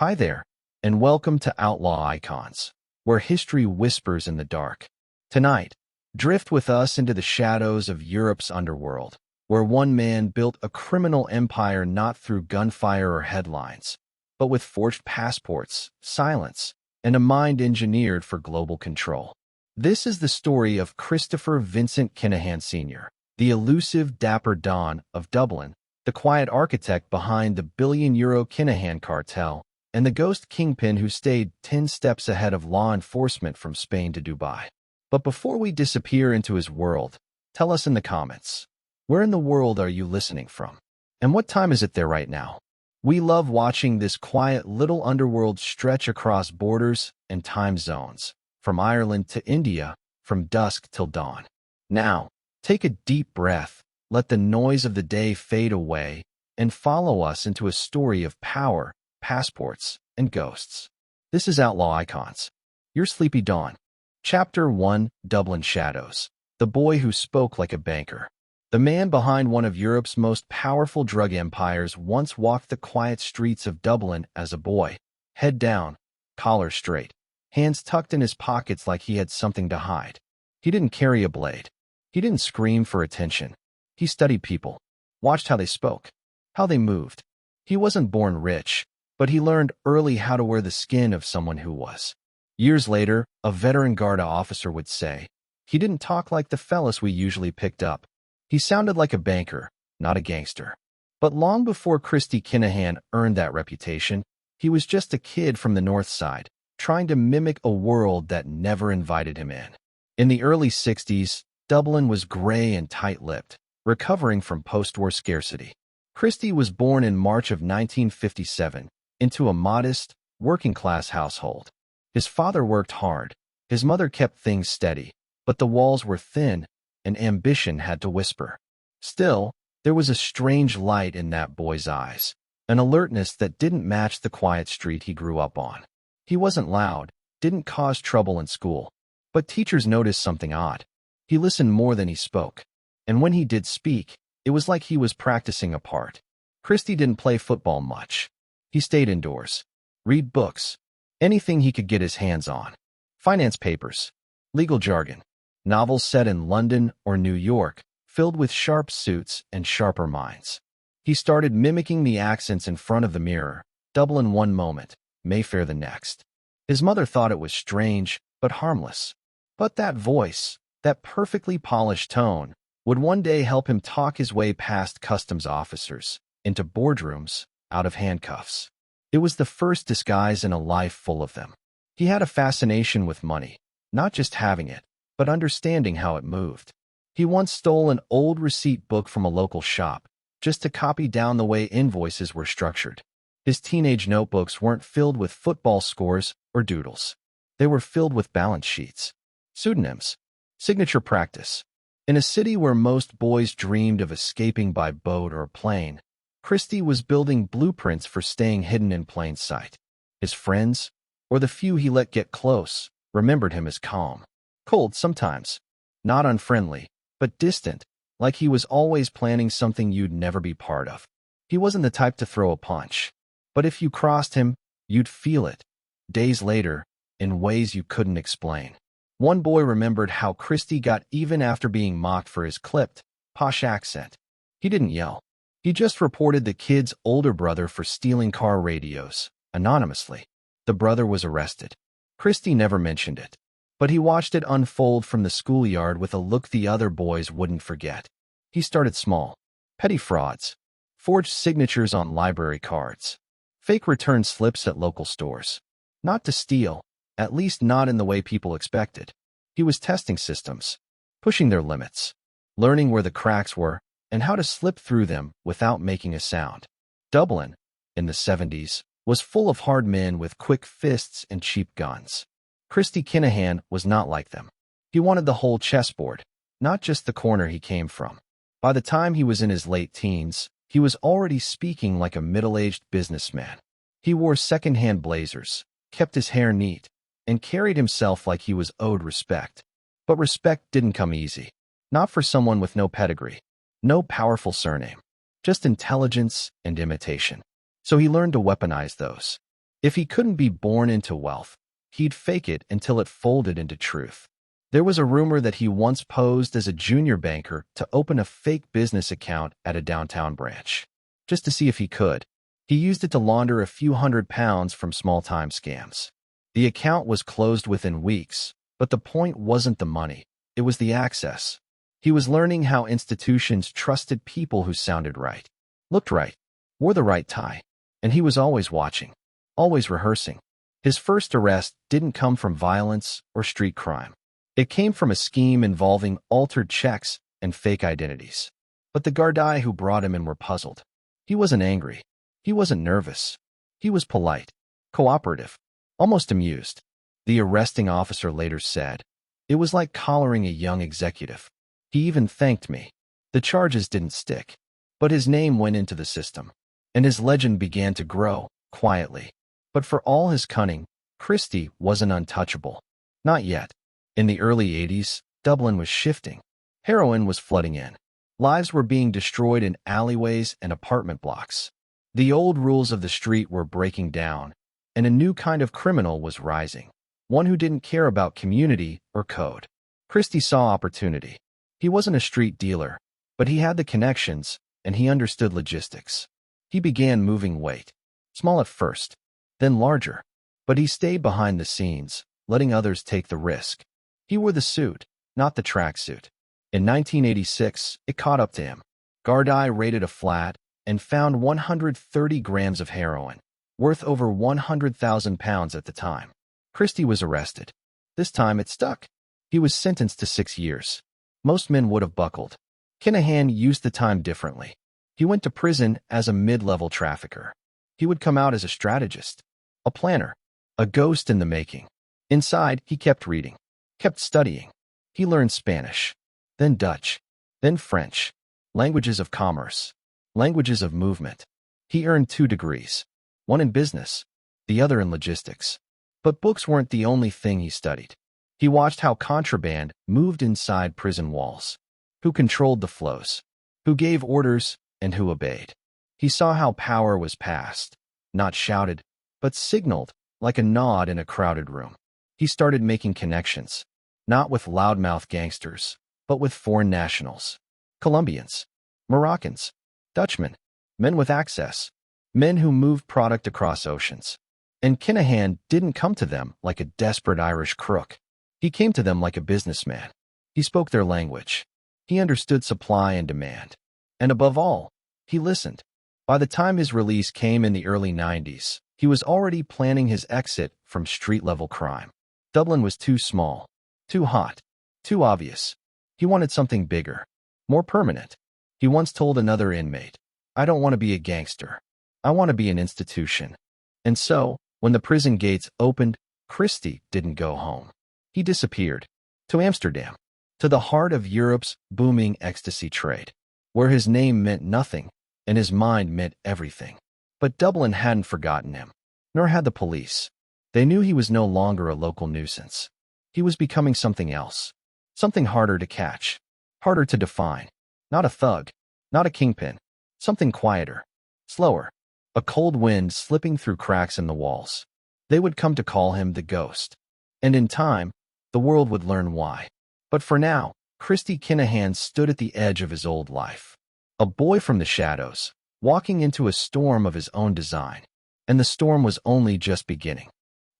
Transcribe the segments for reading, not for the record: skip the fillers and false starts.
Hi there, and welcome to Outlaw Icons, where history whispers in the dark. Tonight, drift with us into the shadows of Europe's underworld, where one man built a criminal empire not through gunfire or headlines, but with forged passports, silence, and a mind engineered for global control. This is the story of Christopher Vincent Kinahan Sr., the elusive dapper Don of Dublin, the quiet architect behind the billion-euro Kinahan Cartel, and the ghost kingpin who stayed 10 steps ahead of law enforcement from Spain to Dubai. But before we disappear into his world, tell us in the comments, where in the world are you listening from? And what time is it there right now? We love watching this quiet little underworld stretch across borders and time zones, from Ireland to India, from dusk till dawn. Now, take a deep breath, let the noise of the day fade away, and follow us into a story of power, passports, and ghosts. This is Outlaw Icons. Your Sleepy Dawn. Chapter 1, Dublin Shadows. The boy who spoke like a banker. The man behind one of Europe's most powerful drug empires once walked the quiet streets of Dublin as a boy, head down, collar straight, hands tucked in his pockets like he had something to hide. He didn't carry a blade. He didn't scream for attention. He studied people, watched how they spoke, how they moved. He wasn't born rich, but he learned early how to wear the skin of someone who was. Years later, a veteran Garda officer would say, "He didn't talk like the fellas we usually picked up. He sounded like a banker, not a gangster." But long before Christy Kinahan earned that reputation, he was just a kid from the North Side, trying to mimic a world that never invited him in. In the early 60s, Dublin was gray and tight-lipped, recovering from post-war scarcity. Christy was born in March of 1957 into a modest, working-class household. His father worked hard, his mother kept things steady, but the walls were thin, and ambition had to whisper. Still, there was a strange light in that boy's eyes, an alertness that didn't match the quiet street he grew up on. He wasn't loud, didn't cause trouble in school, but teachers noticed something odd. He listened more than he spoke, and when he did speak, it was like he was practicing a part. Christy didn't play football much. He stayed indoors, read books, anything he could get his hands on. Finance papers, legal jargon, novels set in London or New York, filled with sharp suits and sharper minds. He started mimicking the accents in front of the mirror, Dublin one moment, Mayfair the next. His mother thought it was strange, but harmless. But that voice, that perfectly polished tone, would one day help him talk his way past customs officers, into boardrooms, out of handcuffs. It was the first disguise in a life full of them. He had a fascination with money, not just having it, but understanding how it moved. He once stole an old receipt book from a local shop, just to copy down the way invoices were structured. His teenage notebooks weren't filled with football scores or doodles. They were filled with balance sheets, pseudonyms, signature practice. In a city where most boys dreamed of escaping by boat or plane, Christy was building blueprints for staying hidden in plain sight. His friends, or the few he let get close, remembered him as calm. Cold sometimes, not unfriendly, but distant, like he was always planning something you'd never be part of. He wasn't the type to throw a punch, but if you crossed him, you'd feel it, days later, in ways you couldn't explain. One boy remembered how Christy got even after being mocked for his clipped, posh accent. He didn't yell. He just reported the kid's older brother for stealing car radios, anonymously. The brother was arrested. Christy never mentioned it, but he watched it unfold from the schoolyard with a look the other boys wouldn't forget. He started small. Petty frauds. Forged signatures on library cards. Fake return slips at local stores. Not to steal, at least not in the way people expected. He was testing systems, pushing their limits, learning where the cracks were, and how to slip through them without making a sound. Dublin, in the 70s, was full of hard men with quick fists and cheap guns. Christy Kinahan was not like them. He wanted the whole chessboard, not just the corner he came from. By the time he was in his late teens, he was already speaking like a middle-aged businessman. He wore second-hand blazers, kept his hair neat, and carried himself like he was owed respect. But respect didn't come easy. Not for someone with no pedigree. No powerful surname, just intelligence and imitation. So he learned to weaponize those. If he couldn't be born into wealth, he'd fake it until it folded into truth. There was a rumor that he once posed as a junior banker to open a fake business account at a downtown branch. Just to see if he could. He used it to launder a few £100s from small-time scams. The account was closed within weeks, but the point wasn't the money. It was the access. He was learning how institutions trusted people who sounded right, looked right, wore the right tie, and he was always watching, always rehearsing. His first arrest didn't come from violence or street crime. It came from a scheme involving altered checks and fake identities. But the guardai who brought him in were puzzled. He wasn't angry. He wasn't nervous. He was polite, cooperative, almost amused. The arresting officer later said, "It was like collaring a young executive. He even thanked me." The charges didn't stick, but his name went into the system, and his legend began to grow, quietly. But for all his cunning, Christy wasn't untouchable. Not yet. In the early 80s, Dublin was shifting. Heroin was flooding in. Lives were being destroyed in alleyways and apartment blocks. The old rules of the street were breaking down, and a new kind of criminal was rising, one who didn't care about community or code. Christy saw opportunity. He wasn't a street dealer, but he had the connections, and he understood logistics. He began moving weight, small at first, then larger, but he stayed behind the scenes, letting others take the risk. He wore the suit, not the tracksuit. In 1986, it caught up to him. Guardai raided a flat and found 130 grams of heroin, worth over £100,000 at the time. Christy was arrested. This time it stuck. He was sentenced to 6 years. Most men would have buckled. Kinahan used the time differently. He went to prison as a mid-level trafficker. He would come out as a strategist, a planner, a ghost in the making. Inside, he kept reading, kept studying. He learned Spanish, then Dutch, then French, languages of commerce, languages of movement. He earned 2 degrees, one in business, the other in logistics. But books weren't the only thing he studied. He watched how contraband moved inside prison walls, who controlled the flows, who gave orders, and who obeyed. He saw how power was passed, not shouted, but signaled, like a nod in a crowded room. He started making connections, not with loudmouth gangsters, but with foreign nationals, Colombians, Moroccans, Dutchmen, men with access, men who moved product across oceans. And Kinahan didn't come to them like a desperate Irish crook. He came to them like a businessman. He spoke their language. He understood supply and demand. And above all, he listened. By the time his release came in the early 90s, he was already planning his exit from street-level crime. Dublin was too small, too hot, too obvious. He wanted something bigger, more permanent. He once told another inmate, "I don't want to be a gangster. I want to be an institution." And so, when the prison gates opened, Christy didn't go home. He disappeared. To Amsterdam. To the heart of Europe's booming ecstasy trade, where his name meant nothing and his mind meant everything. But Dublin hadn't forgotten him, nor had the police. They knew he was no longer a local nuisance. He was becoming something else, something harder to catch, harder to define. Not a thug, not a kingpin, something quieter, slower, a cold wind slipping through cracks in the walls. They would come to call him the ghost. And in time, the world would learn why. But for now, Christy Kinahan stood at the edge of his old life. A boy from the shadows, walking into a storm of his own design. And the storm was only just beginning.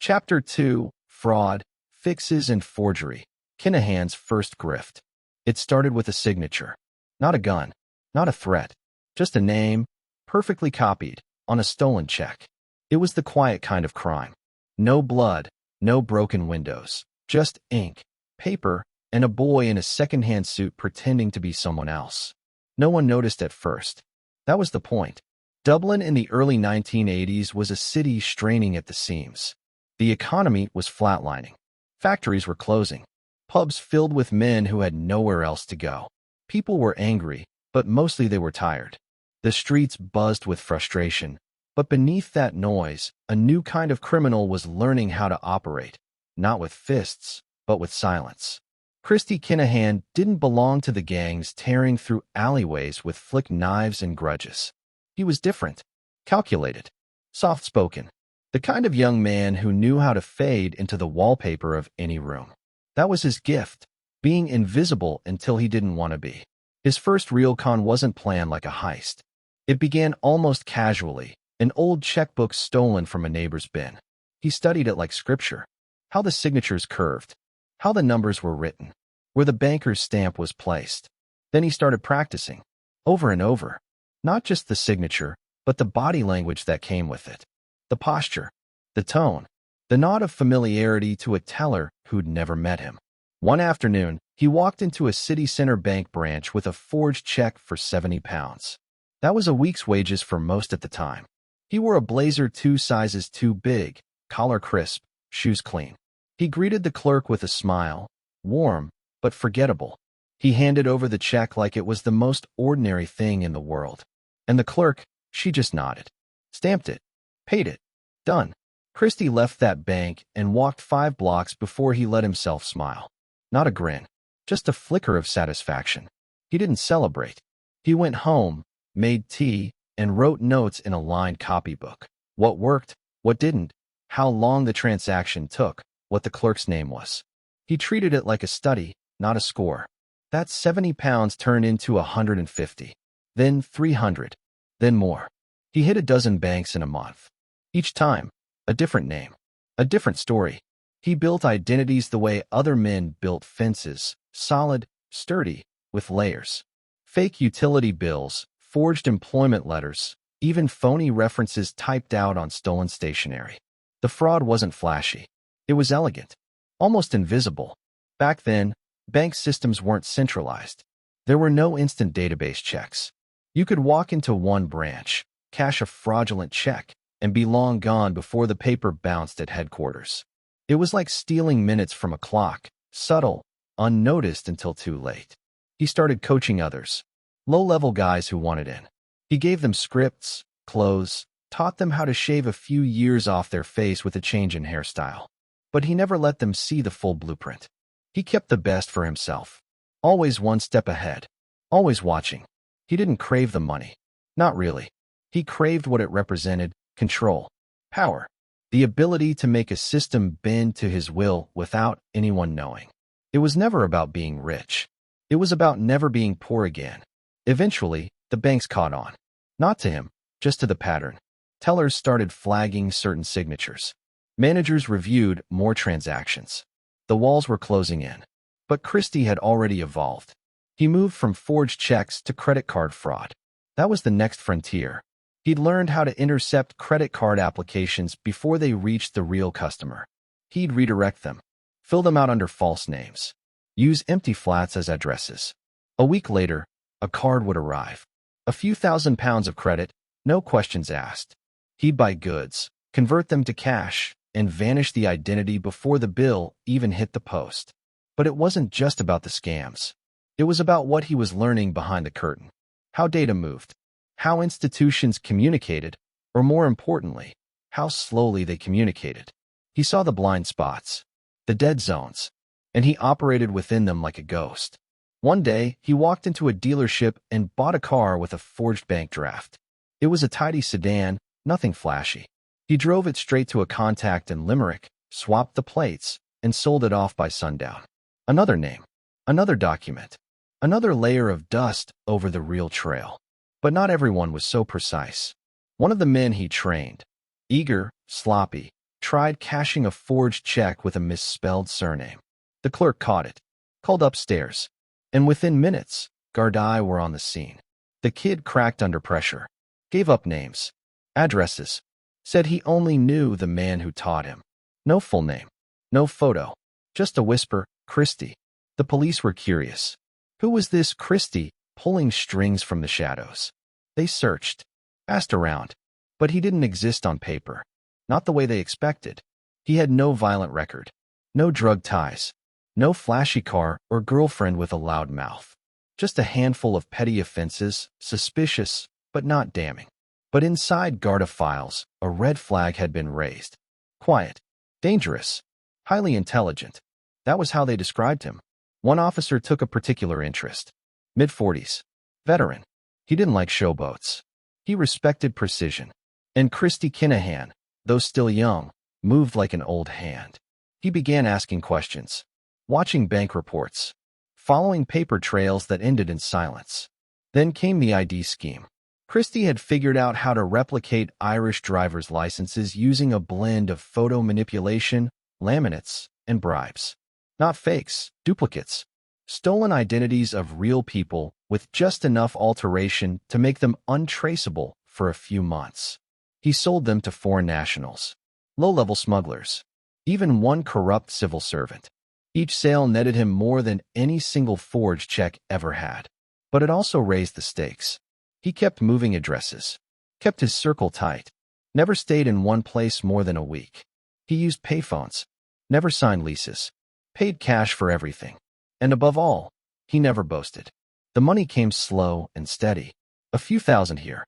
Chapter 2, Fraud, Fixes and Forgery. Kinahan's first grift. It started with a signature. Not a gun, not a threat, just a name, perfectly copied, on a stolen check. It was the quiet kind of crime. No blood, no broken windows, just ink, paper, and a boy in a second-hand suit pretending to be someone else. No one noticed at first. That was the point. Dublin in the early 1980s was a city straining at the seams. The economy was flatlining. Factories were closing. Pubs filled with men who had nowhere else to go. People were angry, but mostly they were tired. The streets buzzed with frustration. But beneath that noise, a new kind of criminal was learning how to operate, not with fists, but with silence. Christy Kinahan didn't belong to the gangs tearing through alleyways with flicked knives and grudges. He was different, calculated, soft-spoken. The kind of young man who knew how to fade into the wallpaper of any room. That was his gift, being invisible until he didn't want to be. His first real con wasn't planned like a heist. It began almost casually, an old checkbook stolen from a neighbor's bin. He studied it like scripture. How the signatures curved, how the numbers were written, where the banker's stamp was placed. Then he started practicing, over and over. Not just the signature, but the body language that came with it. The posture, the tone, the nod of familiarity to a teller who'd never met him. One afternoon, he walked into a city center bank branch with a forged check for £70. That was a week's wages for most at the time. He wore a blazer 2 sizes too big, collar crisp, shoes clean. He greeted the clerk with a smile, warm, but forgettable. He handed over the check like it was the most ordinary thing in the world. And the clerk, she just nodded, stamped it, paid it. Done. Christy left that bank and walked 5 blocks before he let himself smile. Not a grin, just a flicker of satisfaction. He didn't celebrate. He went home, made tea, and wrote notes in a lined copybook. What worked, what didn't, how long the transaction took, what the clerk's name was. He treated it like a study, not a score. That £70 turned into 150, then 300, then more. He hit a dozen banks in a month. Each time, a different name, a different story. He built identities the way other men built fences, solid, sturdy, with layers. Fake utility bills, forged employment letters, even phony references typed out on stolen stationery. The fraud wasn't flashy. It was elegant, almost invisible. Back then, bank systems weren't centralized. There were no instant database checks. You could walk into one branch, cash a fraudulent check, and be long gone before the paper bounced at headquarters. It was like stealing minutes from a clock, subtle, unnoticed until too late. He started coaching others, low-level guys who wanted in. He gave them scripts, clothes, taught them how to shave a few years off their face with a change in hairstyle. But he never let them see the full blueprint. He kept the best for himself. Always one step ahead. Always watching. He didn't crave the money. Not really. He craved what it represented: control, power, the ability to make a system bend to his will without anyone knowing. It was never about being rich. It was about never being poor again. Eventually, the banks caught on. Not to him, just to the pattern. Tellers started flagging certain signatures. Managers reviewed more transactions. The walls were closing in. But Christy had already evolved. He moved from forged checks to credit card fraud. That was the next frontier. He'd learned how to intercept credit card applications before they reached the real customer. He'd redirect them, fill them out under false names, use empty flats as addresses. A week later, a card would arrive. A few £1,000s of credit, no questions asked. He'd buy goods, convert them to cash, and vanish the identity before the bill even hit the post. But it wasn't just about the scams. It was about what he was learning behind the curtain. How data moved, how institutions communicated, or more importantly, how slowly they communicated. He saw the blind spots, the dead zones, and he operated within them like a ghost. One day, he walked into a dealership and bought a car with a forged bank draft. It was a tidy sedan, nothing flashy. He drove it straight to a contact in Limerick, swapped the plates, and sold it off by sundown. Another name, another document, another layer of dust over the real trail. But not everyone was so precise. One of the men he trained, eager, sloppy, tried cashing a forged check with a misspelled surname. The clerk caught it, called upstairs, and within minutes, Gardaí were on the scene. The kid cracked under pressure, gave up names, addresses, said he only knew the man who taught him. No full name, no photo, just a whisper, Christy. The police were curious. Who was this Christy pulling strings from the shadows? They searched, asked around, but he didn't exist on paper. Not the way they expected. He had no violent record, no drug ties, no flashy car or girlfriend with a loud mouth. Just a handful of petty offenses, suspicious, but not damning. But inside Garda files, a red flag had been raised. Quiet, dangerous, highly intelligent. That was how they described him. One officer took a particular interest. Mid-40s. Veteran. He didn't like showboats. He respected precision. And Christy Kinahan, though still young, moved like an old hand. He began asking questions, watching bank reports, following paper trails that ended in silence. Then came the ID scheme. Christy had figured out how to replicate Irish driver's licenses using a blend of photo manipulation, laminates, and bribes. Not fakes, duplicates. Stolen identities of real people with just enough alteration to make them untraceable for a few months. He sold them to foreign nationals, low-level smugglers, even one corrupt civil servant. Each sale netted him more than any single forged check ever had. But it also raised the stakes. He kept moving addresses, kept his circle tight, never stayed in one place more than a week. He used payphones, never signed leases, paid cash for everything. And above all, he never boasted. The money came slow and steady. A few thousand here,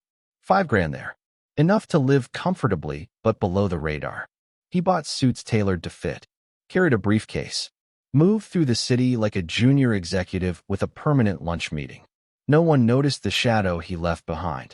$5,000 there. Enough to live comfortably, but below the radar. He bought suits tailored to fit, carried a briefcase, moved through the city like a junior executive with a permanent lunch meeting. No one noticed the shadow he left behind.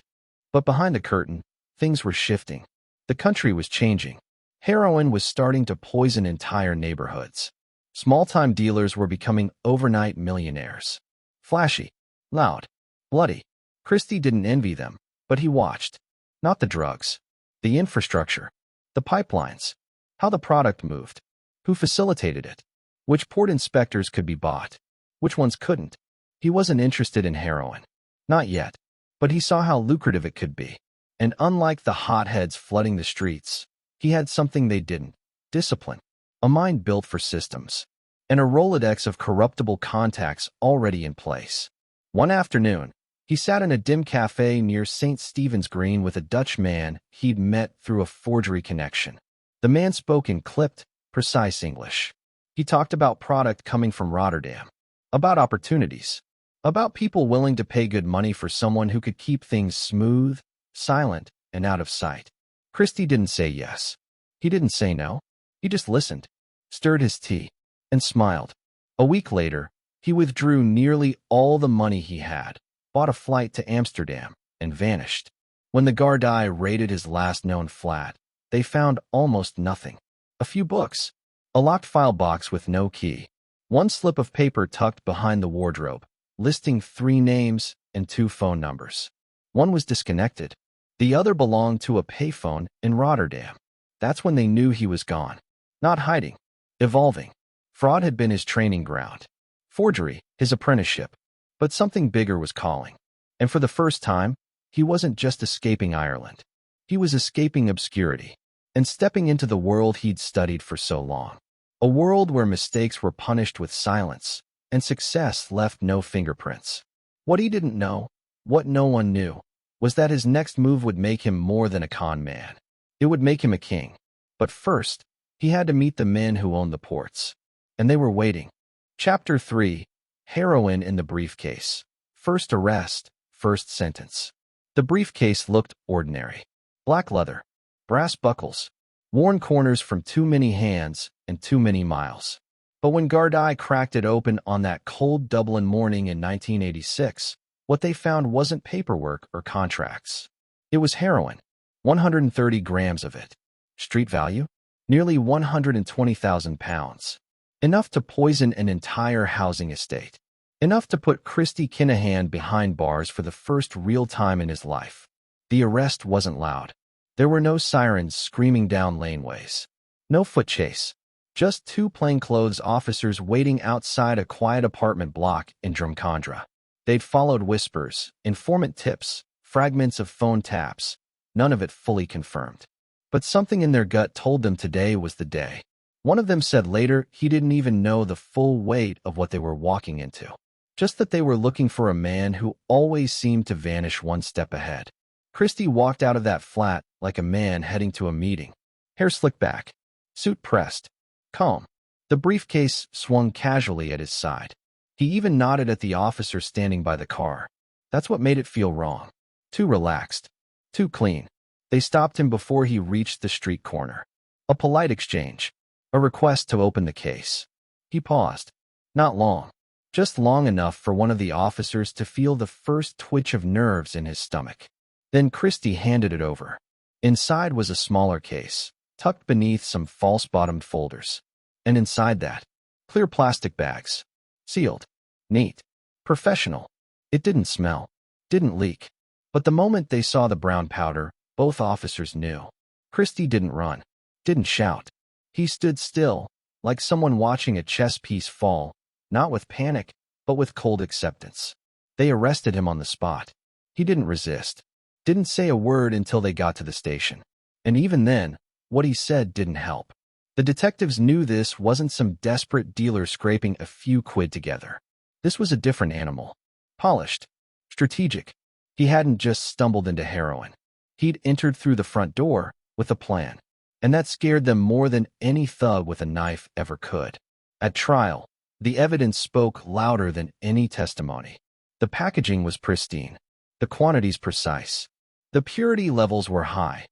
But behind the curtain, things were shifting. The country was changing. Heroin was starting to poison entire neighborhoods. Small-time dealers were becoming overnight millionaires. Flashy, loud, bloody. Christy didn't envy them, but he watched. Not the drugs, the infrastructure, the pipelines, how the product moved, who facilitated it, which port inspectors could be bought, which ones couldn't. He wasn't interested in heroin. Not yet. But he saw how lucrative it could be. And unlike the hotheads flooding the streets, he had something they didn't. Discipline. A mind built for systems. And a Rolodex of corruptible contacts already in place. One afternoon, he sat in a dim cafe near St. Stephen's Green with a Dutch man he'd met through a forgery connection. The man spoke in clipped, precise English. He talked about product coming from Rotterdam. About opportunities. About people willing to pay good money for someone who could keep things smooth, silent, and out of sight. Christy didn't say yes. He didn't say no. He just listened, stirred his tea, and smiled. A week later, he withdrew nearly all the money he had, bought a flight to Amsterdam, and vanished. When the Gardaí raided his last known flat, they found almost nothing. A few books, a locked file box with no key, one slip of paper tucked behind the wardrobe, listing 3 names and 2 phone numbers. One was disconnected. The other belonged to a payphone in Rotterdam. That's when they knew he was gone. Not hiding, evolving. Fraud had been his training ground. Forgery, his apprenticeship. But something bigger was calling. And for the first time, he wasn't just escaping Ireland. He was escaping obscurity and stepping into the world he'd studied for so long. A world where mistakes were punished with silence and success left no fingerprints. What he didn't know, what no one knew, was that his next move would make him more than a con man. It would make him a king. But first, he had to meet the men who owned the ports. And they were waiting. Chapter 3, Heroin in the Briefcase. First arrest, first sentence. The briefcase looked ordinary. Black leather, brass buckles, worn corners from too many hands and too many miles. But when Gardaí cracked it open on that cold Dublin morning in 1986, what they found wasn't paperwork or contracts. It was heroin, 130 grams of it. Street value? Nearly £120,000. Enough to poison an entire housing estate. Enough to put Christy Kinahan behind bars for the first real time in his life. The arrest wasn't loud. There were no sirens screaming down laneways. No foot chase. Just 2 plainclothes officers waiting outside a quiet apartment block in Drumcondra. They'd followed whispers, informant tips, fragments of phone taps, none of it fully confirmed. But something in their gut told them today was the day. One of them said later he didn't even know the full weight of what they were walking into. Just that they were looking for a man who always seemed to vanish one step ahead. Christy walked out of that flat like a man heading to a meeting. Hair slicked back, suit pressed, calm. The briefcase swung casually at his side. He even nodded at the officer standing by the car. That's what made it feel wrong. Too relaxed. Too clean. They stopped him before he reached the street corner. A polite exchange. A request to open the case. He paused. Not long. Just long enough for one of the officers to feel the first twitch of nerves in his stomach. Then Christy handed it over. Inside was a smaller case, tucked beneath some false-bottomed folders. And inside that, clear plastic bags. Sealed. Neat. Professional. It didn't smell. Didn't leak. But the moment they saw the brown powder, both officers knew. Christy didn't run. Didn't shout. He stood still, like someone watching a chess piece fall, not with panic, but with cold acceptance. They arrested him on the spot. He didn't resist. Didn't say a word until they got to the station. And even then, what he said didn't help. The detectives knew this wasn't some desperate dealer scraping a few quid together. This was a different animal. Polished. Strategic. He hadn't just stumbled into heroin. He'd entered through the front door with a plan. And that scared them more than any thug with a knife ever could. At trial, the evidence spoke louder than any testimony. The packaging was pristine. The quantities precise. The purity levels were high.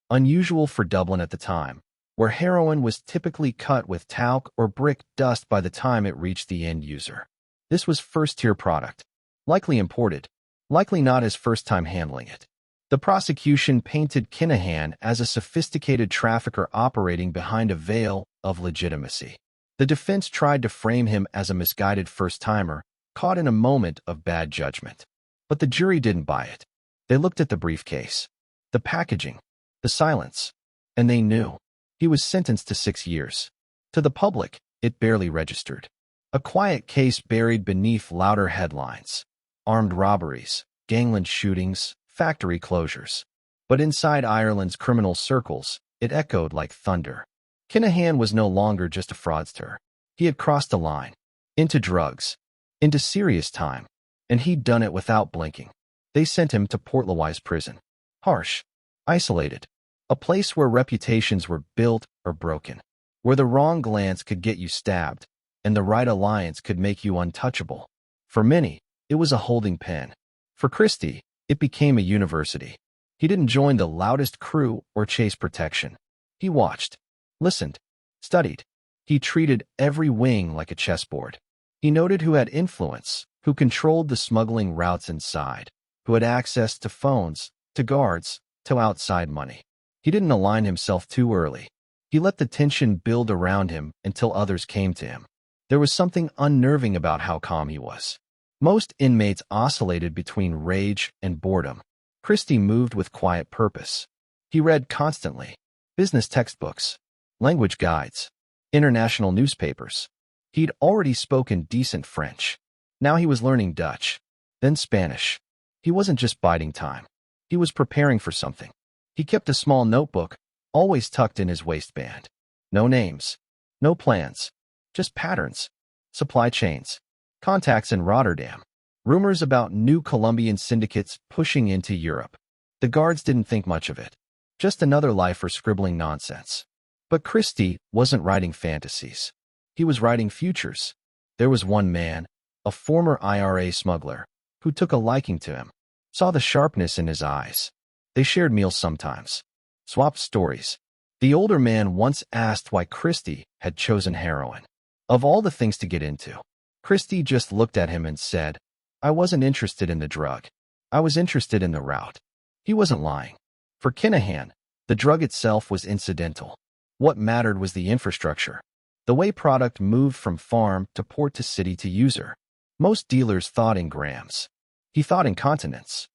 Unusual for Dublin at the time, where heroin was typically cut with talc or brick dust by the time it reached the end user. This was first-tier product, likely imported, likely not his first time handling it. The prosecution painted Kinahan as a sophisticated trafficker operating behind a veil of legitimacy. The defense tried to frame him as a misguided first-timer, caught in a moment of bad judgment. But the jury didn't buy it. They looked at the briefcase, the packaging, the silence, and they knew. He was sentenced to 6 years. To the public, it barely registered. A quiet case buried beneath louder headlines. Armed robberies, gangland shootings, factory closures. But inside Ireland's criminal circles, it echoed like thunder. Kinahan was no longer just a fraudster. He had crossed a line. Into drugs. Into serious time. And he'd done it without blinking. They sent him to Portlaoise prison. Harsh. Isolated. A place where reputations were built or broken. Where the wrong glance could get you stabbed, and the right alliance could make you untouchable. For many, it was a holding pen. For Christy, it became a university. He didn't join the loudest crew or chase protection. He watched, listened, studied. He treated every wing like a chessboard. He noted who had influence, who controlled the smuggling routes inside, who had access to phones, to guards, to outside money. He didn't align himself too early. He let the tension build around him until others came to him. There was something unnerving about how calm he was. Most inmates oscillated between rage and boredom. Christy moved with quiet purpose. He read constantly. Business textbooks, language guides, international newspapers. He'd already spoken decent French. Now he was learning Dutch, then Spanish. He wasn't just biding time. He was preparing for something. He kept a small notebook, always tucked in his waistband. No names, no plans, just patterns, supply chains, contacts in Rotterdam, rumors about new Colombian syndicates pushing into Europe. The guards didn't think much of it. Just another lifer scribbling nonsense. But Christy wasn't writing fantasies. He was writing futures. There was one man, a former IRA smuggler, who took a liking to him, saw the sharpness in his eyes. They shared meals sometimes, swapped stories. The older man once asked why Christy had chosen heroin. Of all the things to get into, Christy just looked at him and said, "I wasn't interested in the drug. I was interested in the route." He wasn't lying. For Kinahan, the drug itself was incidental. What mattered was the infrastructure, the way product moved from farm to port to city to user. Most dealers thought in grams. He thought in continents.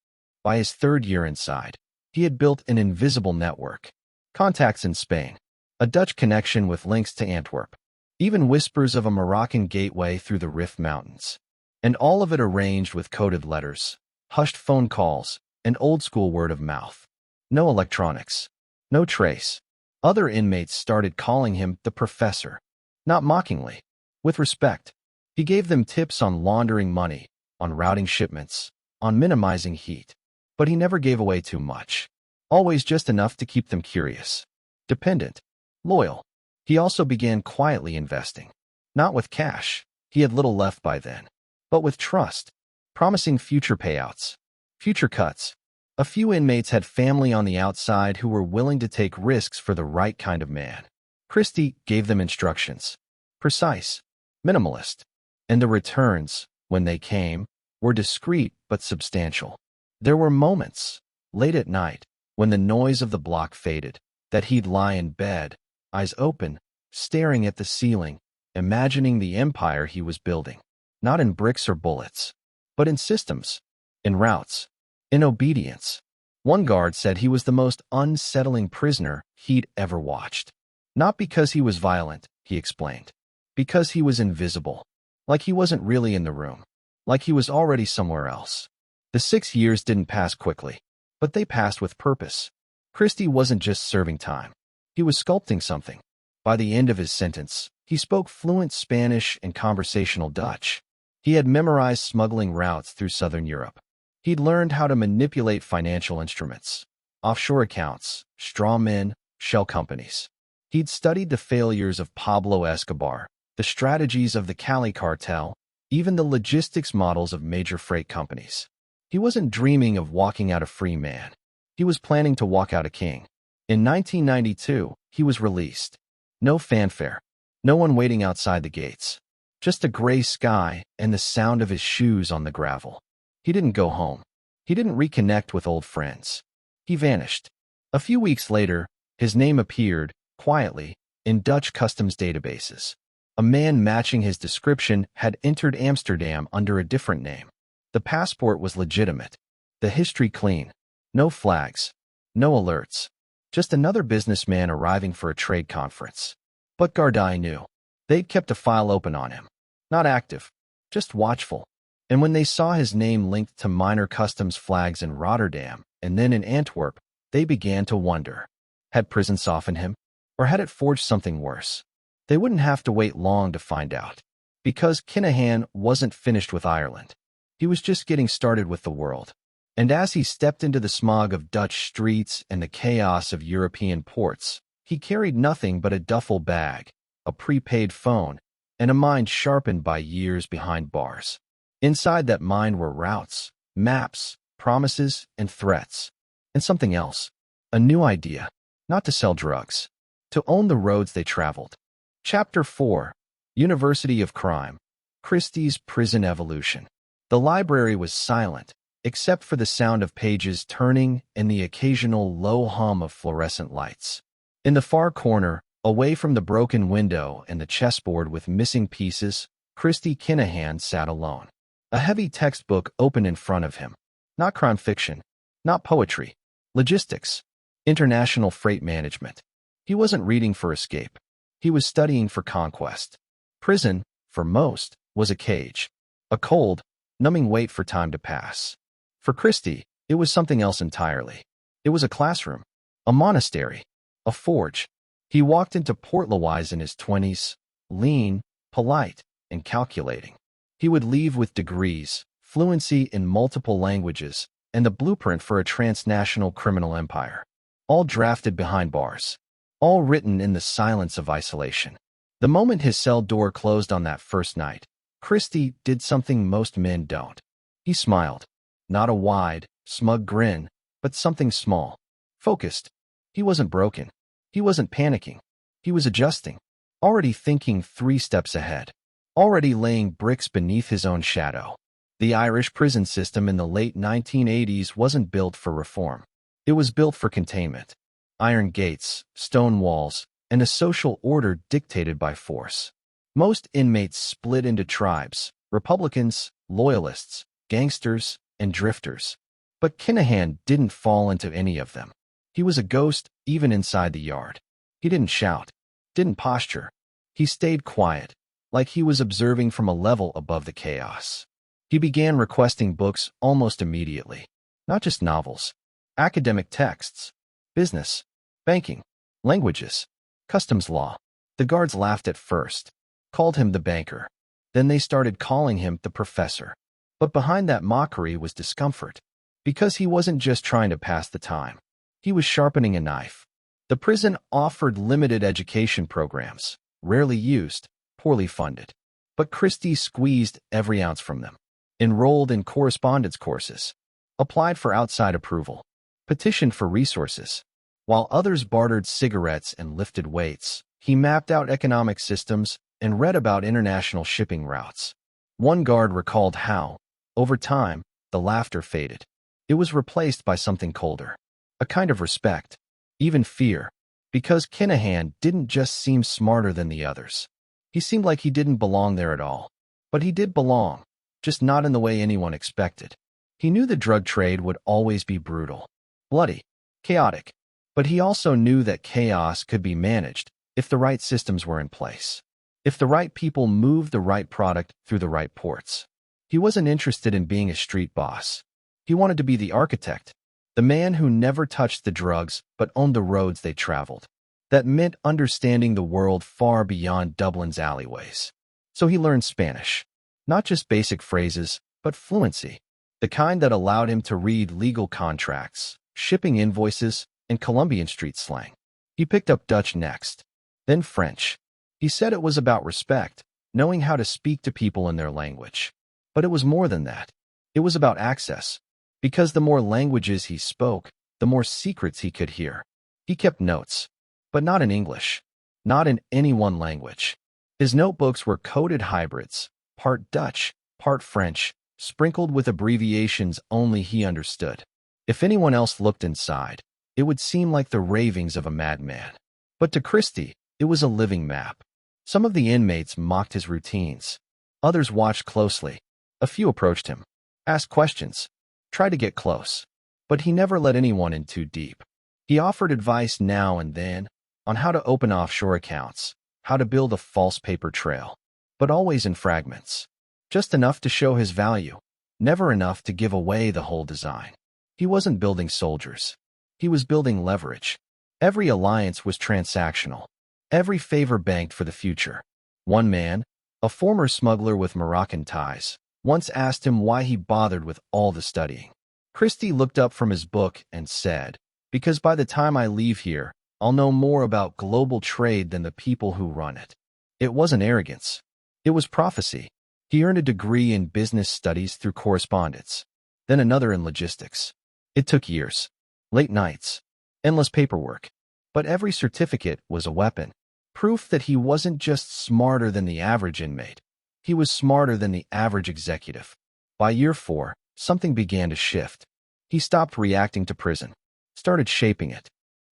By his 3rd year inside, he had built an invisible network. Contacts in Spain, a Dutch connection with links to Antwerp, even whispers of a Moroccan gateway through the Rift Mountains. And all of it arranged with coded letters, hushed phone calls, and old-school word of mouth. No electronics. No trace. Other inmates started calling him the professor. Not mockingly. With respect. He gave them tips on laundering money, on routing shipments, on minimizing heat. But he never gave away too much. Always just enough to keep them curious. Dependent. Loyal. He also began quietly investing. Not with cash. He had little left by then. But with trust. Promising future payouts. Future cuts. A few inmates had family on the outside who were willing to take risks for the right kind of man. Christy gave them instructions. Precise. Minimalist. And the returns, when they came, were discreet but substantial. There were moments, late at night, when the noise of the block faded, that he'd lie in bed, eyes open, staring at the ceiling, imagining the empire he was building, not in bricks or bullets, but in systems, in routes, in obedience. One guard said he was the most unsettling prisoner he'd ever watched. Not because he was violent, he explained, because he was invisible, like he wasn't really in the room, like he was already somewhere else. The 6 years didn't pass quickly, but they passed with purpose. Christy wasn't just serving time. He was sculpting something. By the end of his sentence, he spoke fluent Spanish and conversational Dutch. He had memorized smuggling routes through southern Europe. He'd learned how to manipulate financial instruments, offshore accounts, straw men, shell companies. He'd studied the failures of Pablo Escobar, the strategies of the Cali cartel, even the logistics models of major freight companies. He wasn't dreaming of walking out a free man. He was planning to walk out a king. In 1992, he was released. No fanfare. No one waiting outside the gates. Just a gray sky and the sound of his shoes on the gravel. He didn't go home. He didn't reconnect with old friends. He vanished. A few weeks later, his name appeared, quietly, in Dutch customs databases. A man matching his description had entered Amsterdam under a different name. The passport was legitimate. The history clean. No flags. No alerts. Just another businessman arriving for a trade conference. But Gardai knew. They'd kept a file open on him. Not active. Just watchful. And when they saw his name linked to minor customs flags in Rotterdam and then in Antwerp, they began to wonder. Had prison softened him? Or had it forged something worse? They wouldn't have to wait long to find out. Because Kinahan wasn't finished with Ireland. He was just getting started with the world. And as he stepped into the smog of Dutch streets and the chaos of European ports, he carried nothing but a duffel bag, a prepaid phone, and a mind sharpened by years behind bars. Inside that mind were routes, maps, promises, and threats. And something else. A new idea. Not to sell drugs. To own the roads they traveled. Chapter 4. University of Crime. Christie's Prison Evolution. The library was silent, except for the sound of pages turning and the occasional low hum of fluorescent lights. In the far corner, away from the broken window and the chessboard with missing pieces, Christy Kinahan sat alone. A heavy textbook open in front of him. Not crime fiction. Not poetry. Logistics. International freight management. He wasn't reading for escape. He was studying for conquest. Prison, for most, was a cage. A cold, numbing wait for time to pass. For Christy, it was something else entirely. It was a classroom. A monastery. A forge. He walked into Port-Louise in his 20s, lean, polite, and calculating. He would leave with degrees, fluency in multiple languages, and the blueprint for a transnational criminal empire. All drafted behind bars. All written in the silence of isolation. The moment his cell door closed on that first night, Christy did something most men don't. He smiled. Not a wide, smug grin, but something small. Focused. He wasn't broken. He wasn't panicking. He was adjusting. Already thinking 3 steps ahead. Already laying bricks beneath his own shadow. The Irish prison system in the late 1980s wasn't built for reform. It was built for containment. Iron gates, stone walls, and a social order dictated by force. Most inmates split into tribes, Republicans, Loyalists, gangsters, and drifters. But Kinahan didn't fall into any of them. He was a ghost even inside the yard. He didn't shout, didn't posture. He stayed quiet, like he was observing from a level above the chaos. He began requesting books almost immediately. Not just novels. Academic texts. Business. Banking. Languages. Customs law. The guards laughed at first. Called him the banker. Then they started calling him the professor. But behind that mockery was discomfort. Because he wasn't just trying to pass the time. He was sharpening a knife. The prison offered limited education programs, rarely used, poorly funded. But Christy squeezed every ounce from them. Enrolled in correspondence courses. Applied for outside approval. Petitioned for resources. While others bartered cigarettes and lifted weights, he mapped out economic systems and read about international shipping routes. One guard recalled how, over time, the laughter faded. It was replaced by something colder. A kind of respect. Even fear. Because Kinahan didn't just seem smarter than the others. He seemed like he didn't belong there at all. But he did belong, just not in the way anyone expected. He knew the drug trade would always be brutal, bloody, chaotic. But he also knew that chaos could be managed if the right systems were in place. If the right people moved the right product through the right ports. He wasn't interested in being a street boss. He wanted to be the architect, the man who never touched the drugs but owned the roads they traveled. That meant understanding the world far beyond Dublin's alleyways. So he learned Spanish. Not just basic phrases, but fluency. The kind that allowed him to read legal contracts, shipping invoices, and Colombian street slang. He picked up Dutch next, then French. He said it was about respect, knowing how to speak to people in their language. But it was more than that. It was about access. Because the more languages he spoke, the more secrets he could hear. He kept notes, but not in English, not in any one language. His notebooks were coded hybrids, part Dutch, part French, sprinkled with abbreviations only he understood. If anyone else looked inside, it would seem like the ravings of a madman. But to Christy, it was a living map. Some of the inmates mocked his routines. Others watched closely. A few approached him, asked questions, tried to get close. But he never let anyone in too deep. He offered advice now and then on how to open offshore accounts, how to build a false paper trail, but always in fragments. Just enough to show his value, never enough to give away the whole design. He wasn't building soldiers. He was building leverage. Every alliance was transactional. Every favor banked for the future. One man, a former smuggler with Moroccan ties, once asked him why he bothered with all the studying. Christy looked up from his book and said, "Because by the time I leave here, I'll know more about global trade than the people who run it." It wasn't arrogance. It was prophecy. He earned a degree in business studies through correspondence, then another in logistics. It took years, late nights, endless paperwork. But every certificate was a weapon. Proof that he wasn't just smarter than the average inmate. He was smarter than the average executive. By year 4, something began to shift. He stopped reacting to prison, started shaping it.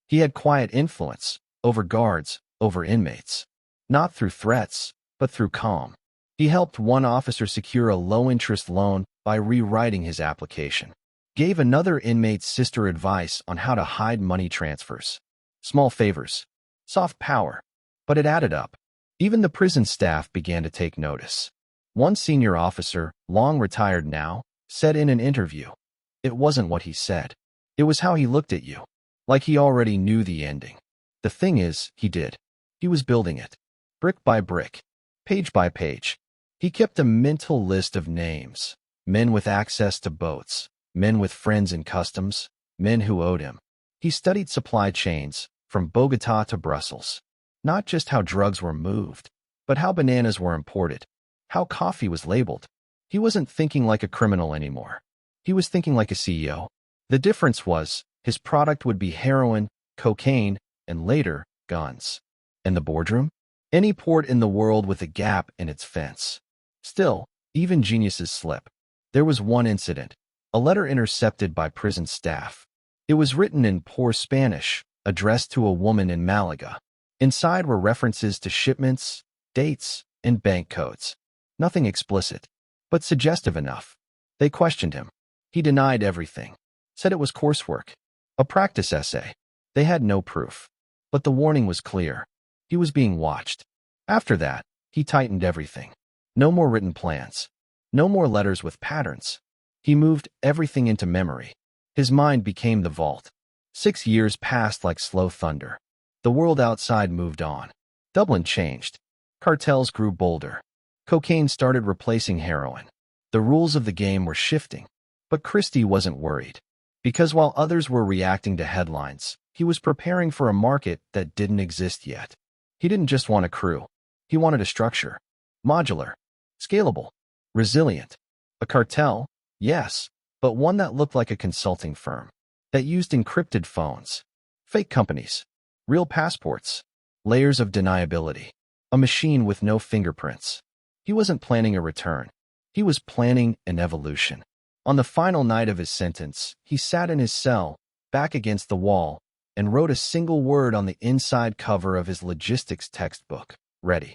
He had quiet influence over guards, over inmates. Not through threats, but through calm. He helped one officer secure a low-interest loan by rewriting his application. Gave another inmate's sister advice on how to hide money transfers. Small favors, soft power, but it added up. Even the prison staff began to take notice. One senior officer, long retired now, said in an interview, "It wasn't what he said. It was how he looked at you. Like he already knew the ending." The thing is, he did. He was building it. Brick by brick. Page by page. He kept a mental list of names. Men with access to boats. Men with friends in customs. Men who owed him. He studied supply chains, from Bogota to Brussels. Not just how drugs were moved, but how bananas were imported. How coffee was labeled. He wasn't thinking like a criminal anymore. He was thinking like a CEO. The difference was, his product would be heroin, cocaine, and later, guns. And the boardroom? Any port in the world with a gap in its fence. Still, even geniuses slip. There was one incident, a letter intercepted by prison staff. It was written in poor Spanish, addressed to a woman in Malaga. Inside were references to shipments, dates, and bank codes. Nothing explicit, but suggestive enough. They questioned him. He denied everything. Said it was coursework. A practice essay. They had no proof. But the warning was clear. He was being watched. After that, he tightened everything. No more written plans. No more letters with patterns. He moved everything into memory. His mind became the vault. 6 years passed like slow thunder. The world outside moved on. Dublin changed. Cartels grew bolder. Cocaine started replacing heroin. The rules of the game were shifting. But Christy wasn't worried. Because while others were reacting to headlines, he was preparing for a market that didn't exist yet. He didn't just want a crew. He wanted a structure. Modular. Scalable. Resilient. A cartel, yes, but one that looked like a consulting firm. That used encrypted phones. Fake companies. Real passports. Layers of deniability. A machine with no fingerprints. He wasn't planning a return. He was planning an evolution. On the final night of his sentence, he sat in his cell, back against the wall, and wrote a single word on the inside cover of his logistics textbook: ready.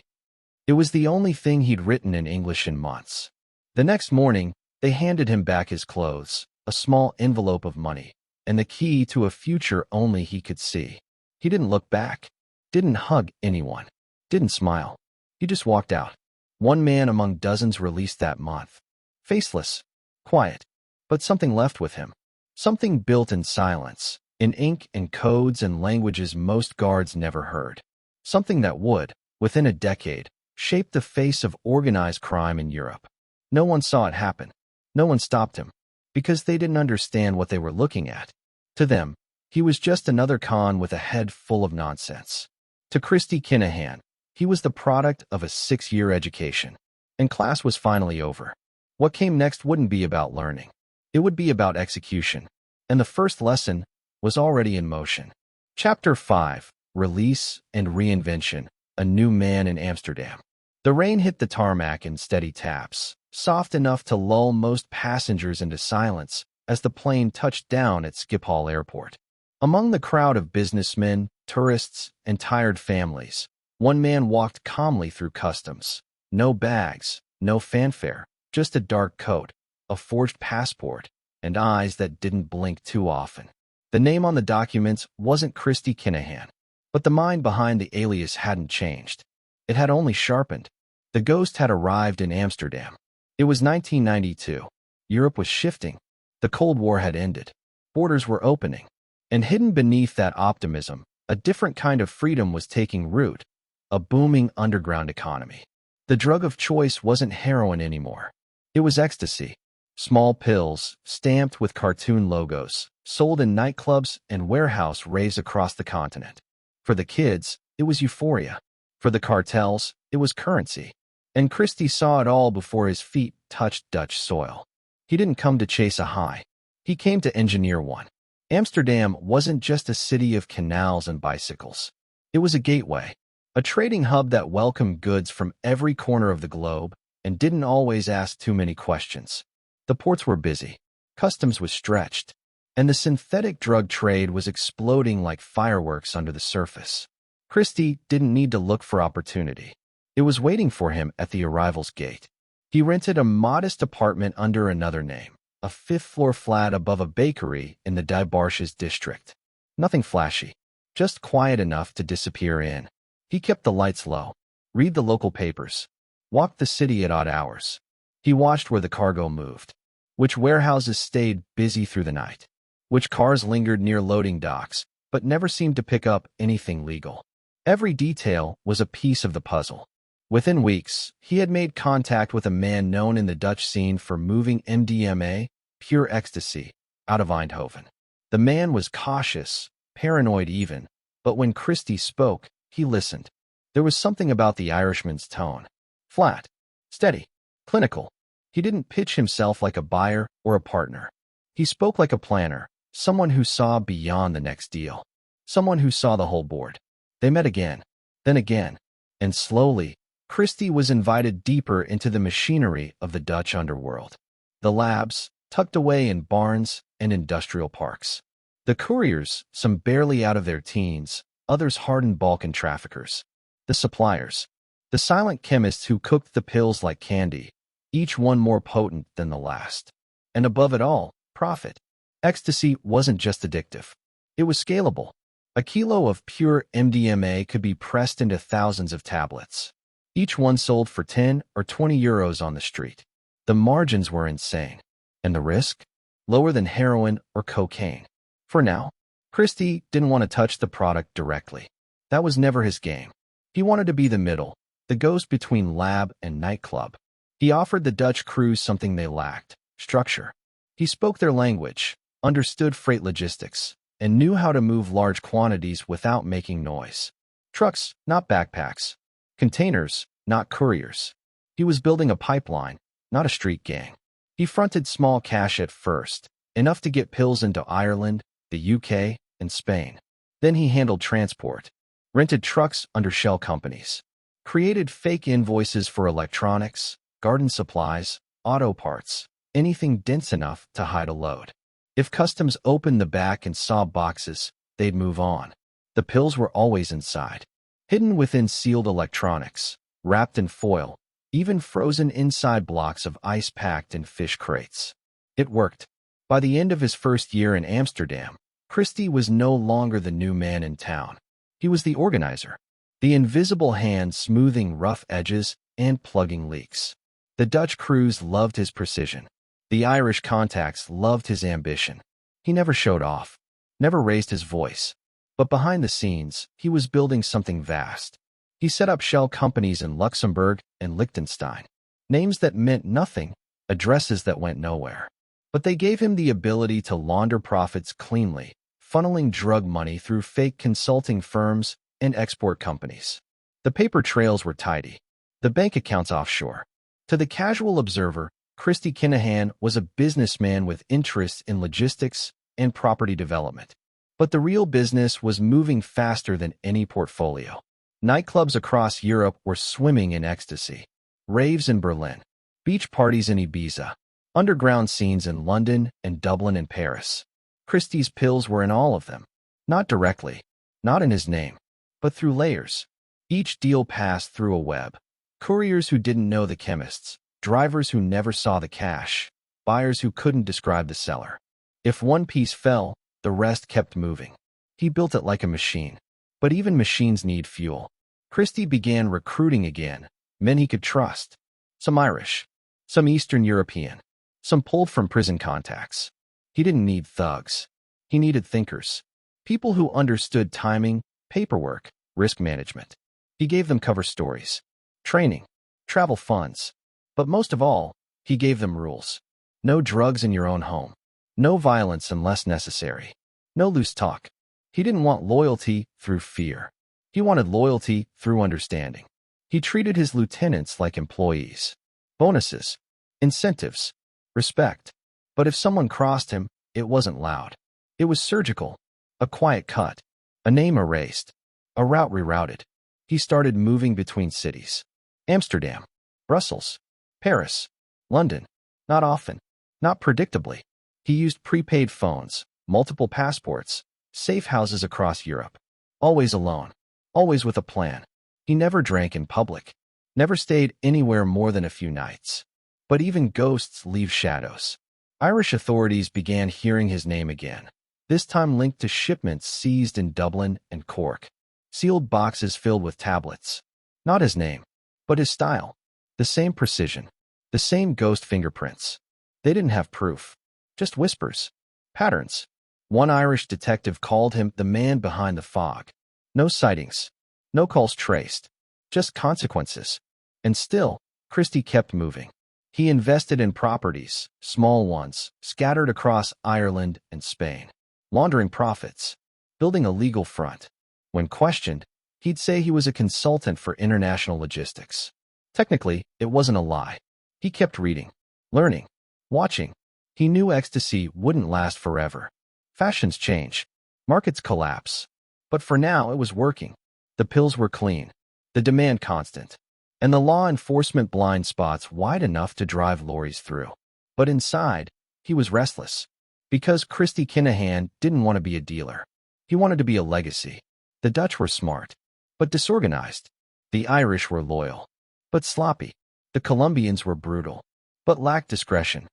It was the only thing he'd written in English in months. The next morning, they handed him back his clothes, a small envelope of money, and the key to a future only he could see. He didn't look back, didn't hug anyone, didn't smile. He just walked out. One man among dozens released that month. Faceless, quiet, but something left with him. Something built in silence, in ink and codes and languages most guards never heard. Something that would, within a decade, shape the face of organized crime in Europe. No one saw it happen. No one stopped him, because they didn't understand what they were looking at. To them, he was just another con with a head full of nonsense. To Christy Kinahan, he was the product of a 6-year education, and class was finally over. What came next wouldn't be about learning. It would be about execution, and the first lesson was already in motion. Chapter 5: Release and Reinvention, a New Man in Amsterdam. The rain hit the tarmac in steady taps, soft enough to lull most passengers into silence as the plane touched down at Schiphol Airport. Among the crowd of businessmen, tourists, and tired families, one man walked calmly through customs. No bags, no fanfare, just a dark coat, a forged passport, and eyes that didn't blink too often. The name on the documents wasn't Christy Kinahan, but the mind behind the alias hadn't changed. It had only sharpened. The ghost had arrived in Amsterdam. It was 1992. Europe was shifting. The Cold War had ended. Borders were opening. And hidden beneath that optimism, a different kind of freedom was taking root, a booming underground economy. The drug of choice wasn't heroin anymore. It was ecstasy. Small pills, stamped with cartoon logos, sold in nightclubs and warehouse raves across the continent. For the kids, it was euphoria. For the cartels, it was currency. And Christy saw it all before his feet touched Dutch soil. He didn't come to chase a high. He came to engineer one. Amsterdam wasn't just a city of canals and bicycles. It was a gateway, a trading hub that welcomed goods from every corner of the globe and didn't always ask too many questions. The ports were busy, customs was stretched, and the synthetic drug trade was exploding like fireworks under the surface. Christy didn't need to look for opportunity. It was waiting for him at the arrival's gate. He rented a modest apartment under another name, a 5th-floor flat above a bakery in the Dijkbarsches district. Nothing flashy, just quiet enough to disappear in. He kept the lights low, read the local papers, walked the city at odd hours. He watched where the cargo moved, which warehouses stayed busy through the night, which cars lingered near loading docks, but never seemed to pick up anything legal. Every detail was a piece of the puzzle. Within weeks, he had made contact with a man known in the Dutch scene for moving MDMA, pure ecstasy, out of Eindhoven. The man was cautious, paranoid even, but when Christy spoke, he listened. There was something about the Irishman's tone. Flat, steady, clinical. He didn't pitch himself like a buyer or a partner. He spoke like a planner, someone who saw beyond the next deal, someone who saw the whole board. They met again, then again, and slowly, Christy was invited deeper into the machinery of the Dutch underworld. The labs, tucked away in barns and industrial parks. The couriers, some barely out of their teens, others hardened Balkan traffickers. The suppliers, the silent chemists who cooked the pills like candy, each one more potent than the last. And above it all, profit. Ecstasy wasn't just addictive. It was scalable. A kilo of pure MDMA could be pressed into thousands of tablets. Each one sold for 10 or 20 euros on the street. The margins were insane. And the risk? Lower than heroin or cocaine. For now, Christy didn't want to touch the product directly. That was never his game. He wanted to be the middle, the ghost between lab and nightclub. He offered the Dutch crews something they lacked: structure. He spoke their language, understood freight logistics, and knew how to move large quantities without making noise. Trucks, not backpacks. Containers, not couriers. He was building a pipeline, not a street gang. He fronted small cash at first, enough to get pills into Ireland, the UK, and Spain. Then he handled transport, rented trucks under shell companies, created fake invoices for electronics, garden supplies, auto parts, anything dense enough to hide a load. If customs opened the back and saw boxes, they'd move on. The pills were always inside, hidden within sealed electronics, wrapped in foil, even frozen inside blocks of ice packed in fish crates. It worked. By the end of his first year in Amsterdam, Christy was no longer the new man in town. He was the organizer, the invisible hand smoothing rough edges and plugging leaks. The Dutch crews loved his precision. The Irish contacts loved his ambition. He never showed off, never raised his voice. But behind the scenes, he was building something vast. He set up shell companies in Luxembourg and Liechtenstein. Names that meant nothing, addresses that went nowhere. But they gave him the ability to launder profits cleanly, funneling drug money through fake consulting firms and export companies. The paper trails were tidy, the bank accounts offshore. To the casual observer, Christy Kinahan was a businessman with interests in logistics and property development. But the real business was moving faster than any portfolio. Nightclubs across Europe were swimming in ecstasy. Raves in Berlin, beach parties in Ibiza, underground scenes in London and Dublin and Paris. Christie's pills were in all of them. Not directly, not in his name, but through layers. Each deal passed through a web. Couriers who didn't know the chemists, drivers who never saw the cash, buyers who couldn't describe the seller. If one piece fell, the rest kept moving. He built it like a machine. But even machines need fuel. Christy began recruiting again, men he could trust. Some Irish, some Eastern European, some pulled from prison contacts. He didn't need thugs. He needed thinkers. People who understood timing, paperwork, risk management. He gave them cover stories, training, travel funds. But most of all, he gave them rules. No drugs in your own home. No violence unless necessary. No loose talk. He didn't want loyalty through fear. He wanted loyalty through understanding. He treated his lieutenants like employees. Bonuses, incentives, respect. But if someone crossed him, it wasn't loud. It was surgical. A quiet cut. A name erased. A route rerouted. He started moving between cities. Amsterdam, Brussels, Paris, London. Not often. Not predictably. He used prepaid phones, multiple passports, safe houses across Europe. Always alone. Always with a plan. He never drank in public. Never stayed anywhere more than a few nights. But even ghosts leave shadows. Irish authorities began hearing his name again. This time linked to shipments seized in Dublin and Cork. Sealed boxes filled with tablets. Not his name, but his style. The same precision. The same ghost fingerprints. They didn't have proof. Just whispers. Patterns. One Irish detective called him the man behind the fog. No sightings. No calls traced. Just consequences. And still, Christy kept moving. He invested in properties, small ones, scattered across Ireland and Spain. Laundering profits. Building a legal front. When questioned, he'd say he was a consultant for international logistics. Technically, it wasn't a lie. He kept reading, learning, watching. He knew ecstasy wouldn't last forever. Fashions change. Markets collapse. But for now, it was working. The pills were clean. The demand constant. And the law enforcement blind spots wide enough to drive lorries through. But inside, he was restless. Because Christy Kinahan didn't want to be a dealer. He wanted to be a legacy. The Dutch were smart, but disorganized. The Irish were loyal, but sloppy. The Colombians were brutal, but lacked discretion.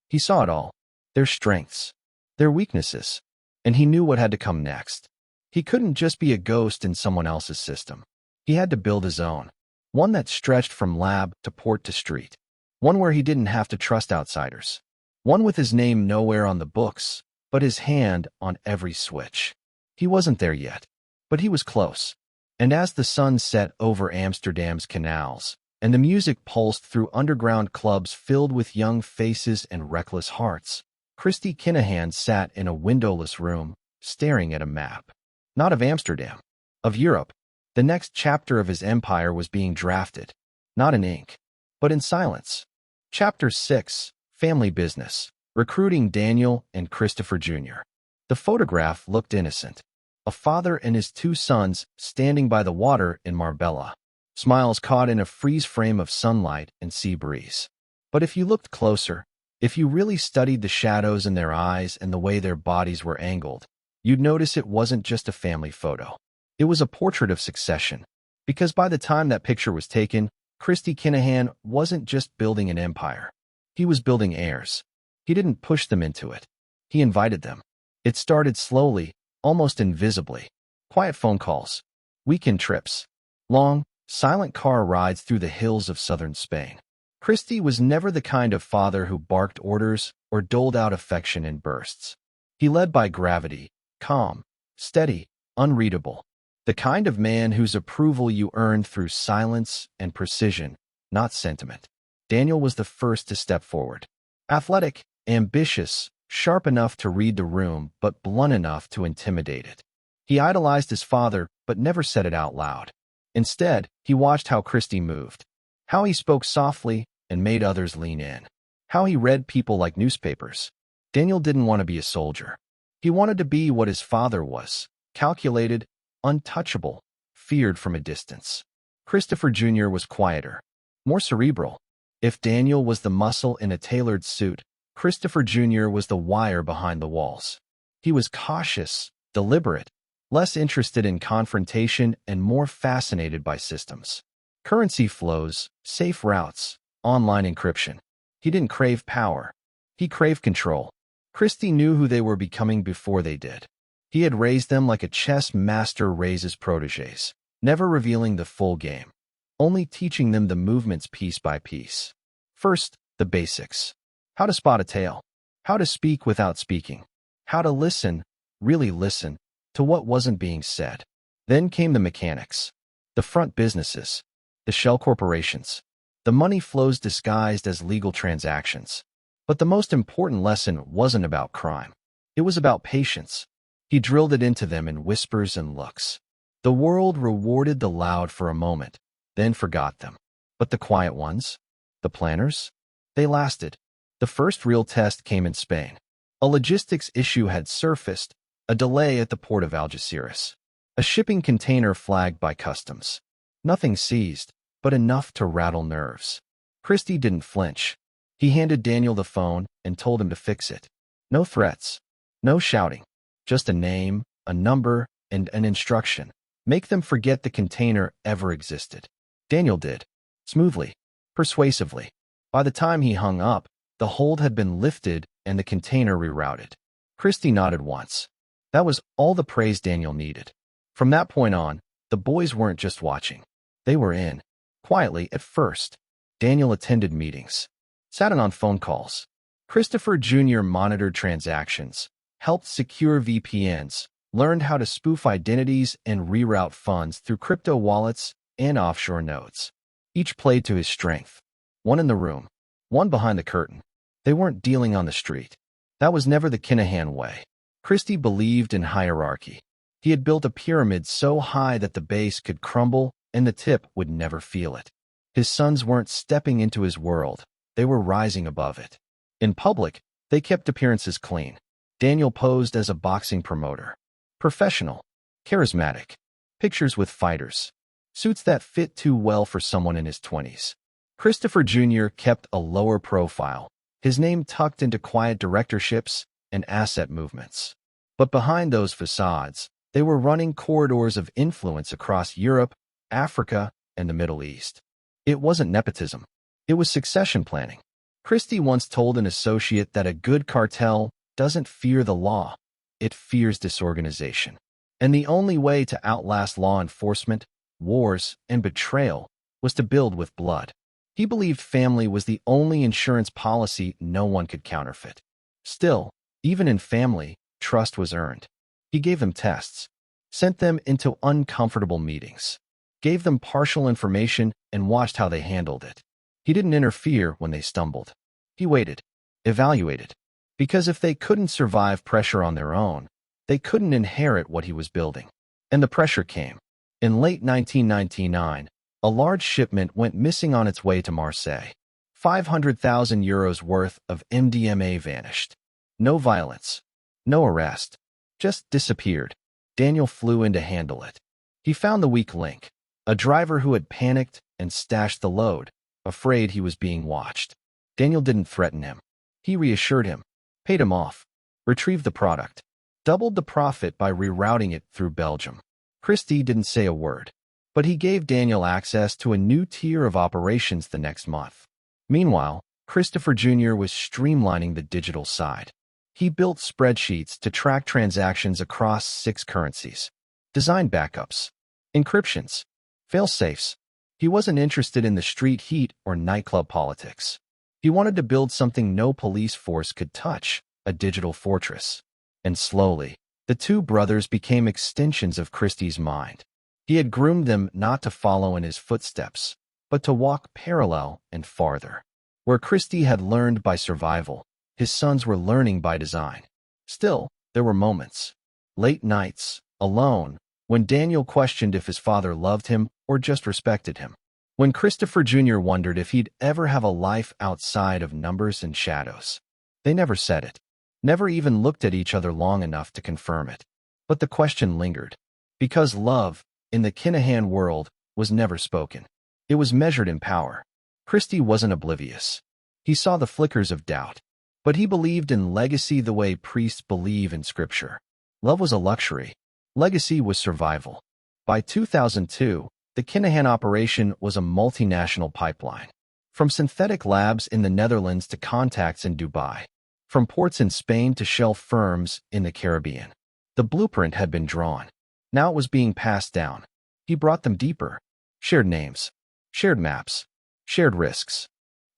He saw it all. Their strengths. Their weaknesses. And he knew what had to come next. He couldn't just be a ghost in someone else's system. He had to build his own. One that stretched from lab to port to street. One where he didn't have to trust outsiders. One with his name nowhere on the books, but his hand on every switch. He wasn't there yet, but he was close. And as the sun set over Amsterdam's canals, and the music pulsed through underground clubs filled with young faces and reckless hearts, Christy Kinahan sat in a windowless room, staring at a map. Not of Amsterdam, of Europe. The next chapter of his empire was being drafted, not in ink, but in silence. Chapter 6, Family Business, Recruiting Daniel and Christopher Jr. The photograph looked innocent. A father and his two sons standing by the water in Marbella. Smiles caught in a freeze frame of sunlight and sea breeze. But if you looked closer, if you really studied the shadows in their eyes and the way their bodies were angled, you'd notice it wasn't just a family photo. It was a portrait of succession. Because by the time that picture was taken, Christy Kinahan wasn't just building an empire. He was building heirs. He didn't push them into it. He invited them. It started slowly, almost invisibly. Quiet phone calls, weekend trips, long, silent car rides through the hills of southern Spain. Christy was never the kind of father who barked orders or doled out affection in bursts. He led by gravity, calm, steady, unreadable. The kind of man whose approval you earned through silence and precision, not sentiment. Daniel was the first to step forward. Athletic, ambitious, sharp enough to read the room, but blunt enough to intimidate it. He idolized his father, but never said it out loud. Instead, he watched how Christy moved, how he spoke softly and made others lean in, how he read people like newspapers. Daniel didn't want to be a soldier. He wanted to be what his father was, calculated, untouchable, feared from a distance. Christopher Jr. was quieter, more cerebral. If Daniel was the muscle in a tailored suit, Christopher Jr. was the wire behind the walls. He was cautious, deliberate, less interested in confrontation and more fascinated by systems. Currency flows, safe routes, online encryption. He didn't crave power. He craved control. Christy knew who they were becoming before they did. He had raised them like a chess master raises protégés, never revealing the full game, only teaching them the movements piece by piece. First, the basics. How to spot a tail. How to speak without speaking. How to listen, really listen, to what wasn't being said. Then came the mechanics. The front businesses. The shell corporations. The money flows disguised as legal transactions. But the most important lesson wasn't about crime. It was about patience. He drilled it into them in whispers and looks. The world rewarded the loud for a moment, then forgot them. But the quiet ones, the planners, they lasted. The first real test came in Spain. A logistics issue had surfaced, a delay at the port of Algeciras. A shipping container flagged by customs. Nothing seized, but enough to rattle nerves. Christy didn't flinch. He handed Daniel the phone and told him to fix it. No threats, no shouting, just a name, a number, and an instruction. Make them forget the container ever existed. Daniel did, smoothly, persuasively. By the time he hung up, the hold had been lifted and the container rerouted. Christy nodded once. That was all the praise Daniel needed. From that point on, the boys weren't just watching. They were in. Quietly at first. Daniel attended meetings, sat in on phone calls. Christopher Jr. monitored transactions, helped secure VPNs, learned how to spoof identities and reroute funds through crypto wallets and offshore nodes. Each played to his strength. One in the room, one behind the curtain. They weren't dealing on the street. That was never the Kinahan way. Christy believed in hierarchy. He had built a pyramid so high that the base could crumble and the tip would never feel it. His sons weren't stepping into his world. They were rising above it. In public, they kept appearances clean. Daniel posed as a boxing promoter. Professional, charismatic, pictures with fighters, suits that fit too well for someone in his 20s. Christopher Jr. kept a lower profile, his name tucked into quiet directorships and asset movements. But behind those facades, they were running corridors of influence across Europe, Africa, and the Middle East. It wasn't nepotism. It was succession planning. Christy once told an associate that a good cartel doesn't fear the law. It fears disorganization. And the only way to outlast law enforcement, wars, and betrayal was to build with blood. He believed family was the only insurance policy no one could counterfeit. Still, even in family, trust was earned. He gave them tests, sent them into uncomfortable meetings, gave them partial information, and watched how they handled it. He didn't interfere when they stumbled. He waited, evaluated, because if they couldn't survive pressure on their own, they couldn't inherit what he was building. And the pressure came. In late 1999, a large shipment went missing on its way to Marseille. 500,000 euros worth of MDMA vanished. No violence, no arrest, just disappeared. Daniel flew in to handle it. He found the weak link, a driver who had panicked and stashed the load, afraid he was being watched. Daniel didn't threaten him. He reassured him, paid him off, retrieved the product. doubled the profit by rerouting it through Belgium. Christy didn't say a word, but he gave Daniel access to a new tier of operations the next month. Meanwhile, Christopher Jr. was streamlining the digital side. He built spreadsheets to track transactions across 6 currencies, designed backups, encryptions, fail-safes. He wasn't interested in the street heat or nightclub politics. He wanted to build something no police force could touch, a digital fortress. And slowly, the two brothers became extensions of Christie's mind. He had groomed them not to follow in his footsteps, but to walk parallel and farther. Where Christie had learned by survival, his sons were learning by design. Still, there were moments, late nights, alone, when Daniel questioned if his father loved him or just respected him. When Christopher Jr. wondered if he'd ever have a life outside of numbers and shadows. They never said it, never even looked at each other long enough to confirm it. But the question lingered. Because love, in the Kinahan world, was never spoken. It was measured in power. Christie wasn't oblivious. He saw the flickers of doubt. But he believed in legacy the way priests believe in scripture. Love was a luxury. Legacy was survival. By 2002, the Kinahan operation was a multinational pipeline. From synthetic labs in the Netherlands to contacts in Dubai. From ports in Spain to shell firms in the Caribbean. The blueprint had been drawn. Now it was being passed down. He brought them deeper. Shared names. Shared maps. Shared risks.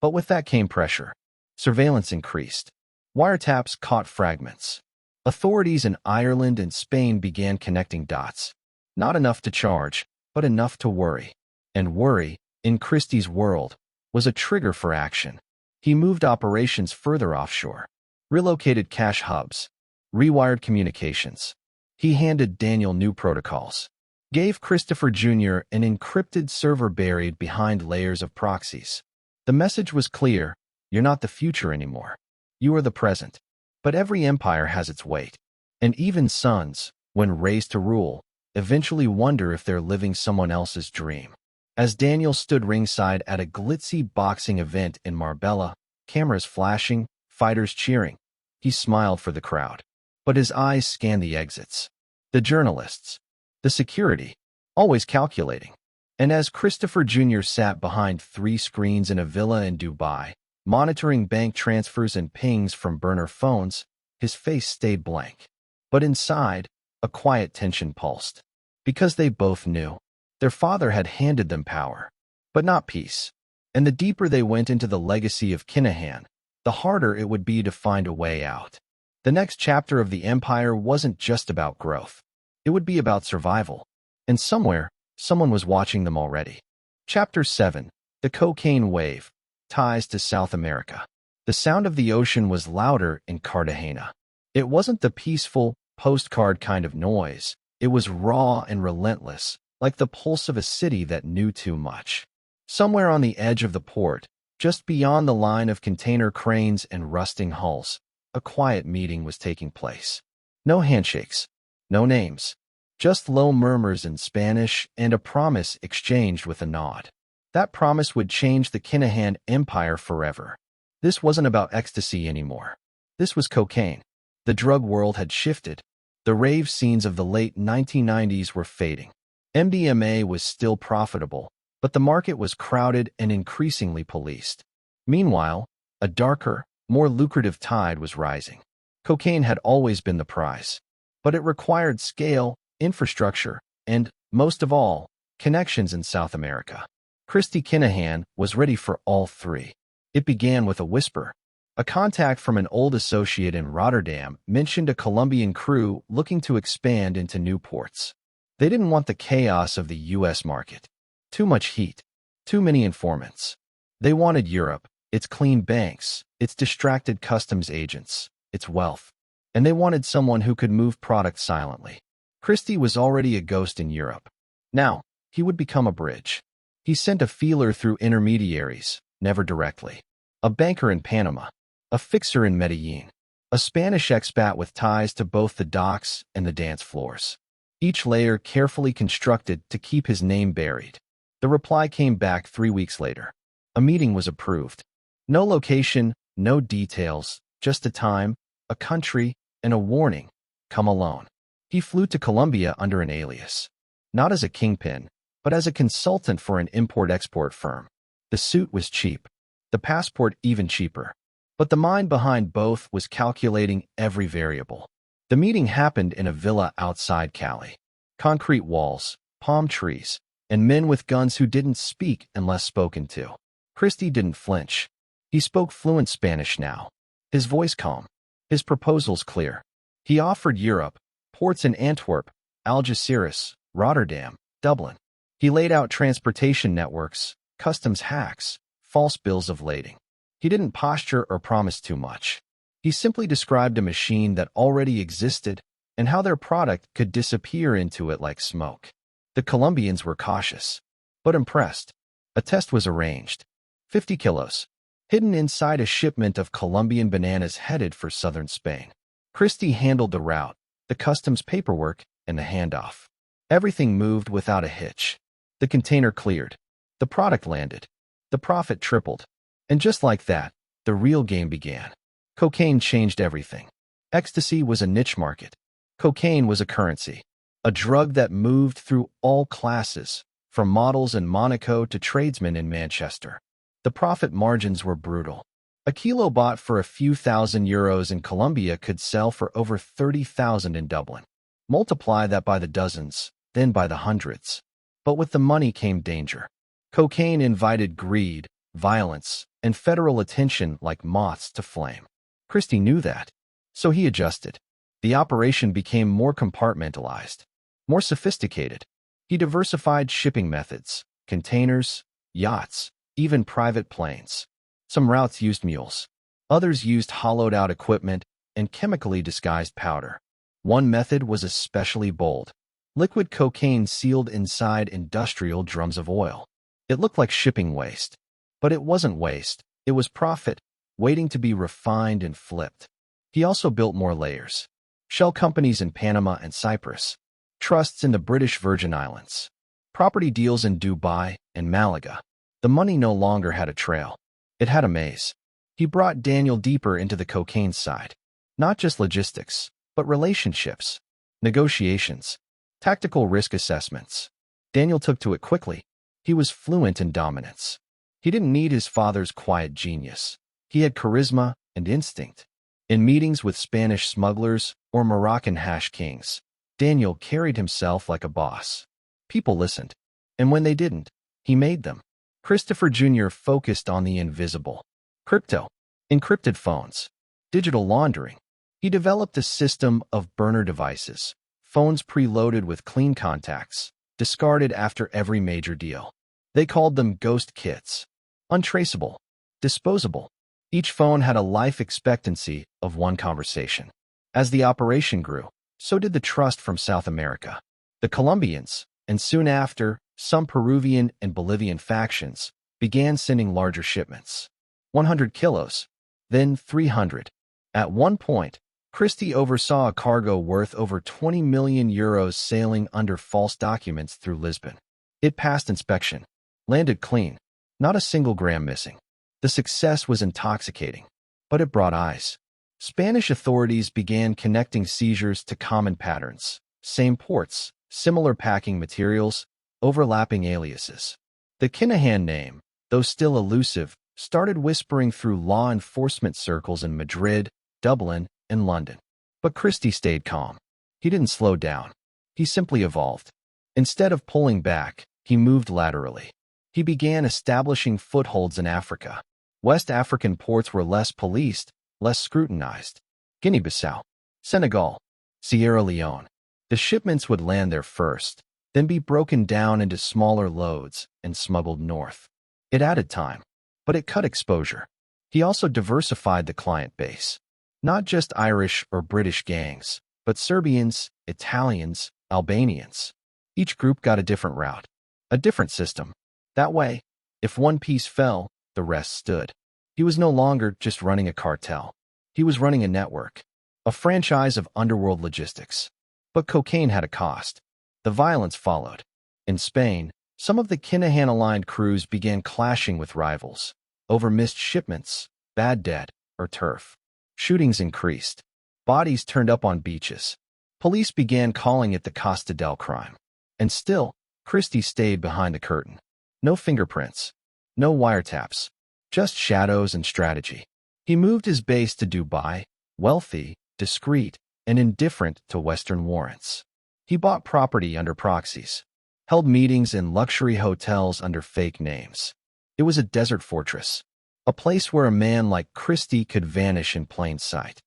But with that came pressure. Surveillance increased. Wiretaps caught fragments. Authorities in Ireland and Spain began connecting dots. Not enough to charge, but enough to worry. And worry, in Christie's world, was a trigger for action. He moved operations further offshore, relocated cash hubs, rewired communications. He handed Daniel new protocols, gave Christopher Jr. an encrypted server buried behind layers of proxies. The message was clear: you're not the future anymore. You are the present. But every empire has its weight. And even sons, when raised to rule, eventually wonder if they're living someone else's dream. As Daniel stood ringside at a glitzy boxing event in Marbella, cameras flashing, fighters cheering, he smiled for the crowd. But his eyes scanned the exits. The journalists. The security. Always calculating. And as Christopher Jr. sat behind 3 screens in a villa in Dubai, monitoring bank transfers and pings from burner phones, his face stayed blank. But inside, a quiet tension pulsed. Because they both knew. Their father had handed them power, but not peace. And the deeper they went into the legacy of Kinahan, the harder it would be to find a way out. The next chapter of the empire wasn't just about growth. It would be about survival. And somewhere, someone was watching them already. Chapter 7. The Cocaine Wave. Ties to South America. The sound of the ocean was louder in Cartagena. It wasn't the peaceful, postcard kind of noise. It was raw and relentless, like the pulse of a city that knew too much. Somewhere on the edge of the port, just beyond the line of container cranes and rusting hulls, a quiet meeting was taking place. No handshakes, no names, just low murmurs in Spanish and a promise exchanged with a nod. That promise would change the Kinahan empire forever. This wasn't about ecstasy anymore. This was cocaine. The drug world had shifted. The rave scenes of the late 1990s were fading. MDMA was still profitable, but the market was crowded and increasingly policed. Meanwhile, a darker, more lucrative tide was rising. Cocaine had always been the prize, but it required scale, infrastructure, and, most of all, connections in South America. Christy Kinahan was ready for all 3. It began with a whisper. A contact from an old associate in Rotterdam mentioned a Colombian crew looking to expand into new ports. They didn't want the chaos of the US market. Too much heat. Too many informants. They wanted Europe, its clean banks, its distracted customs agents, its wealth. And they wanted someone who could move product silently. Christie was already a ghost in Europe. Now, he would become a bridge. He sent a feeler through intermediaries, never directly. A banker in Panama. A fixer in Medellin. A Spanish expat with ties to both the docks and the dance floors. Each layer carefully constructed to keep his name buried. The reply came back 3 weeks later. A meeting was approved. No location, no details, just a time, a country, and a warning. come alone. He flew to Colombia under an alias, not as a kingpin, but as a consultant for an import-export firm. The suit was cheap, the passport even cheaper. But the mind behind both was calculating every variable. The meeting happened in a villa outside Cali. Concrete walls, palm trees, and men with guns who didn't speak unless spoken to. Christy didn't flinch. He spoke fluent Spanish now, his voice calm, his proposals clear. He offered Europe, ports in Antwerp, Algeciras, Rotterdam, Dublin. He laid out transportation networks, customs hacks, false bills of lading. He didn't posture or promise too much. He simply described a machine that already existed and how their product could disappear into it like smoke. The Colombians were cautious, but impressed. A test was arranged. 50 kilos, hidden inside a shipment of Colombian bananas headed for southern Spain. Christy handled the route, the customs paperwork, and the handoff. Everything moved without a hitch. The container cleared. The product landed. The profit tripled. And just like that, the real game began. Cocaine changed everything. Ecstasy was a niche market. Cocaine was a currency, a drug that moved through all classes, from models in Monaco to tradesmen in Manchester. The profit margins were brutal. A kilo bought for a few €1,000 in Colombia could sell for over 30,000 in Dublin. Multiply that by the dozens, then by the hundreds. But with the money came danger. Cocaine invited greed, violence, and federal attention like moths to flame. Christy knew that, so he adjusted. The operation became more compartmentalized, more sophisticated. He diversified shipping methods, containers, yachts, even private planes. Some routes used mules. Others used hollowed-out equipment and chemically disguised powder. One method was especially bold. Liquid cocaine sealed inside industrial drums of oil. It looked like shipping waste. But it wasn't waste. It was profit, waiting to be refined and flipped. He also built more layers. Shell companies in Panama and Cyprus, trusts in the British Virgin Islands, property deals in Dubai and Malaga. The money no longer had a trail. It had a maze. He brought Daniel deeper into the cocaine side. Not just logistics, but relationships, negotiations, tactical risk assessments. Daniel took to it quickly. He was fluent in dominance. He didn't need his father's quiet genius. He had charisma and instinct. In meetings with Spanish smugglers or Moroccan hash kings, Daniel carried himself like a boss. People listened, and when they didn't, he made them. Christopher Jr. focused on the invisible. Crypto, encrypted phones, digital laundering. He developed a system of burner devices, phones preloaded with clean contacts, discarded after every major deal. They called them ghost kits. Untraceable, disposable. Each phone had a life expectancy of one conversation. As the operation grew, so did the trust from South America. The Colombians, and soon after, some Peruvian and Bolivian factions, began sending larger shipments. 100 kilos, then 300. At one point, Christy oversaw a cargo worth over €20 million sailing under false documents through Lisbon. It passed inspection, landed clean, not a single gram missing. The success was intoxicating, but it brought eyes. Spanish authorities began connecting seizures to common patterns. Same ports, similar packing materials, overlapping aliases. The Kinahan name, though still elusive, started whispering through law enforcement circles in Madrid, Dublin, and London. But Christy stayed calm. He didn't slow down. He simply evolved. Instead of pulling back, he moved laterally. He began establishing footholds in Africa. West African ports were less policed, less scrutinized. Guinea-Bissau, Senegal, Sierra Leone. The shipments would land there first, then be broken down into smaller loads and smuggled north. It added time, but it cut exposure. He also diversified the client base. Not just Irish or British gangs, but Serbians, Italians, Albanians. Each group got a different route, a different system. That way, if one piece fell, the rest stood. He was no longer just running a cartel. He was running a network, a franchise of underworld logistics. But cocaine had a cost. The violence followed. In Spain, some of the Kinahan-aligned crews began clashing with rivals over missed shipments, bad debt, or turf. Shootings increased. Bodies turned up on beaches. Police began calling it the Costa del Crime. And still, Christy stayed behind the curtain. No fingerprints, no wiretaps, just shadows and strategy. He moved his base to Dubai, wealthy, discreet, and indifferent to Western warrants. He bought property under proxies, held meetings in luxury hotels under fake names. It was a desert fortress, a place where a man like Christy could vanish in plain sight.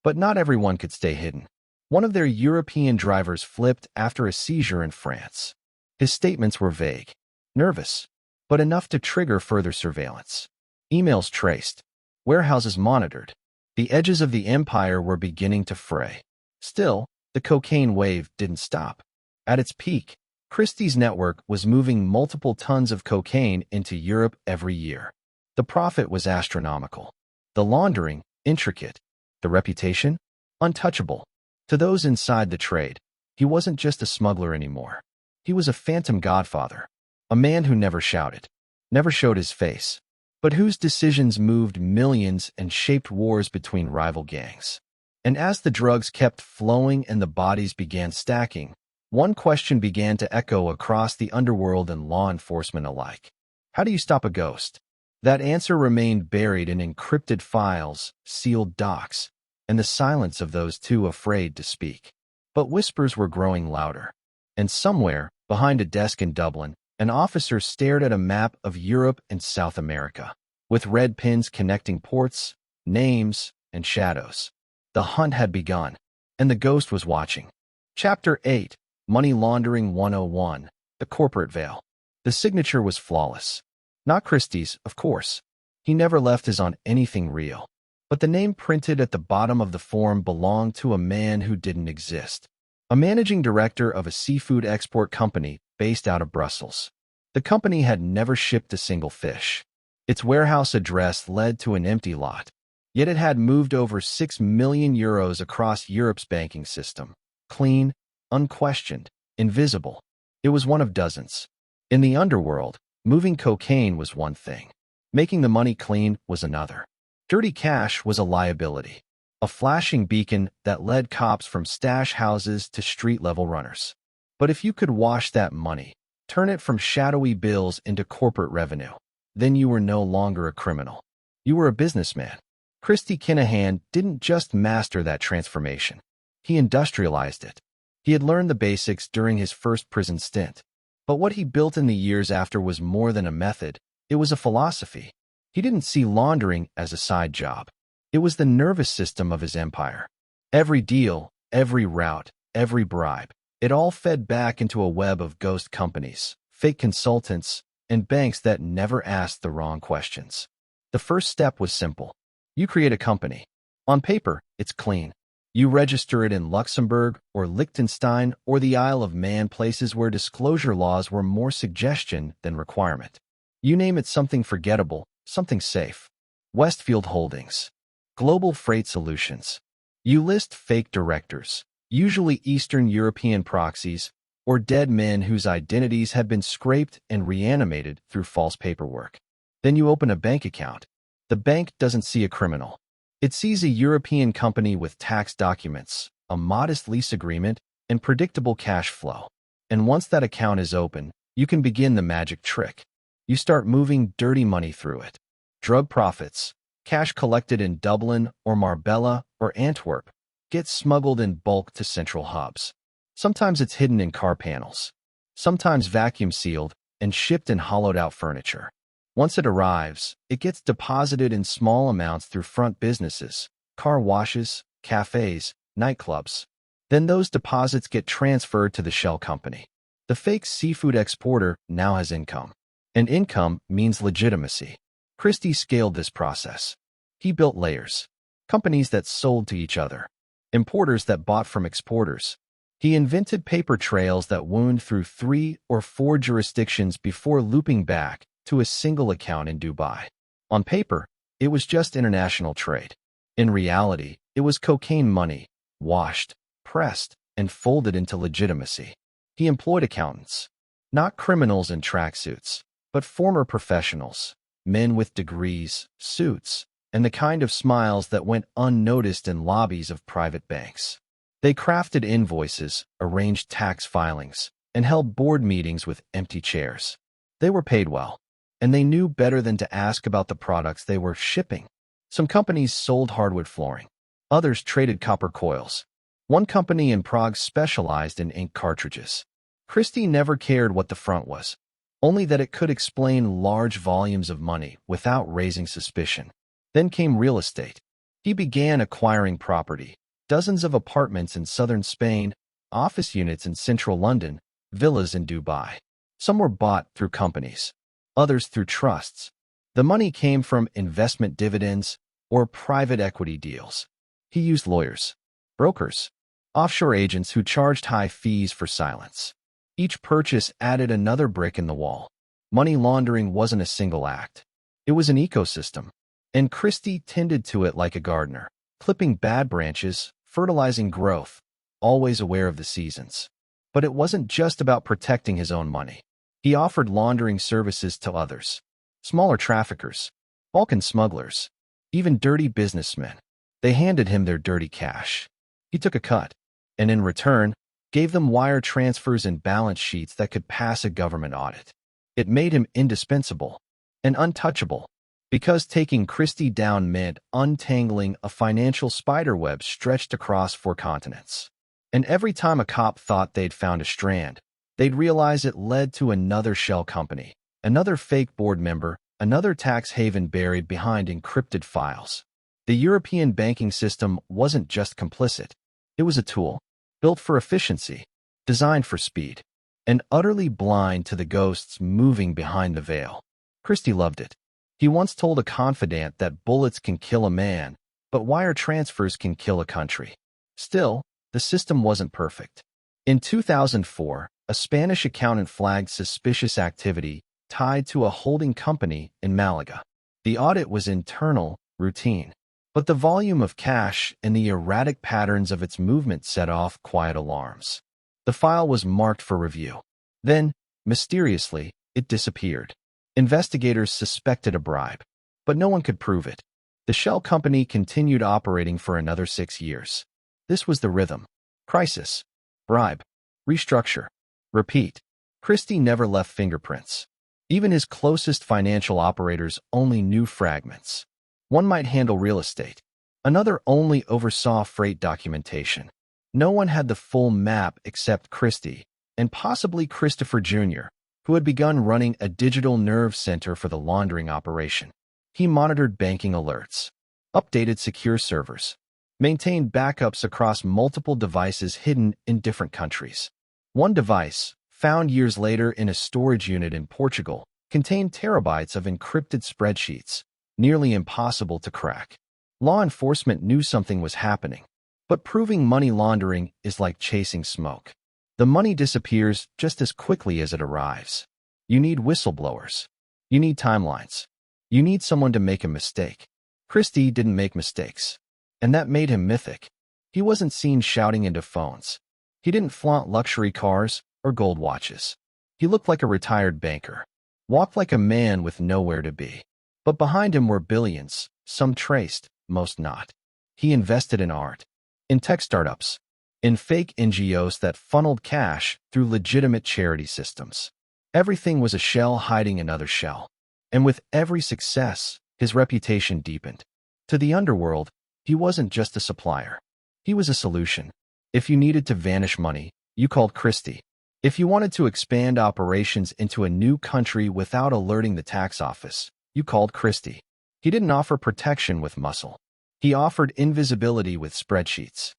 But not everyone could stay hidden. One of their European drivers flipped after a seizure in France. His statements were vague, nervous, but enough to trigger further surveillance. Emails traced, warehouses monitored. The edges of the empire were beginning to fray. Still, the cocaine wave didn't stop. At its peak, Christie's network was moving multiple tons of cocaine into Europe every year. The profit was astronomical. The laundering, intricate. The reputation, untouchable. To those inside the trade, he wasn't just a smuggler anymore. He was a phantom godfather, a man who never shouted, never showed his face, but whose decisions moved millions and shaped wars between rival gangs. And as the drugs kept flowing and the bodies began stacking, one question began to echo across the underworld and law enforcement alike. How do you stop a ghost? That answer remained buried in encrypted files, sealed docs, and the silence of those too afraid to speak. But whispers were growing louder. And somewhere, behind a desk in Dublin, an officer stared at a map of Europe and South America, with red pins connecting ports, names, and shadows. The hunt had begun, and the ghost was watching. Chapter 8, Money Laundering 101, The Corporate Veil. The signature was flawless. Not Christie's, of course. He never left his on anything real. But the name printed at the bottom of the form belonged to a man who didn't exist. A managing director of a seafood export company based out of Brussels. The company had never shipped a single fish. Its warehouse address led to an empty lot. Yet it had moved over 6 million euros across Europe's banking system. Clean, unquestioned, invisible. It was one of dozens. In the underworld, moving cocaine was one thing. Making the money clean was another. Dirty cash was a liability. A flashing beacon that led cops from stash houses to street-level runners. But if you could wash that money, turn it from shadowy bills into corporate revenue, then you were no longer a criminal. You were a businessman. Christy Kinahan didn't just master that transformation. He industrialized it. He had learned the basics during his first prison stint. But what he built in the years after was more than a method. It was a philosophy. He didn't see laundering as a side job. It was the nervous system of his empire. Every deal, every route, every bribe, it all fed back into a web of ghost companies, fake consultants, and banks that never asked the wrong questions. The first step was simple. You create a company. On paper, it's clean. You register it in Luxembourg or Liechtenstein or the Isle of Man, places where disclosure laws were more suggestion than requirement. You name it something forgettable, something safe. Westfield Holdings. Global Freight Solutions. You list fake directors, usually Eastern European proxies, or dead men whose identities had been scraped and reanimated through false paperwork. Then you open a bank account. The bank doesn't see a criminal. It sees a European company with tax documents, a modest lease agreement, and predictable cash flow. And once that account is open, you can begin the magic trick. You start moving dirty money through it. Drug profits, cash collected in Dublin or Marbella or Antwerp, gets smuggled in bulk to central hubs. Sometimes it's hidden in car panels. Sometimes vacuum sealed and shipped in hollowed-out furniture. Once it arrives, it gets deposited in small amounts through front businesses, car washes, cafes, nightclubs. Then those deposits get transferred to the shell company. The fake seafood exporter now has income. And income means legitimacy. Christy scaled this process. He built layers. Companies that sold to each other. Importers that bought from exporters. He invented paper trails that wound through 3 or 4 jurisdictions before looping back to a single account in Dubai. On paper, it was just international trade. In reality, it was cocaine money, washed, pressed, and folded into legitimacy. He employed accountants, not criminals in tracksuits, but former professionals, men with degrees, suits, and the kind of smiles that went unnoticed in lobbies of private banks. They crafted invoices, arranged tax filings, and held board meetings with empty chairs. They were paid well, and they knew better than to ask about the products they were shipping. Some companies sold hardwood flooring. Others traded copper coils. One company in Prague specialized in ink cartridges. Christy never cared what the front was, only that it could explain large volumes of money without raising suspicion. Then came real estate. He began acquiring property, dozens of apartments in southern Spain, office units in central London, villas in Dubai. Some were bought through companies, others through trusts. The money came from investment dividends or private equity deals. He used lawyers, brokers, offshore agents who charged high fees for silence. Each purchase added another brick in the wall. Money laundering wasn't a single act. It was an ecosystem, and Christy tended to it like a gardener, clipping bad branches, fertilizing growth, always aware of the seasons. But it wasn't just about protecting his own money. He offered laundering services to others, smaller traffickers, Balkan smugglers, even dirty businessmen. They handed him their dirty cash. He took a cut, and in return, gave them wire transfers and balance sheets that could pass a government audit. It made him indispensable and untouchable, because taking Christy down meant untangling a financial spiderweb stretched across 4 continents. And every time a cop thought they'd found a strand, they'd realize it led to another shell company, another fake board member, another tax haven buried behind encrypted files. The European banking system wasn't just complicit. It was a tool, built for efficiency, designed for speed, and utterly blind to the ghosts moving behind the veil. Christy loved it. He once told a confidant that bullets can kill a man, but wire transfers can kill a country. Still, the system wasn't perfect. In 2004, a Spanish accountant flagged suspicious activity tied to a holding company in Malaga. The audit was internal, routine, but the volume of cash and the erratic patterns of its movement set off quiet alarms. The file was marked for review. Then, mysteriously, it disappeared. Investigators suspected a bribe, but no one could prove it. The shell company continued operating for another 6 years. This was the rhythm. Crisis, bribe, restructure, repeat. Christy never left fingerprints. Even his closest financial operators only knew fragments. One might handle real estate. Another only oversaw freight documentation. No one had the full map except Christy, and possibly Christopher Jr., who had begun running a digital nerve center for the laundering operation. He monitored banking alerts, updated secure servers, maintained backups across multiple devices hidden in different countries. One device, found years later in a storage unit in Portugal, contained terabytes of encrypted spreadsheets, nearly impossible to crack. Law enforcement knew something was happening, but proving money laundering is like chasing smoke. The money disappears just as quickly as it arrives. You need whistleblowers. You need timelines. You need someone to make a mistake. Christy didn't make mistakes, and that made him mythic. He wasn't seen shouting into phones. He didn't flaunt luxury cars or gold watches. He looked like a retired banker, walked like a man with nowhere to be. But behind him were billions, some traced, most not. He invested in art, in tech startups, in fake NGOs that funneled cash through legitimate charity systems. Everything was a shell hiding another shell. And with every success, his reputation deepened. To the underworld, he wasn't just a supplier. He was a solution. If you needed to vanish money, you called Christy. If you wanted to expand operations into a new country without alerting the tax office, you called Christy. He didn't offer protection with muscle. He offered invisibility with spreadsheets.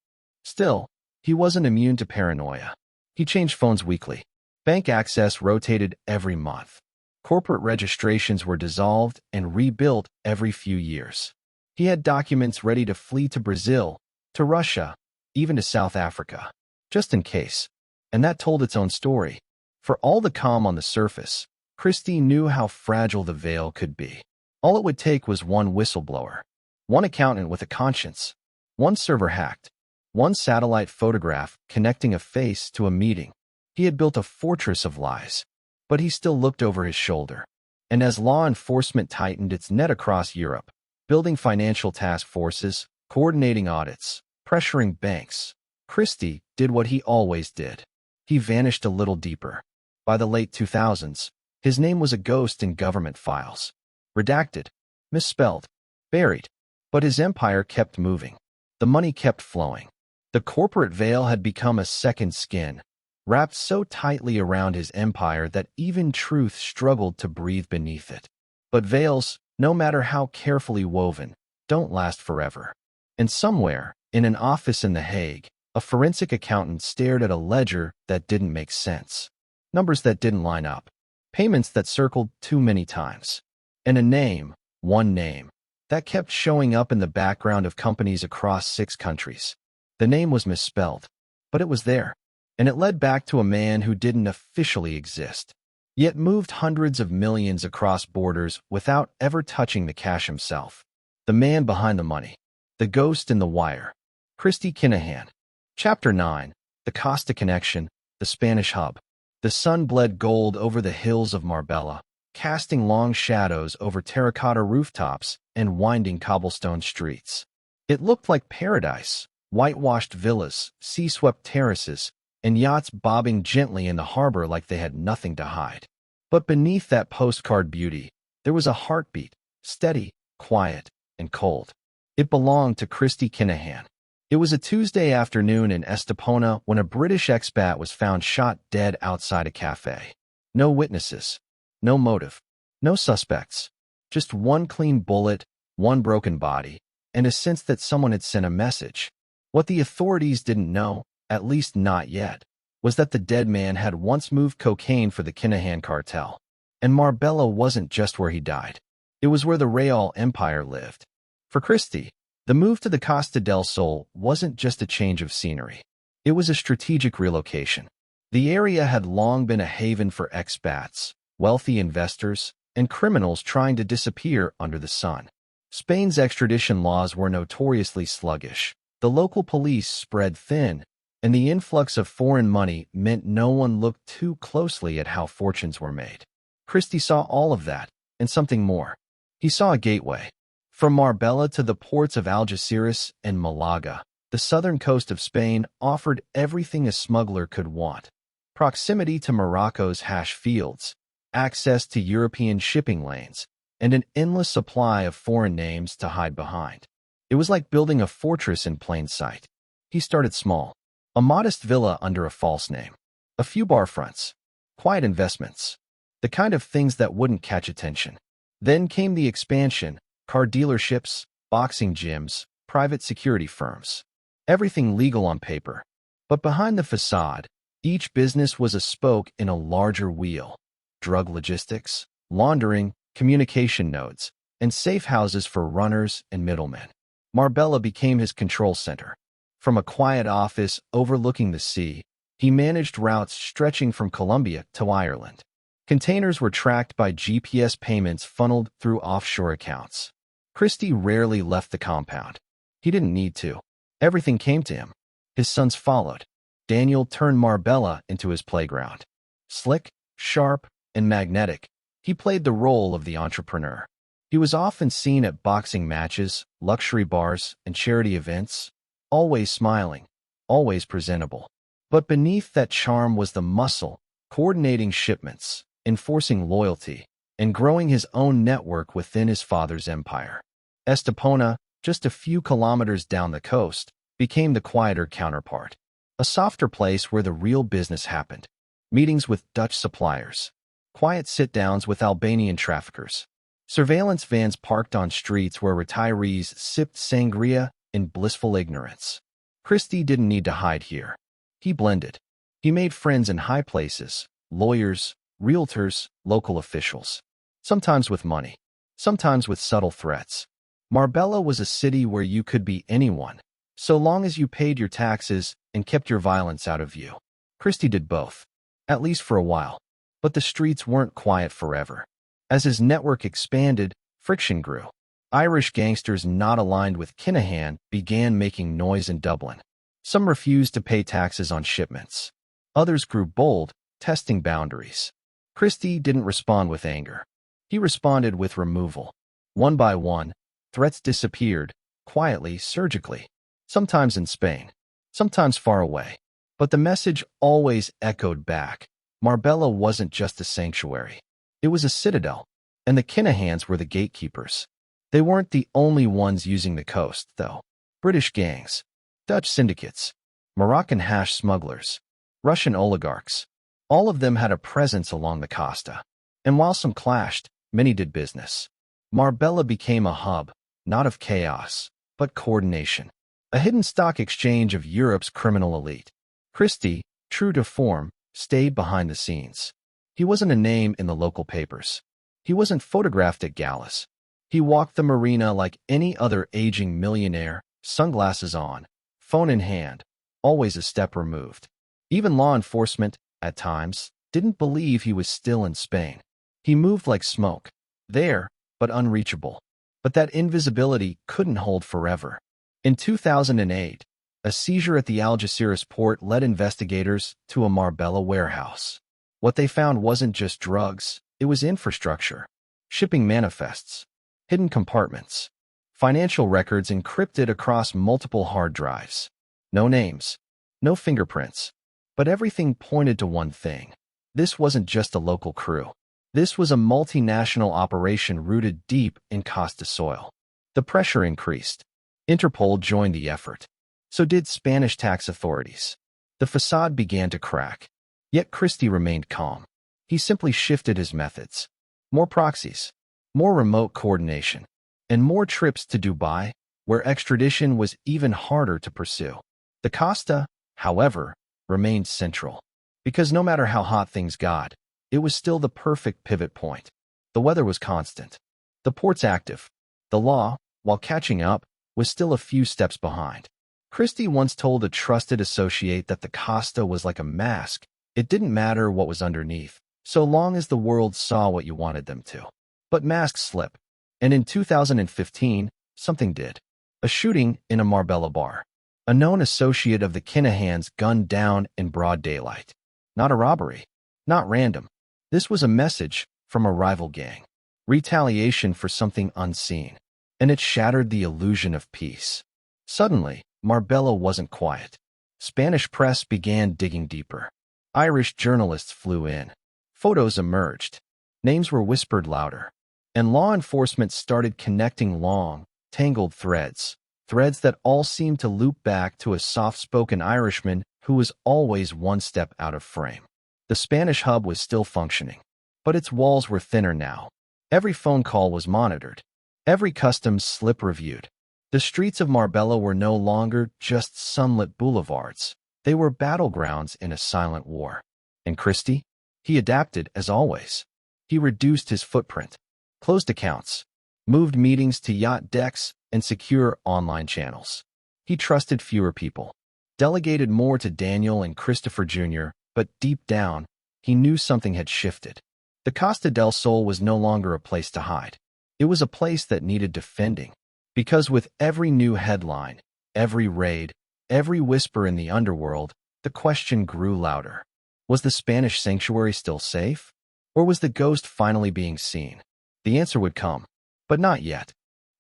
Still, he wasn't immune to paranoia. He changed phones weekly. Bank access rotated every month. Corporate registrations were dissolved and rebuilt every few years. He had documents ready to flee to Brazil, to Russia, even to South Africa, just in case. And that told its own story. For all the calm on the surface, Christy knew how fragile the veil could be. All it would take was one whistleblower, one accountant with a conscience, one server hacked, one satellite photograph connecting a face to a meeting. He had built a fortress of lies, but he still looked over his shoulder. And as law enforcement tightened its net across Europe, building financial task forces, coordinating audits, pressuring banks, Christy did what he always did. He vanished a little deeper. By the late 2000s, his name was a ghost in government files. Redacted, misspelled, buried. But his empire kept moving. The money kept flowing. The corporate veil had become a second skin, wrapped so tightly around his empire that even truth struggled to breathe beneath it. But veils, no matter how carefully woven, don't last forever. And somewhere, in an office in The Hague, a forensic accountant stared at a ledger that didn't make sense. Numbers that didn't line up. Payments that circled too many times. And a name, one name, that kept showing up in the background of companies across 6 countries. The name was misspelled, but it was there. And it led back to a man who didn't officially exist, yet moved hundreds of millions across borders without ever touching the cash himself. The man behind the money. The ghost in the wire. Christy Kinahan. Chapter 9. The Costa Connection, the Spanish hub. The sun bled gold over the hills of Marbella, casting long shadows over terracotta rooftops and winding cobblestone streets. It looked like paradise, whitewashed villas, sea-swept terraces, and yachts bobbing gently in the harbor like they had nothing to hide. But beneath that postcard beauty, there was a heartbeat, steady, quiet, and cold. It belonged to Christy Kinahan. It was a Tuesday afternoon in Estepona when a British expat was found shot dead outside a cafe. No witnesses, no motive, no suspects, just one clean bullet, one broken body, and a sense that someone had sent a message. What the authorities didn't know, at least not yet, was that the dead man had once moved cocaine for the Kinahan cartel. And Marbella wasn't just where he died. It was where the Real Empire lived. For Christy, the move to the Costa del Sol wasn't just a change of scenery. It was a strategic relocation. The area had long been a haven for expats, wealthy investors, and criminals trying to disappear under the sun. Spain's extradition laws were notoriously sluggish. The local police spread thin, and the influx of foreign money meant no one looked too closely at how fortunes were made. Christy saw all of that, and something more. He saw a gateway. From Marbella to the ports of Algeciras and Malaga, the southern coast of Spain offered everything a smuggler could want. Proximity to Morocco's hash fields, access to European shipping lanes, and an endless supply of foreign names to hide behind. It was like building a fortress in plain sight. He started small. A modest villa under a false name. A few bar fronts. Quiet investments. The kind of things that wouldn't catch attention. Then came the expansion. Car dealerships, boxing gyms, private security firms. Everything legal on paper. But behind the facade, each business was a spoke in a larger wheel. Drug logistics, laundering, communication nodes, and safe houses for runners and middlemen. Marbella became his control center. From a quiet office overlooking the sea, he managed routes stretching from Colombia to Ireland. Containers were tracked by GPS payments funneled through offshore accounts. Christy rarely left the compound. He didn't need to. Everything came to him. His sons followed. Daniel turned Marbella into his playground. Slick, sharp, and magnetic, he played the role of the entrepreneur. He was often seen at boxing matches, luxury bars, and charity events, always smiling, always presentable. But beneath that charm was the muscle, coordinating shipments, enforcing loyalty, and growing his own network within his father's empire. Estepona, just a few kilometers down the coast, became the quieter counterpart. A softer place where the real business happened. Meetings with Dutch suppliers. Quiet sit-downs with Albanian traffickers. Surveillance vans parked on streets where retirees sipped sangria in blissful ignorance. Christy didn't need to hide here. He blended. He made friends in high places, lawyers, realtors, local officials. Sometimes with money, sometimes with subtle threats. Marbella was a city where you could be anyone, so long as you paid your taxes and kept your violence out of view. Christy did both, at least for a while. But the streets weren't quiet forever. As his network expanded, friction grew. Irish gangsters not aligned with Kinahan began making noise in Dublin. Some refused to pay taxes on shipments. Others grew bold, testing boundaries. Christy didn't respond with anger. He responded with removal. One by one, threats disappeared, quietly, surgically. Sometimes in Spain, sometimes far away. But the message always echoed back. Marbella wasn't just a sanctuary. It was a citadel, and the Kinahans were the gatekeepers. They weren't the only ones using the coast, though. British gangs, Dutch syndicates, Moroccan hash smugglers, Russian oligarchs, all of them had a presence along the costa. And while some clashed, many did business. Marbella became a hub, not of chaos, but coordination. A hidden stock exchange of Europe's criminal elite. Christy, true to form, stayed behind the scenes. He wasn't a name in the local papers. He wasn't photographed at galas. He walked the marina like any other aging millionaire, sunglasses on, phone in hand, always a step removed. Even law enforcement, at times, didn't believe he was still in Spain. He moved like smoke, there, but unreachable. But that invisibility couldn't hold forever. In 2008, a seizure at the Algeciras port led investigators to a Marbella warehouse. What they found wasn't just drugs, it was infrastructure, shipping manifests, hidden compartments, financial records encrypted across multiple hard drives. No names, no fingerprints, but everything pointed to one thing. This wasn't just a local crew. This was a multinational operation rooted deep in Costa soil. The pressure increased. Interpol joined the effort. So did Spanish tax authorities. The facade began to crack. Yet Christy remained calm. He simply shifted his methods. More proxies, more remote coordination, and more trips to Dubai, where extradition was even harder to pursue. The Costa, however, remained central. Because no matter how hot things got, it was still the perfect pivot point. The weather was constant. The port's active. The law, while catching up, was still a few steps behind. Christy once told a trusted associate that the Costa was like a mask. It didn't matter what was underneath, so long as the world saw what you wanted them to. But masks slip. And in 2015, something did. A shooting in a Marbella bar. A known associate of the Kinahans gunned down in broad daylight. Not a robbery. Not random. This was a message from a rival gang. Retaliation for something unseen. And it shattered the illusion of peace. Suddenly, Marbella wasn't quiet. Spanish press began digging deeper. Irish journalists flew in. Photos emerged. Names were whispered louder. And law enforcement started connecting long, tangled threads. Threads that all seemed to loop back to a soft-spoken Irishman who was always one step out of frame. The Spanish hub was still functioning, but its walls were thinner now. Every phone call was monitored. Every customs slip reviewed. The streets of Marbella were no longer just sunlit boulevards. They were battlegrounds in a silent war. And Christy? He adapted as always. He reduced his footprint, closed accounts, moved meetings to yacht decks and secure online channels. He trusted fewer people, delegated more to Daniel and Christopher Jr., but deep down, he knew something had shifted. The Costa del Sol was no longer a place to hide. It was a place that needed defending. Because with every new headline, every raid, every whisper in the underworld, the question grew louder. Was the Spanish sanctuary still safe? Or was the ghost finally being seen? The answer would come, but not yet.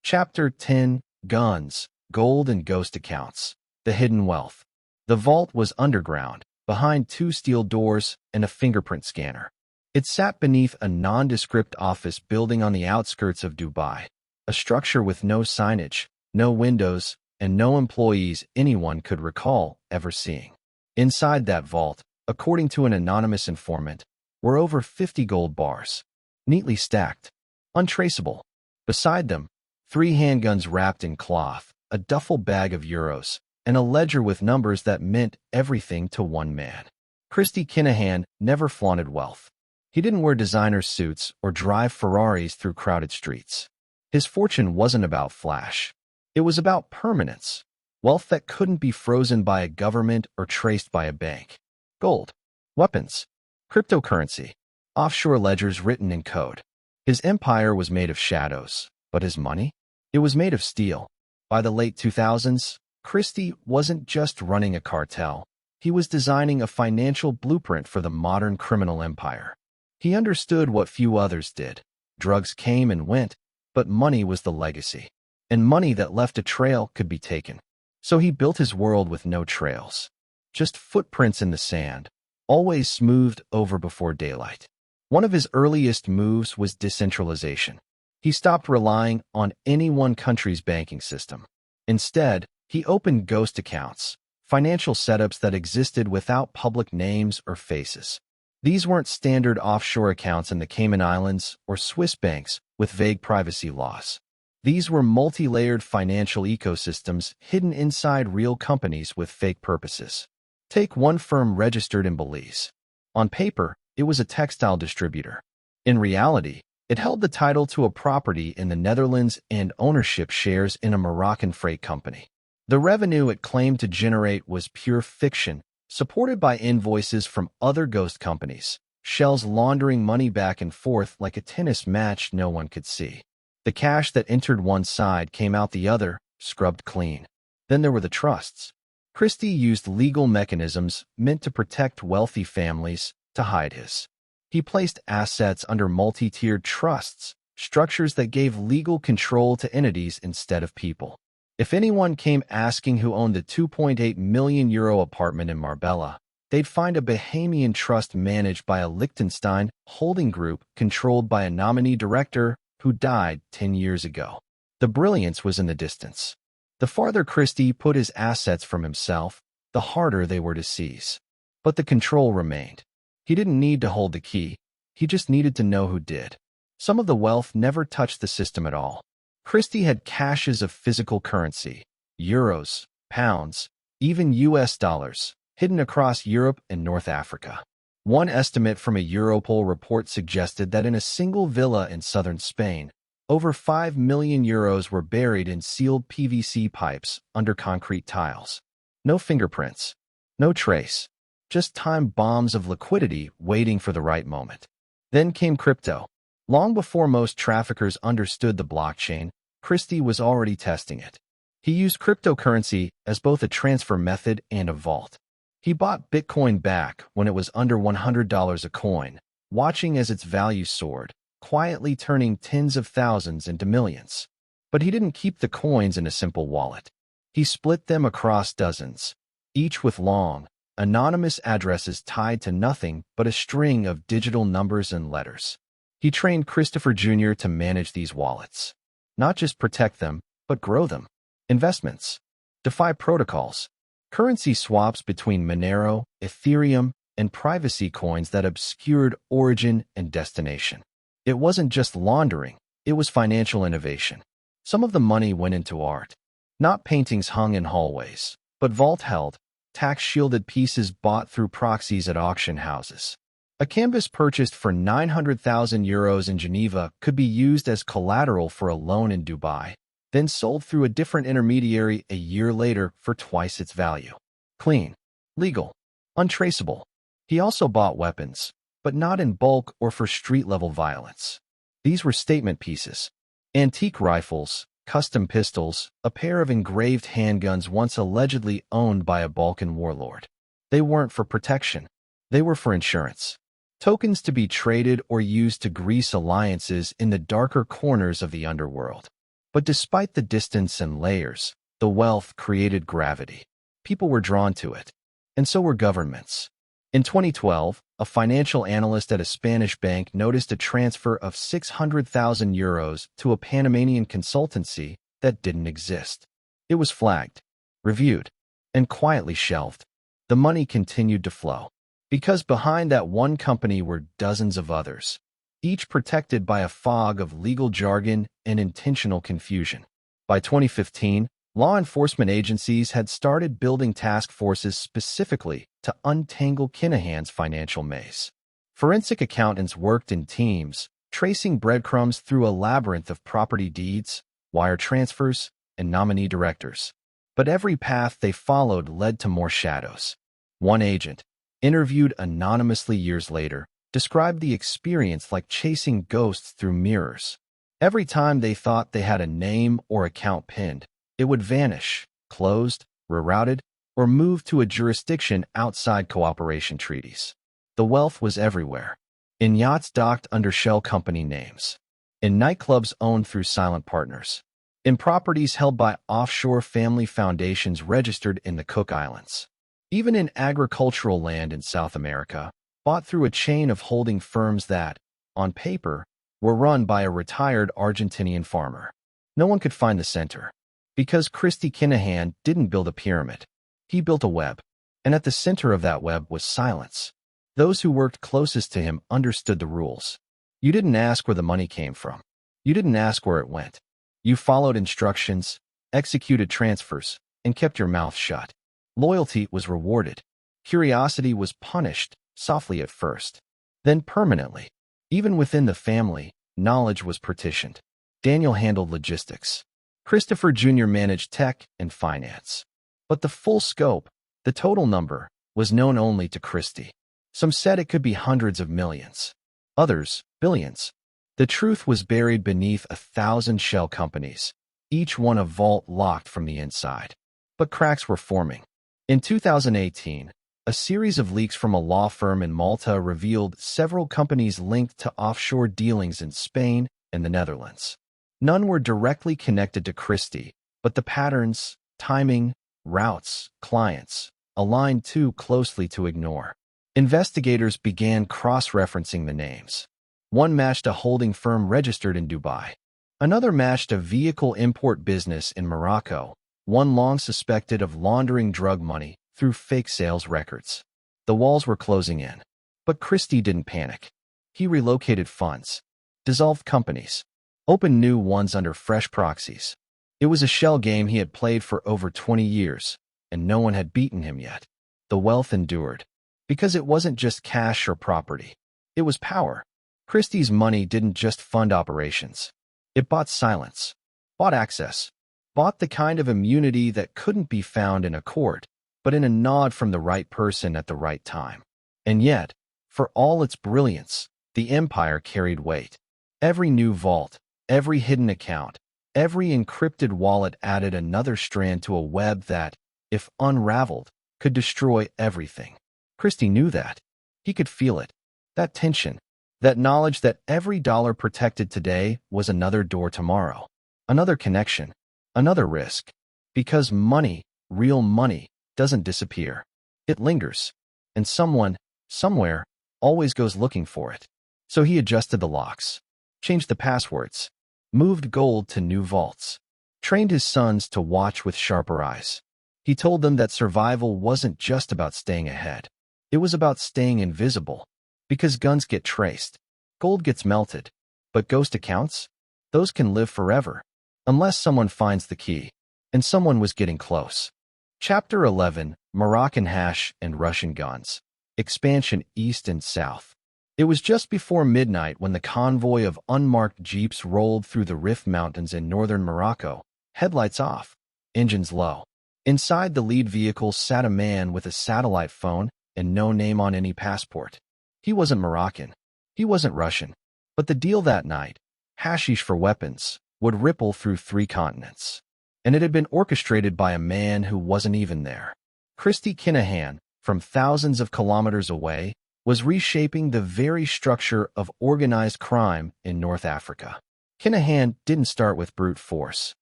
Chapter 10, Guns, Gold and Ghost Accounts. The Hidden Wealth. The vault was underground, behind 2 steel doors and a fingerprint scanner. It sat beneath a nondescript office building on the outskirts of Dubai, a structure with no signage, no windows, and no employees anyone could recall ever seeing. Inside that vault, according to an anonymous informant, were over 50 gold bars, neatly stacked, untraceable. Beside them, 3 handguns wrapped in cloth, a duffel bag of euros, and a ledger with numbers that meant everything to one man. Christy Kinahan never flaunted wealth. He didn't wear designer suits or drive Ferraris through crowded streets. His fortune wasn't about flash. It was about permanence, wealth that couldn't be frozen by a government or traced by a bank. Gold, weapons, cryptocurrency, offshore ledgers written in code. His empire was made of shadows, but his money? It was made of steel. By the late 2000s, Christy wasn't just running a cartel. He was designing a financial blueprint for the modern criminal empire. He understood what few others did. Drugs came and went, but money was the legacy. And money that left a trail could be taken. So he built his world with no trails, just footprints in the sand, always smoothed over before daylight. One of his earliest moves was decentralization. He stopped relying on any one country's banking system. Instead, he opened ghost accounts, financial setups that existed without public names or faces. These weren't standard offshore accounts in the Cayman Islands or Swiss banks with vague privacy laws. These were multi-layered financial ecosystems hidden inside real companies with fake purposes. Take one firm registered in Belize. On paper, it was a textile distributor. In reality, it held the title to a property in the Netherlands and ownership shares in a Moroccan freight company. The revenue it claimed to generate was pure fiction, supported by invoices from other ghost companies, shells laundering money back and forth like a tennis match no one could see. The cash that entered one side came out the other, scrubbed clean. Then there were the trusts. Christy used legal mechanisms meant to protect wealthy families to hide his. He placed assets under multi-tiered trusts, structures that gave legal control to entities instead of people. If anyone came asking who owned the €2.8 million apartment in Marbella, they'd find a Bahamian trust managed by a Liechtenstein holding group controlled by a nominee director who died 10 years ago. The brilliance was in the distance. The farther Christy put his assets from himself, the harder they were to seize. But the control remained. He didn't need to hold the key. He just needed to know who did. Some of the wealth never touched the system at all. Christy had caches of physical currency, euros, pounds, even US dollars, hidden across Europe and North Africa. One estimate from a Interpol report suggested that in a single villa in southern Spain, over €5 million were buried in sealed PVC pipes under concrete tiles. No fingerprints, no trace, just time bombs of liquidity waiting for the right moment. Then came crypto. Long before most traffickers understood the blockchain, Christy was already testing it. He used cryptocurrency as both a transfer method and a vault. He bought Bitcoin back when it was under $100 a coin, watching as its value soared, quietly turning tens of thousands into millions. But he didn't keep the coins in a simple wallet. He split them across dozens, each with long, anonymous addresses tied to nothing but a string of digital numbers and letters. He trained Christopher Jr. to manage these wallets. Not just protect them, but grow them. Investments. DeFi protocols. Currency swaps between Monero, Ethereum, and privacy coins that obscured origin and destination. It wasn't just laundering, it was financial innovation. Some of the money went into art. Not paintings hung in hallways, but vault-held, tax-shielded pieces bought through proxies at auction houses. A canvas purchased for €900,000 in Geneva could be used as collateral for a loan in Dubai, then sold through a different intermediary a year later for twice its value. Clean, legal, untraceable. He also bought weapons, but not in bulk or for street-level violence. These were statement pieces. Antique rifles, custom pistols, a pair of engraved handguns once allegedly owned by a Balkan warlord. They weren't for protection. They were for insurance. Tokens to be traded or used to grease alliances in the darker corners of the underworld. But despite the distance and layers, the wealth created gravity. People were drawn to it. And so were governments. In 2012, a financial analyst at a Spanish bank noticed a transfer of €600,000 to a Panamanian consultancy that didn't exist. It was flagged, reviewed, and quietly shelved. The money continued to flow. Because behind that one company were dozens of others, each protected by a fog of legal jargon and intentional confusion. By 2015, law enforcement agencies had started building task forces specifically to untangle Kinahan's financial maze. Forensic accountants worked in teams, tracing breadcrumbs through a labyrinth of property deeds, wire transfers, and nominee directors. But every path they followed led to more shadows. One agent, interviewed anonymously years later, described the experience like chasing ghosts through mirrors. Every time they thought they had a name or account pinned, it would vanish, closed, rerouted, or moved to a jurisdiction outside cooperation treaties. The wealth was everywhere. In yachts docked under shell company names. In nightclubs owned through silent partners. in properties held by offshore family foundations registered in the Cook Islands, even in agricultural land in South America, bought through a chain of holding firms that, on paper, were run by a retired Argentinian farmer. No one could find the center, because Christy Kinahan didn't build a pyramid. He built a web, and at the center of that web was silence. Those who worked closest to him understood the rules. You didn't ask where the money came from. You didn't ask where it went. You followed instructions, executed transfers, and kept your mouth shut. Loyalty was rewarded. Curiosity was punished, softly at first, then permanently. Even within the family, knowledge was partitioned. Daniel handled logistics. Christopher Jr. managed tech and finance. But the full scope, the total number, was known only to Christy. Some said it could be hundreds of millions. Others, billions. The truth was buried beneath 1,000 shell companies, each one a vault locked from the inside. But cracks were forming. In 2018, a series of leaks from a law firm in Malta revealed several companies linked to offshore dealings in Spain and the Netherlands. None were directly connected to Christy, but the patterns, timing, routes, clients, aligned too closely to ignore. Investigators began cross-referencing the names. One matched a holding firm registered in Dubai. Another matched a vehicle import business in Morocco, one long suspected of laundering drug money through fake sales records. The walls were closing in. But Christy didn't panic. He relocated funds, dissolved companies, opened new ones under fresh proxies. It was a shell game he had played for over 20 years, and no one had beaten him yet. The wealth endured, because it wasn't just cash or property. It was power. Christie's money didn't just fund operations. It bought silence, bought access, bought the kind of immunity that couldn't be found in a court, but in a nod from the right person at the right time. And yet, for all its brilliance, the empire carried weight. Every new vault, every hidden account, every encrypted wallet added another strand to a web that, if unraveled, could destroy everything. Christy knew that. He could feel it. That tension. That knowledge that every dollar protected today was another door tomorrow. Another connection. Another risk. Because money, real money, doesn't disappear. It lingers. And someone, somewhere, always goes looking for it. So he adjusted the locks, changed the passwords, moved gold to new vaults, trained his sons to watch with sharper eyes. He told them that survival wasn't just about staying ahead. It was about staying invisible. Because guns get traced, gold gets melted, but ghost accounts? Those can live forever, unless someone finds the key. And someone was getting close. Chapter 11, Moroccan Hash and Russian Guns. Expansion east and south. It was just before midnight when the convoy of unmarked jeeps rolled through the Rif Mountains in northern Morocco, headlights off, engines low. Inside the lead vehicle sat a man with a satellite phone and no name on any passport. He wasn't Moroccan. He wasn't Russian. But the deal that night, hashish for weapons, would ripple through 3 continents. And it had been orchestrated by a man who wasn't even there. Christy Kinahan, from thousands of kilometers away, was reshaping the very structure of organized crime in North Africa. Kinahan didn't start with brute force.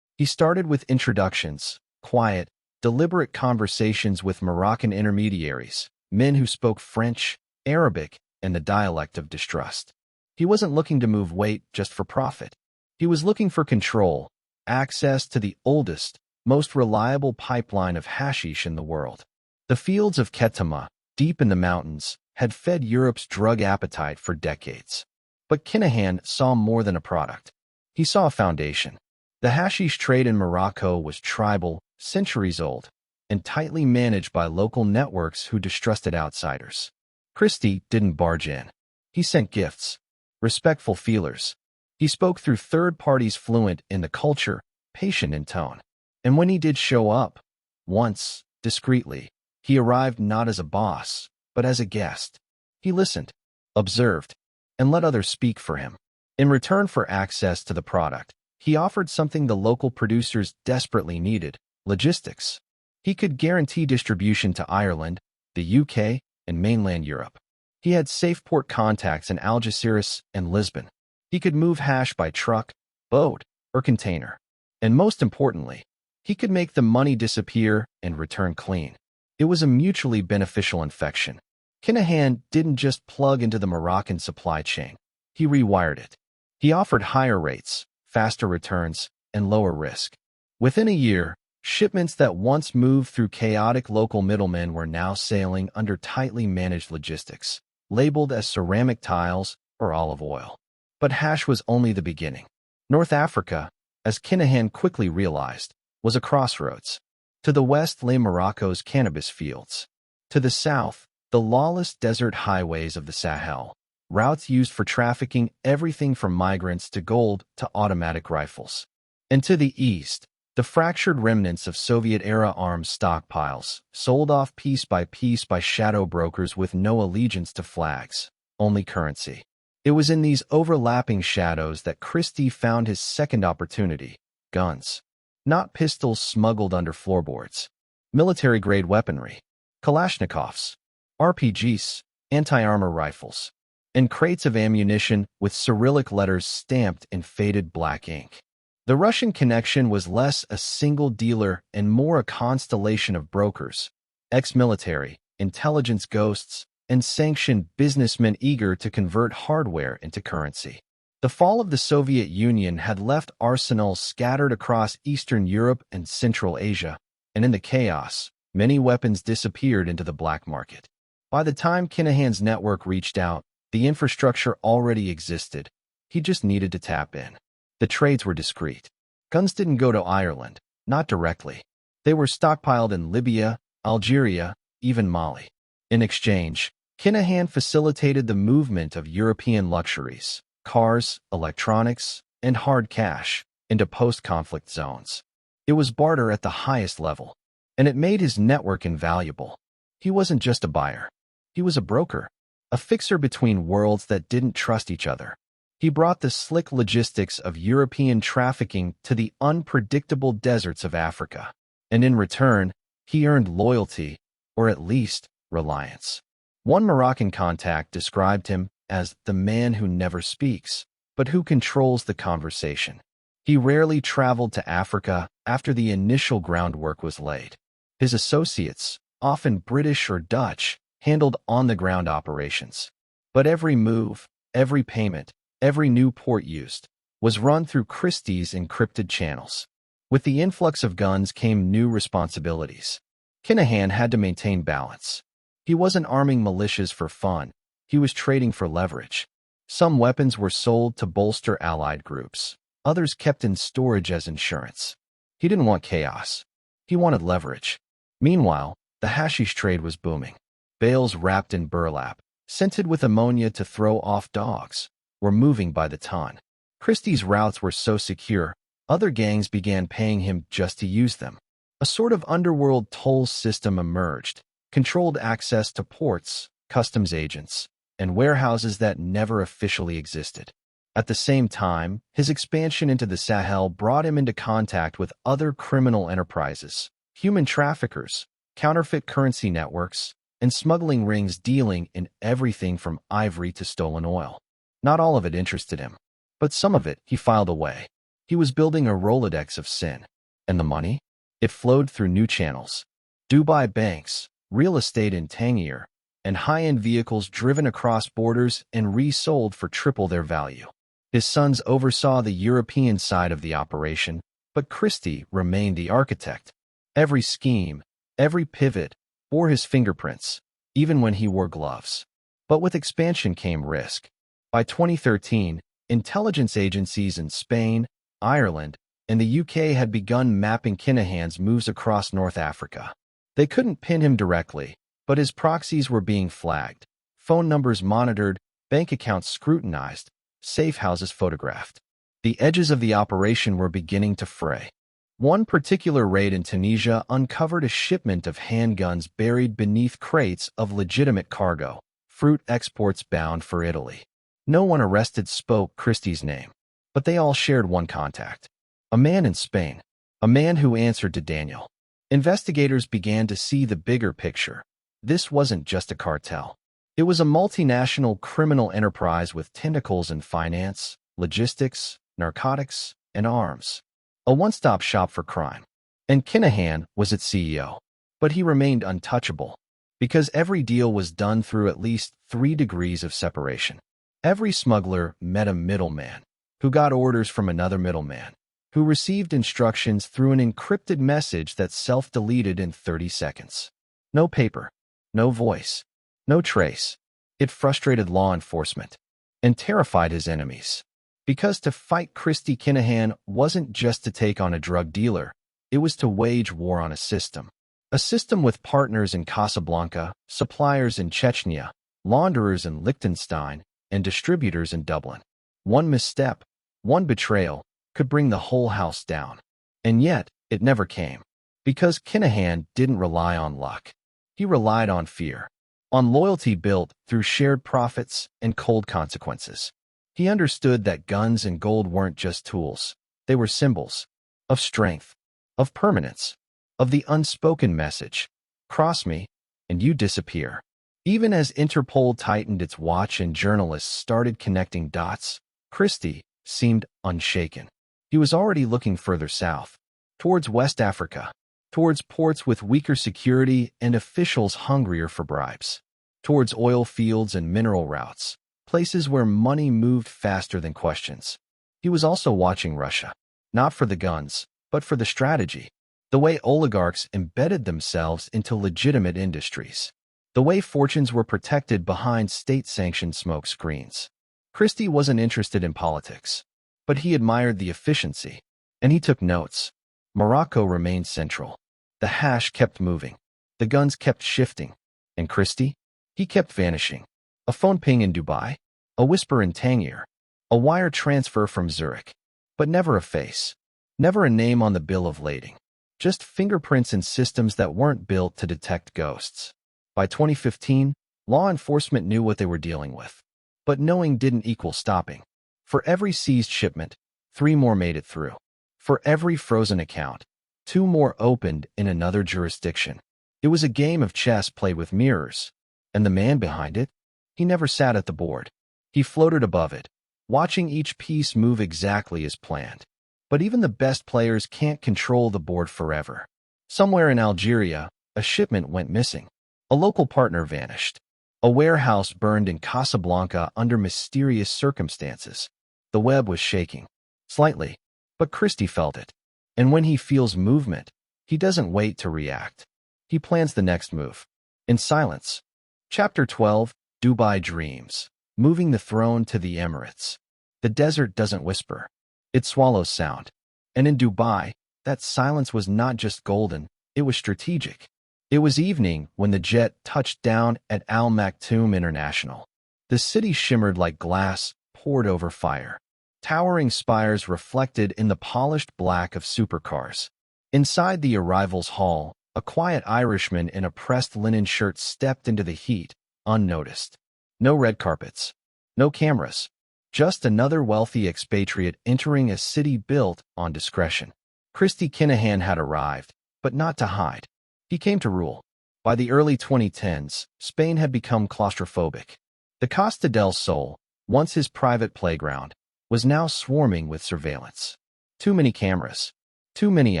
He started with introductions, quiet, deliberate conversations with Moroccan intermediaries, men who spoke French, Arabic, and the dialect of distrust. He wasn't looking to move weight just for profit. He was looking for control, access to the oldest, most reliable pipeline of hashish in the world. The fields of Ketama, deep in the mountains, had fed Europe's drug appetite for decades. But Kinahan saw more than a product. He saw a foundation. The hashish trade in Morocco was tribal, centuries old, and tightly managed by local networks who distrusted outsiders. Christy didn't barge in. He sent gifts, respectful feelers. He spoke through third parties fluent in the culture, patient in tone. And when he did show up, once, discreetly, he arrived not as a boss, but as a guest. He listened, observed, and let others speak for him. In return for access to the product, he offered something the local producers desperately needed: logistics. He could guarantee distribution to Ireland, the UK, and mainland Europe. He had safe port contacts in Algeciras and Lisbon. He could move hash by truck, boat, or container. And most importantly, he could make the money disappear and return clean. It was a mutually beneficial infection. Kinahan didn't just plug into the Moroccan supply chain. He rewired it. He offered higher rates, faster returns, and lower risk. Within a year, shipments that once moved through chaotic local middlemen were now sailing under tightly managed logistics, labeled as ceramic tiles or olive oil. But hash was only the beginning. North Africa, as Kinahan quickly realized, was a crossroads. To the west lay Morocco's cannabis fields. To the south, the lawless desert highways of the Sahel, routes used for trafficking everything from migrants to gold to automatic rifles. And to the east, the fractured remnants of Soviet-era arms stockpiles, sold off piece by shadow brokers with no allegiance to flags, only currency. It was in these overlapping shadows that Christy found his second opportunity: guns. Not pistols smuggled under floorboards. Military-grade weaponry. Kalashnikovs, RPGs, anti-armor rifles, and crates of ammunition with Cyrillic letters stamped in faded black ink. The Russian connection was less a single dealer and more a constellation of brokers, ex-military, intelligence ghosts, and sanctioned businessmen eager to convert hardware into currency. The fall of the Soviet Union had left arsenals scattered across Eastern Europe and Central Asia, and in the chaos, many weapons disappeared into the black market. By the time Kinahan's network reached out, the infrastructure already existed. He just needed to tap in. The trades were discreet. Guns didn't go to Ireland, not directly. They were stockpiled in Libya, Algeria, even Mali. In exchange, Kinahan facilitated the movement of European luxuries, cars, electronics, and hard cash, into post-conflict zones. It was barter at the highest level, and it made his network invaluable. He wasn't just a buyer. He was a broker, a fixer between worlds that didn't trust each other. He brought the slick logistics of European trafficking to the unpredictable deserts of Africa, and in return, he earned loyalty, or at least reliance. One Moroccan contact described him as the man who never speaks, but who controls the conversation. He rarely traveled to Africa after the initial groundwork was laid. His associates, often British or Dutch, handled on-the-ground operations. But every move, every payment, every new port used, was run through Christie's encrypted channels. With the influx of guns came new responsibilities. Kinahan had to maintain balance. He wasn't arming militias for fun. He was trading for leverage. Some weapons were sold to bolster allied groups. Others kept in storage as insurance. He didn't want chaos. He wanted leverage. Meanwhile, the hashish trade was booming. Bales wrapped in burlap, scented with ammonia to throw off dogs, were moving by the ton. Christie's routes were so secure, other gangs began paying him just to use them. A sort of underworld toll system emerged, controlled access to ports, customs agents, and warehouses that never officially existed. At the same time, his expansion into the Sahel brought him into contact with other criminal enterprises, human traffickers, counterfeit currency networks, and smuggling rings dealing in everything from ivory to stolen oil. Not all of it interested him, but some of it he filed away. He was building a Rolodex of sin. And the money? It flowed through new channels. Dubai banks, real estate in Tangier, and high-end vehicles driven across borders and resold for triple their value. His sons oversaw the European side of the operation, but Christy remained the architect. Every scheme, every pivot, bore his fingerprints, even when he wore gloves. But with expansion came risk. By 2013, intelligence agencies in Spain, Ireland, and the UK had begun mapping Kinahan's moves across North Africa. They couldn't pin him directly, but his proxies were being flagged, phone numbers monitored, bank accounts scrutinized, safe houses photographed. The edges of the operation were beginning to fray. One particular raid in Tunisia uncovered a shipment of handguns buried beneath crates of legitimate cargo, fruit exports bound for Italy. No one arrested spoke Christie's name, but they all shared one contact. A man in Spain. A man who answered to Daniel. Investigators began to see the bigger picture. This wasn't just a cartel. It was a multinational criminal enterprise with tentacles in finance, logistics, narcotics, and arms. a one-stop shop for crime. And Kinahan was its CEO. But he remained untouchable, because every deal was done through at least 3 degrees of separation. Every smuggler met a middleman, who got orders from another middleman, who received instructions through an encrypted message that self-deleted in 30 seconds. No paper, no voice, no trace. It frustrated law enforcement and terrified his enemies. Because to fight Christy Kinahan wasn't just to take on a drug dealer, it was to wage war on a system. A system with partners in Casablanca, suppliers in Chechnya, launderers in Liechtenstein, and distributors in Dublin. One misstep, one betrayal, could bring the whole house down. And yet, it never came. Because Kinahan didn't rely on luck. He relied on fear. On loyalty built through shared profits and cold consequences. He understood that guns and gold weren't just tools. They were symbols of strength, of permanence, of the unspoken message, cross me, and you disappear. Even as Interpol tightened its watch and journalists started connecting dots, Christy seemed unshaken. He was already looking further south, towards West Africa, towards ports with weaker security and officials hungrier for bribes, towards oil fields and mineral routes, places where money moved faster than questions. He was also watching Russia, not for the guns, but for the strategy, the way oligarchs embedded themselves into legitimate industries, the way fortunes were protected behind state-sanctioned smoke screens. Christy wasn't interested in politics, but he admired the efficiency, and he took notes. Morocco remained central. The hash kept moving. The guns kept shifting. And Christy? He kept vanishing. A phone ping in Dubai, a whisper in Tangier, a wire transfer from Zurich, but never a face, never a name on the bill of lading, just fingerprints in systems that weren't built to detect ghosts. By 2015, law enforcement knew what they were dealing with. But knowing didn't equal stopping. For every seized shipment, 3 more made it through. For every frozen account, 2 more opened in another jurisdiction. It was a game of chess played with mirrors. And the man behind it? He never sat at the board. He floated above it, watching each piece move exactly as planned. But even the best players can't control the board forever. Somewhere in Algeria, a shipment went missing. A local partner vanished. A warehouse burned in Casablanca under mysterious circumstances. The web was shaking. Slightly. But Christy felt it. And when he feels movement, he doesn't wait to react. He plans the next move. In silence. Chapter 12, Dubai Dreams. Moving the throne to the Emirates. The desert doesn't whisper. It swallows sound. And in Dubai, that silence was not just golden, it was strategic. It was evening when the jet touched down at Al Maktoum International. The city shimmered like glass poured over fire. Towering spires reflected in the polished black of supercars. Inside the arrivals hall, a quiet Irishman in a pressed linen shirt stepped into the heat, unnoticed. No red carpets. No cameras. Just another wealthy expatriate entering a city built on discretion. Christy Kinahan had arrived, but not to hide. He came to rule. By the early 2010s, Spain had become claustrophobic. The Costa del Sol, once his private playground, was now swarming with surveillance. Too many cameras. Too many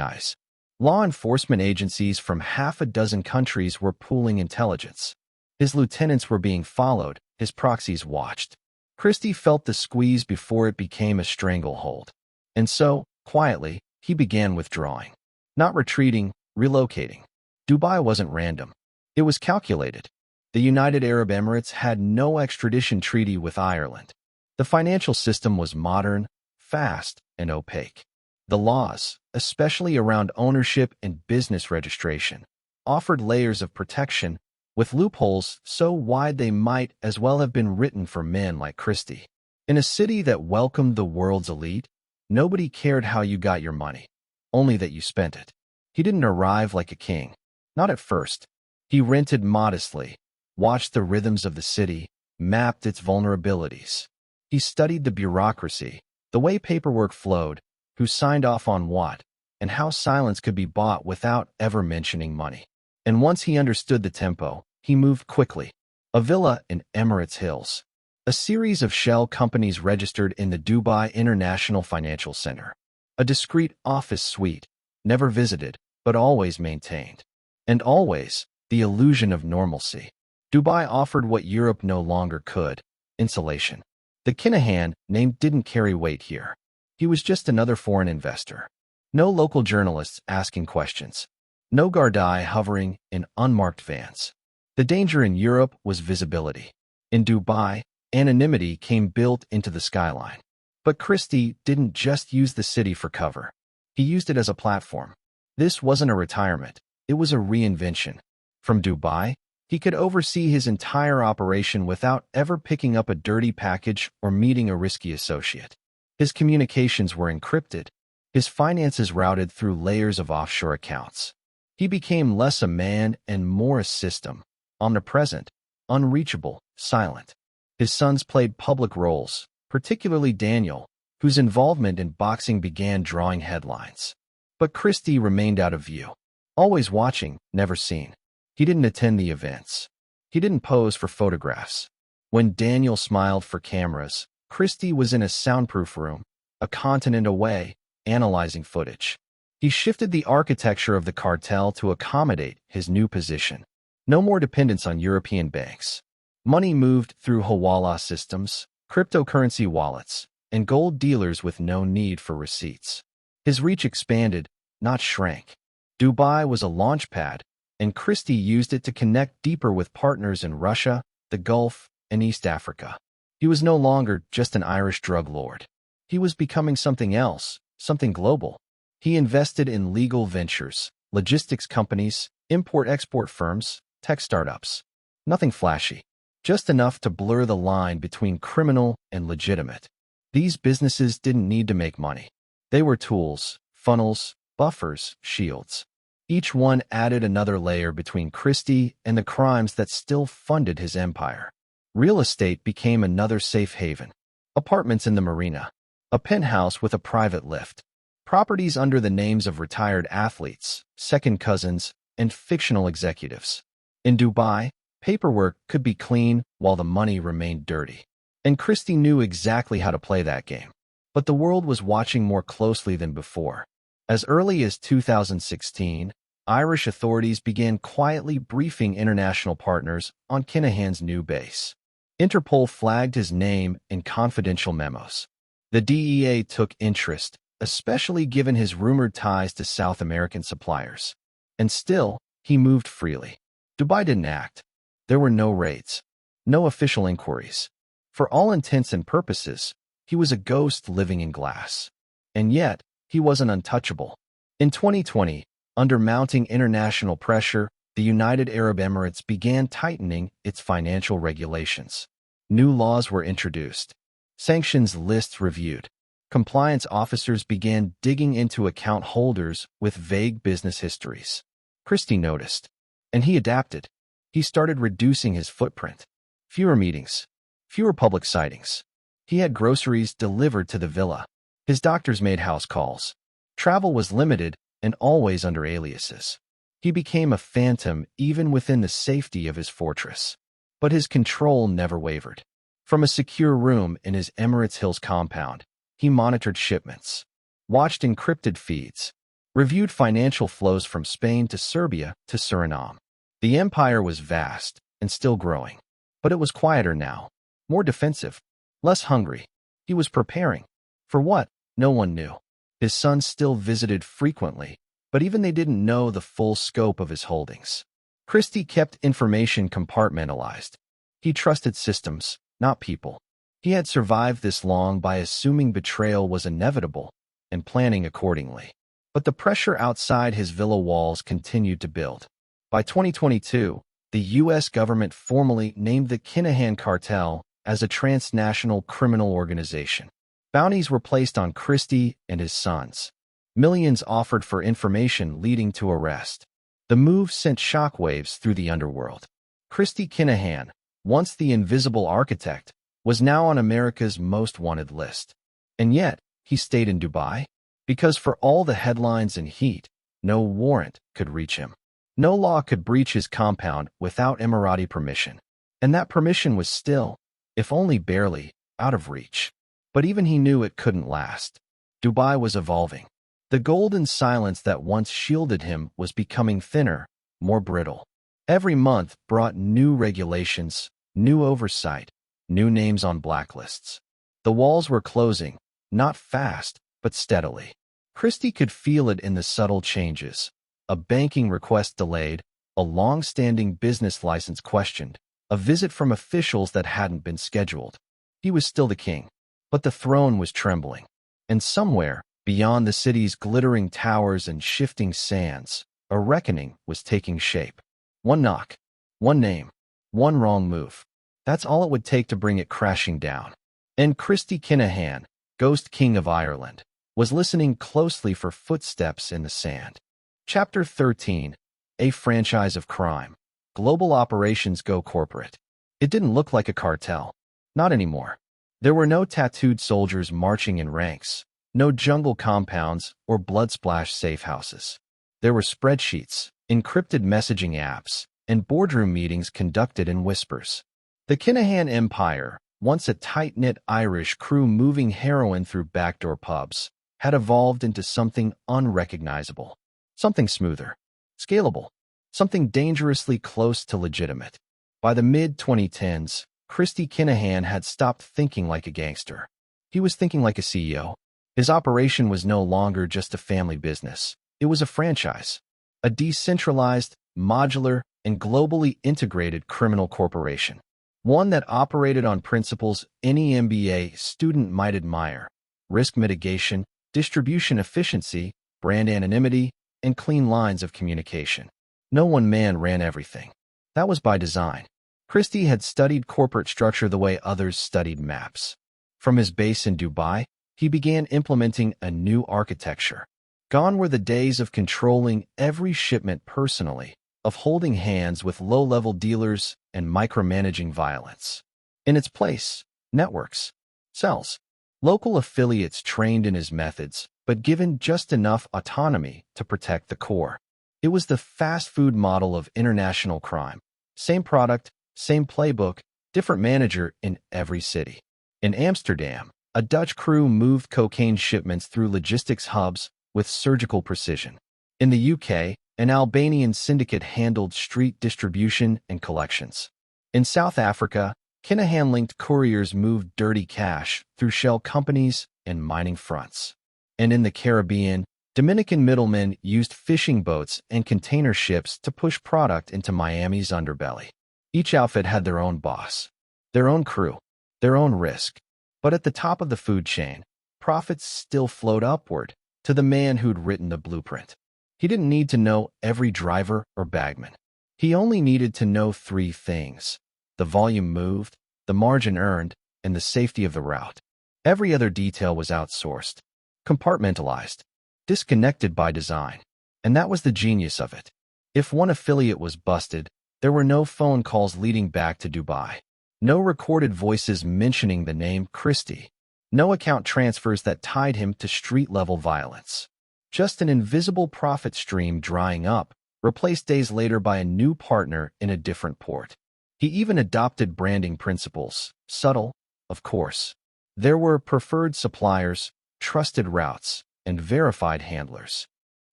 eyes. Law enforcement agencies from half a dozen countries were pooling intelligence. His lieutenants were being followed, his proxies watched. Christy felt the squeeze before it became a stranglehold. And so, quietly, he began withdrawing. Not retreating, relocating. Dubai wasn't random. It was calculated. The United Arab Emirates had no extradition treaty with Ireland. The financial system was modern, fast, and opaque. The laws, especially around ownership and business registration, offered layers of protection, with loopholes so wide they might as well have been written for men like Christy. In a city that welcomed the world's elite, nobody cared how you got your money, only that you spent it. He didn't arrive like a king. Not at first. He rented modestly, watched the rhythms of the city, mapped its vulnerabilities. He studied the bureaucracy, the way paperwork flowed, who signed off on what, and how silence could be bought without ever mentioning money. And once he understood the tempo, he moved quickly. A villa in Emirates Hills. A series of shell companies registered in the Dubai International Financial Center. A discreet office suite, never visited, but always maintained. And always, the illusion of normalcy. Dubai offered what Europe no longer could: insulation. The Kinahan name didn't carry weight here. He was just another foreign investor. No local journalists asking questions. No guardai hovering in unmarked vans. The danger in Europe was visibility. In Dubai, anonymity came built into the skyline. But Christy didn't just use the city for cover. He used it as a platform. This wasn't a retirement. It was a reinvention. From Dubai, he could oversee his entire operation without ever picking up a dirty package or meeting a risky associate. His communications were encrypted. His finances routed through layers of offshore accounts. He became less a man and more a system. Omnipresent, unreachable, silent. His sons played public roles, particularly Daniel, whose involvement in boxing began drawing headlines. But Christy remained out of view. Always watching, never seen. He didn't attend the events. He didn't pose for photographs. When Daniel smiled for cameras, Christy was in a soundproof room, a continent away, analyzing footage. He shifted the architecture of the cartel to accommodate his new position. No more dependence on European banks. Money moved through Hawala systems, cryptocurrency wallets, and gold dealers with no need for receipts. His reach expanded, not shrank. Dubai was a launchpad, and Christy used it to connect deeper with partners in Russia, the Gulf, and East Africa. He was no longer just an Irish drug lord. He was becoming something else, something global. He invested in legal ventures, logistics companies, import-export firms, tech startups. Nothing flashy, just enough to blur the line between criminal and legitimate. These businesses didn't need to make money. They were tools, funnels, buffers, shields. Each one added another layer between Christy and the crimes that still funded his empire. Real estate became another safe haven. Apartments in the marina. A penthouse with a private lift. Properties under the names of retired athletes, second cousins, and fictional executives. In Dubai, paperwork could be clean while the money remained dirty. And Christy knew exactly how to play that game. But the world was watching more closely than before. As early as 2016, Irish authorities began quietly briefing international partners on Kinahan's new base. Interpol flagged his name in confidential memos. The DEA took interest, especially given his rumored ties to South American suppliers. And still, he moved freely. Dubai didn't act. There were no raids, no official inquiries. For all intents and purposes, he was a ghost living in glass. And yet, he wasn't untouchable. In 2020, under mounting international pressure, the United Arab Emirates began tightening its financial regulations. New laws were introduced. Sanctions lists reviewed. Compliance officers began digging into account holders with vague business histories. Christy noticed, and he adapted. He started reducing his footprint. Fewer meetings, fewer public sightings. He had groceries delivered to the villa. His doctors made house calls. Travel was limited and always under aliases. He became a phantom even within the safety of his fortress. But his control never wavered. From a secure room in his Emirates Hills compound, he monitored shipments, watched encrypted feeds, reviewed financial flows from Spain to Serbia to Suriname. The empire was vast and still growing, but it was quieter now, more defensive, less hungry. He was preparing. For what? No one knew. His sons still visited frequently, but even they didn't know the full scope of his holdings. Christy kept information compartmentalized. He trusted systems, not people. He had survived this long by assuming betrayal was inevitable and planning accordingly. But the pressure outside his villa walls continued to build. By 2022, the US government formally named the Kinahan Cartel as a transnational criminal organization. Bounties were placed on Christy and his sons. Millions offered for information leading to arrest. The move sent shockwaves through the underworld. Christy Kinahan, once the invisible architect, was now on America's most wanted list. And yet, he stayed in Dubai, because for all the headlines and heat, no warrant could reach him. No law could breach his compound without Emirati permission. And that permission was still, if only barely, out of reach. But even he knew it couldn't last. Dubai was evolving. The golden silence that once shielded him was becoming thinner, more brittle. Every month brought new regulations, new oversight, new names on blacklists. The walls were closing, not fast, but steadily. Christy could feel it in the subtle changes. A banking request delayed, a long-standing business license questioned, a visit from officials that hadn't been scheduled. He was still the king, but the throne was trembling. And somewhere, beyond the city's glittering towers and shifting sands, a reckoning was taking shape. One knock, one name, one wrong move. That's all it would take to bring it crashing down. And Christy Kinahan, Ghost King of Ireland, was listening closely for footsteps in the sand. Chapter 13, A Franchise of Crime. Global Operations Go Corporate. It didn't look like a cartel. Not anymore. There were no tattooed soldiers marching in ranks, no jungle compounds or blood-splashed safe houses. There were spreadsheets, encrypted messaging apps, and boardroom meetings conducted in whispers. The Kinahan Empire, once a tight-knit Irish crew moving heroin through backdoor pubs, had evolved into something unrecognizable, something smoother, scalable, something dangerously close to legitimate. By the mid-2010s, Christy Kinahan had stopped thinking like a gangster. He was thinking like a CEO. His operation was no longer just a family business. It was a franchise, a decentralized, modular, and globally integrated criminal corporation. One that operated on principles any MBA student might admire: risk mitigation, distribution efficiency, brand anonymity, and clean lines of communication. No one man ran everything. That was by design. Christy had studied corporate structure the way others studied maps. From his base in Dubai, he began implementing a new architecture. Gone were the days of controlling every shipment personally, of holding hands with low-level dealers and micromanaging violence. In its place, networks, cells, local affiliates trained in his methods, but given just enough autonomy to protect the core. It was the fast food model of international crime. Same product, same playbook, different manager in every city. In Amsterdam, a Dutch crew moved cocaine shipments through logistics hubs with surgical precision. In the UK, an Albanian syndicate handled street distribution and collections. In South Africa, Kinahan-linked couriers moved dirty cash through shell companies and mining fronts. And in the Caribbean, Dominican middlemen used fishing boats and container ships to push product into Miami's underbelly. Each outfit had their own boss, their own crew, their own risk. But at the top of the food chain, profits still flowed upward to the man who'd written the blueprint. He didn't need to know every driver or bagman. He only needed to know three things: the volume moved, the margin earned, and the safety of the route. Every other detail was outsourced, compartmentalized, disconnected by design. And that was the genius of it. If one affiliate was busted, there were no phone calls leading back to Dubai. No recorded voices mentioning the name Christy. No account transfers that tied him to street-level violence. Just an invisible profit stream drying up, replaced days later by a new partner in a different port. He even adopted branding principles, subtle, of course. There were preferred suppliers, trusted routes, and verified handlers.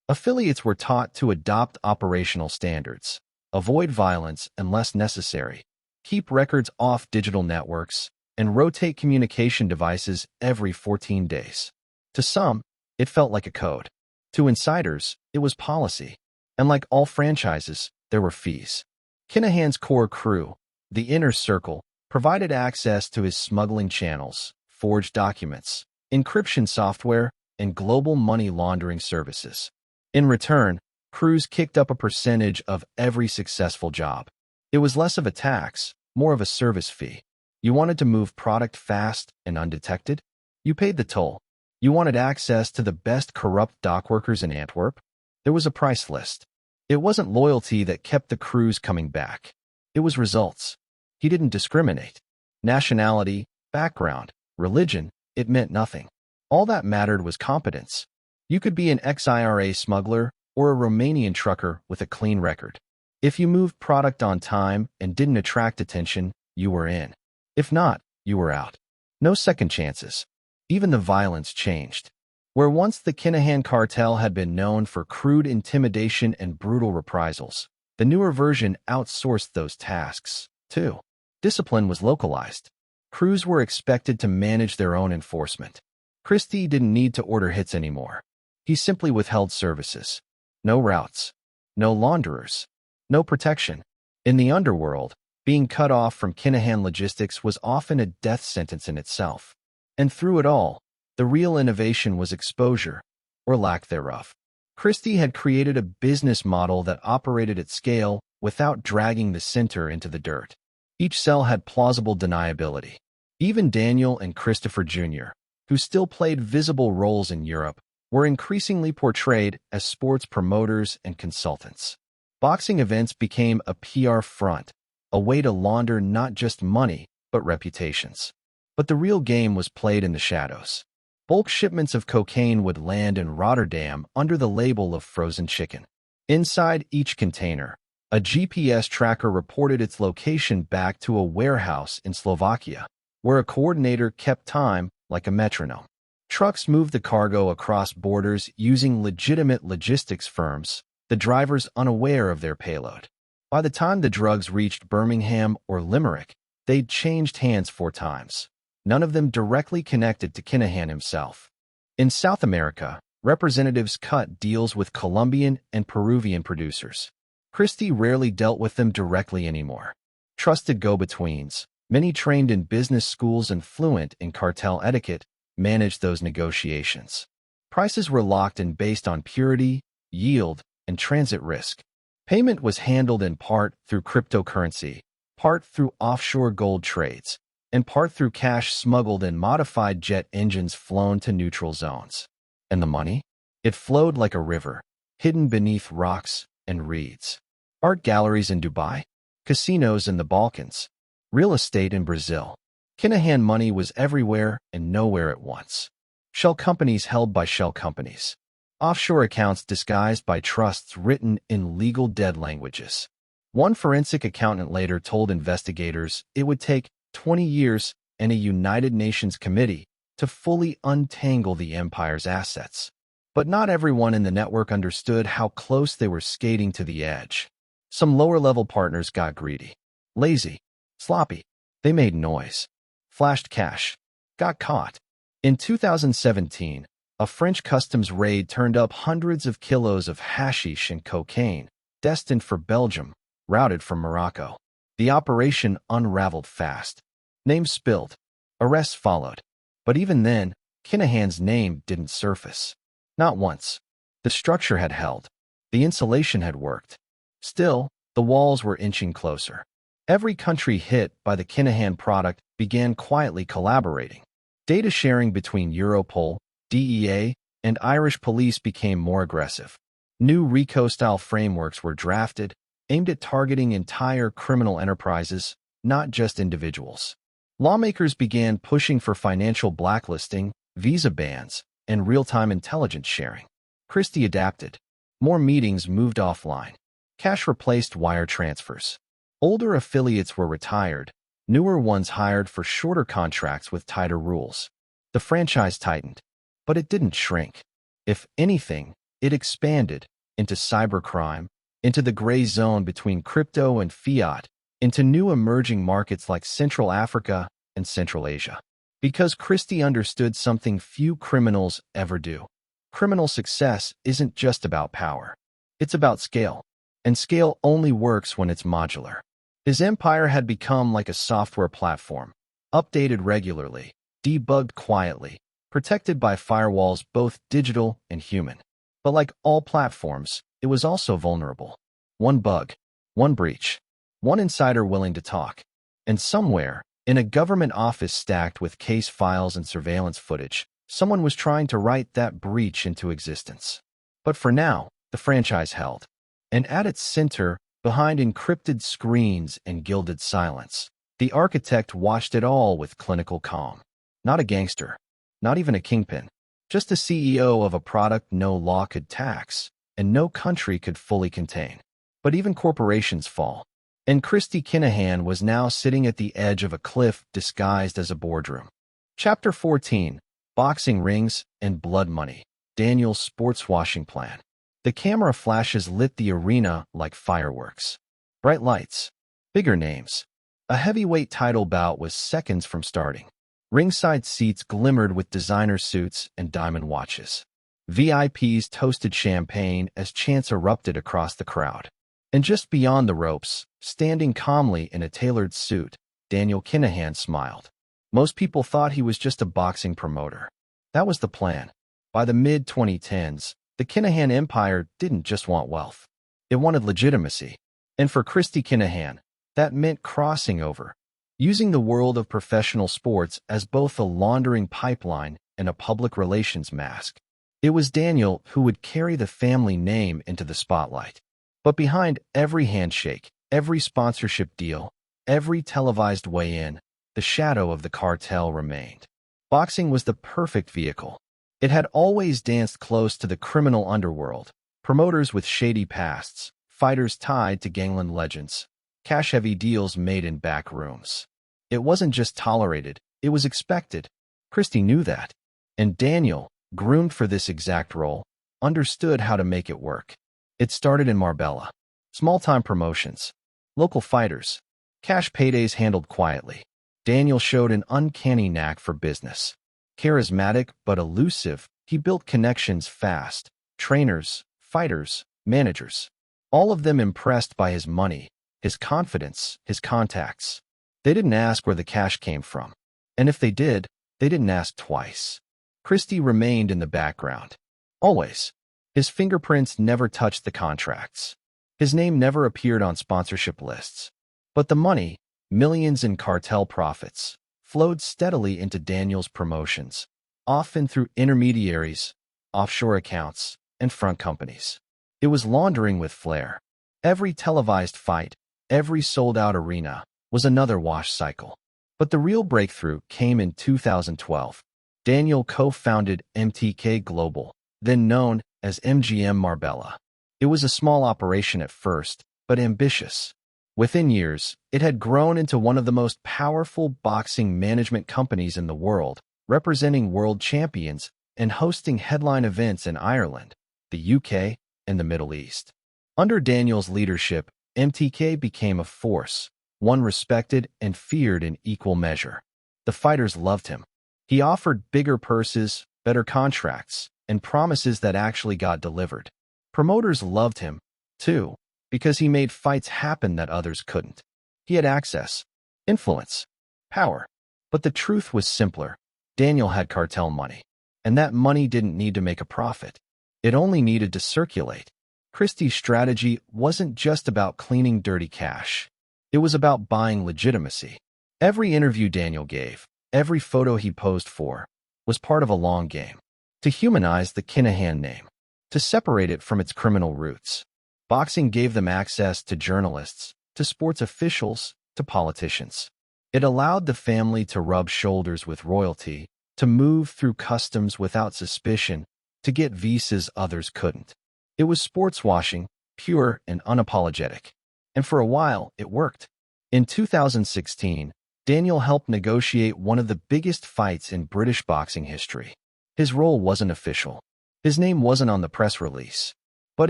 Affiliates were taught to adopt operational standards, avoid violence unless necessary, keep records off digital networks, and rotate communication devices every 14 days. To some, it felt like a code. To insiders, it was policy. And like all franchises, there were fees. Kinahan's core crew, the inner circle, provided access to his smuggling channels, forged documents, encryption software, and global money laundering services. In return, crews kicked up a percentage of every successful job. It was less of a tax, more of a service fee. You wanted to move product fast and undetected? You paid the toll. You wanted access to the best corrupt dockworkers in Antwerp? There was a price list. It wasn't loyalty that kept the crews coming back. It was results. He didn't discriminate. Nationality, background, religion, it meant nothing. All that mattered was competence. You could be an ex-IRA smuggler or a Romanian trucker with a clean record. If you moved product on time and didn't attract attention, you were in. If not, you were out. No second chances. Even the violence changed. Where once the Kinahan cartel had been known for crude intimidation and brutal reprisals, the newer version outsourced those tasks, too. Discipline was localized. Crews were expected to manage their own enforcement. Christy didn't need to order hits anymore. He simply withheld services. No routes. No launderers. No protection. In the underworld, being cut off from Kinahan logistics was often a death sentence in itself. And through it all, the real innovation was exposure, or lack thereof. Christy had created a business model that operated at scale without dragging the center into the dirt. Each cell had plausible deniability. Even Daniel and Christopher Jr., who still played visible roles in Europe, were increasingly portrayed as sports promoters and consultants. Boxing events became a PR front, a way to launder not just money, but reputations. But the real game was played in the shadows. Bulk shipments of cocaine would land in Rotterdam under the label of frozen chicken. Inside each container, a GPS tracker reported its location back to a warehouse in Slovakia, where a coordinator kept time like a metronome. Trucks moved the cargo across borders using legitimate logistics firms, the drivers unaware of their payload. By the time the drugs reached Birmingham or Limerick, they'd changed hands 4 times, none of them directly connected to Kinahan himself. In South America, representatives cut deals with Colombian and Peruvian producers. Christy rarely dealt with them directly anymore. Trusted go-betweens, many trained in business schools and fluent in cartel etiquette, managed those negotiations. Prices were locked in based on purity, yield, and transit risk. Payment was handled in part through cryptocurrency, part through offshore gold trades, and part through cash smuggled in modified jet engines flown to neutral zones. And the money? It flowed like a river, hidden beneath rocks and reeds. Art galleries in Dubai, casinos in the Balkans, real estate in Brazil. Kinahan money was everywhere and nowhere at once. Shell companies held by shell companies. Offshore accounts disguised by trusts written in legal dead languages. One forensic accountant later told investigators it would take 20 years and a United Nations committee to fully untangle the empire's assets. But not everyone in the network understood how close they were skating to the edge. Some lower-level partners got greedy, lazy, sloppy. They made noise, flashed cash, got caught. In 2017, a French customs raid turned up hundreds of kilos of hashish and cocaine, destined for Belgium, routed from Morocco. The operation unraveled fast. Names spilled. Arrests followed. But even then, Kinahan's name didn't surface. Not once. The structure had held. The insulation had worked. Still, the walls were inching closer. Every country hit by the Kinahan product began quietly collaborating. Data sharing between Europol, DEA, and Irish police became more aggressive. New RICO-style frameworks were drafted, aimed at targeting entire criminal enterprises, not just individuals. Lawmakers began pushing for financial blacklisting, visa bans, and real-time intelligence sharing. Christy adapted. More meetings moved offline. Cash replaced wire transfers. Older affiliates were retired, newer ones hired for shorter contracts with tighter rules. The franchise tightened, but it didn't shrink. If anything, it expanded into cybercrime, into the gray zone between crypto and fiat, into new emerging markets like Central Africa and Central Asia. Because Christy understood something few criminals ever do. Criminal success isn't just about power. It's about scale. And scale only works when it's modular. His empire had become like a software platform, updated regularly, debugged quietly, protected by firewalls both digital and human. But like all platforms, it was also vulnerable. One bug, one breach, one insider willing to talk. And somewhere, in a government office stacked with case files and surveillance footage, someone was trying to write that breach into existence. But for now, the franchise held. And at its center, behind encrypted screens and gilded silence, the architect watched it all with clinical calm. Not a gangster, not even a kingpin, just a CEO of a product no law could tax, and no country could fully contain. But even corporations fall. And Christy Kinahan was now sitting at the edge of a cliff disguised as a boardroom. Chapter 14. boxing rings, and blood money. Daniel's sportswashing plan. The camera flashes lit the arena like fireworks. Bright lights. Bigger names. A heavyweight title bout was seconds from starting. Ringside seats glimmered with designer suits and diamond watches. VIPs toasted champagne as chants erupted across the crowd. And just beyond the ropes, standing calmly in a tailored suit, Daniel Kinahan smiled. Most people thought he was just a boxing promoter. That was the plan. By the mid-2010s, the Kinahan empire didn't just want wealth. It wanted legitimacy. And for Christy Kinahan, that meant crossing over, using the world of professional sports as both a laundering pipeline and a public relations mask. It was Daniel who would carry the family name into the spotlight. But behind every handshake, every sponsorship deal, every televised weigh-in, the shadow of the cartel remained. Boxing was the perfect vehicle. It had always danced close to the criminal underworld, promoters with shady pasts, fighters tied to gangland legends, cash-heavy deals made in back rooms. It wasn't just tolerated, it was expected. Christy knew that. And Daniel, groomed for this exact role, understood how to make it work. It started in Marbella. Small-time promotions. Local fighters. Cash paydays handled quietly. Daniel showed an uncanny knack for business. Charismatic but elusive, he built connections fast. Trainers, fighters, managers. All of them impressed by his money, his confidence, his contacts. They didn't ask where the cash came from. And if they did, they didn't ask twice. Christy remained in the background. Always. His fingerprints never touched the contracts. His name never appeared on sponsorship lists. But the money, millions in cartel profits, flowed steadily into Daniel's promotions, often through intermediaries, offshore accounts, and front companies. It was laundering with flair. Every televised fight, every sold-out arena, was another wash cycle. But the real breakthrough came in 2012. Daniel co-founded MTK Global, then known as MGM Marbella. It was a small operation at first, but ambitious. Within years, it had grown into one of the most powerful boxing management companies in the world, representing world champions and hosting headline events in Ireland, the UK, and the Middle East. Under Daniel's leadership, MTK became a force, one respected and feared in equal measure. The fighters loved him. He offered bigger purses, better contracts, and promises that actually got delivered. Promoters loved him, too, because he made fights happen that others couldn't. He had access, influence, power. But the truth was simpler. Daniel had cartel money, and that money didn't need to make a profit. It only needed to circulate. Christie's strategy wasn't just about cleaning dirty cash. It was about buying legitimacy. Every interview Daniel gave, every photo he posed for, was part of a long game. To humanize the Kinahan name, to separate it from its criminal roots. Boxing gave them access to journalists, to sports officials, to politicians. It allowed the family to rub shoulders with royalty, to move through customs without suspicion, to get visas others couldn't. It was sports washing, pure and unapologetic. And for a while, it worked. In 2016, Daniel helped negotiate one of the biggest fights in British boxing history. His role wasn't official. His name wasn't on the press release. But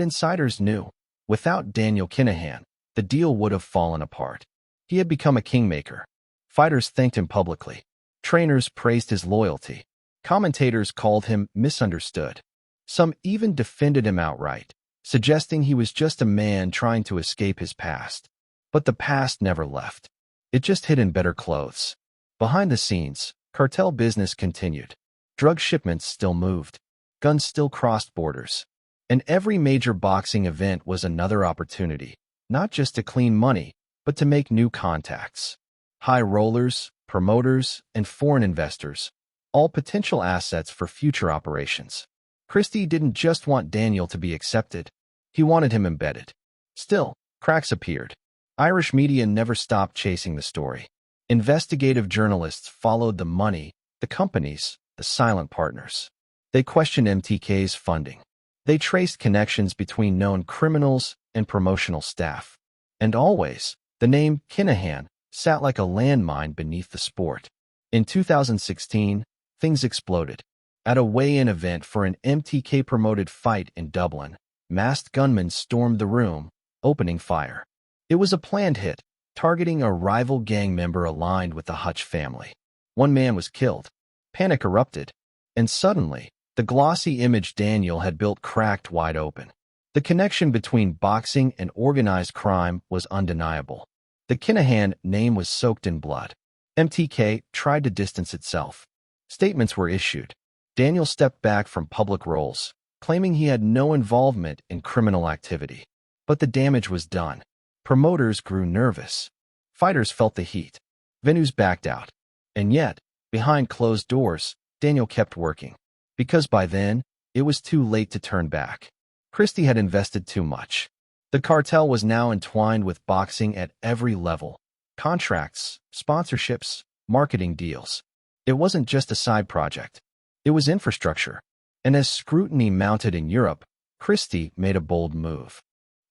insiders knew. Without Daniel Kinahan, the deal would have fallen apart. He had become a kingmaker. Fighters thanked him publicly. Trainers praised his loyalty. Commentators called him misunderstood. Some even defended him outright, suggesting he was just a man trying to escape his past. But the past never left. It just hid in better clothes. Behind the scenes, cartel business continued. Drug shipments still moved. Guns still crossed borders. And every major boxing event was another opportunity, not just to clean money, but to make new contacts. High rollers, promoters, and foreign investors, all potential assets for future operations. Christy didn't just want Daniel to be accepted. He wanted him embedded. Still, cracks appeared. Irish media never stopped chasing the story. Investigative journalists followed the money, the companies, the silent partners. They questioned MTK's funding. They traced connections between known criminals and promotional staff. And always, the name Kinahan sat like a landmine beneath the sport. In 2016, things exploded. At a weigh-in event for an MTK-promoted fight in Dublin, masked gunmen stormed the room, opening fire. It was a planned hit, targeting a rival gang member aligned with the Hutch family. One man was killed. Panic erupted, and suddenly, the glossy image Daniel had built cracked wide open. The connection between boxing and organized crime was undeniable. The Kinahan name was soaked in blood. MTK tried to distance itself. Statements were issued. Daniel stepped back from public roles, claiming he had no involvement in criminal activity. But the damage was done. Promoters grew nervous. Fighters felt the heat. Venues backed out. And yet, behind closed doors, Daniel kept working. Because by then, it was too late to turn back. Christy had invested too much. The cartel was now entwined with boxing at every level. Contracts, sponsorships, marketing deals. It wasn't just a side project. It was infrastructure. And as scrutiny mounted in Europe, Christy made a bold move.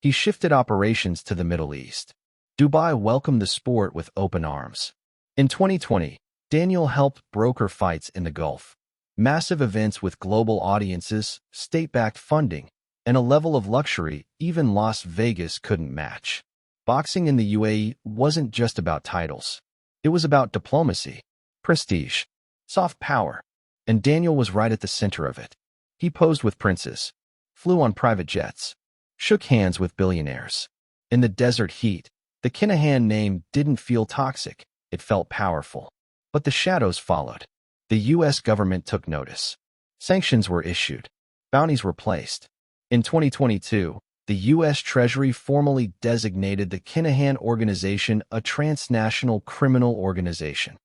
He shifted operations to the Middle East. Dubai welcomed the sport with open arms. In 2020, Daniel helped broker fights in the Gulf. Massive events with global audiences, state-backed funding, and a level of luxury even Las Vegas couldn't match. Boxing in the UAE wasn't just about titles. It was about diplomacy, prestige, soft power, and Daniel was right at the center of it. He posed with princes, flew on private jets, shook hands with billionaires. In the desert heat, the Kinahan name didn't feel toxic, it felt powerful. But the shadows followed. The US government took notice. Sanctions were issued. Bounties were placed. In 2022, the US Treasury formally designated the Kinahan Organization a transnational criminal organization.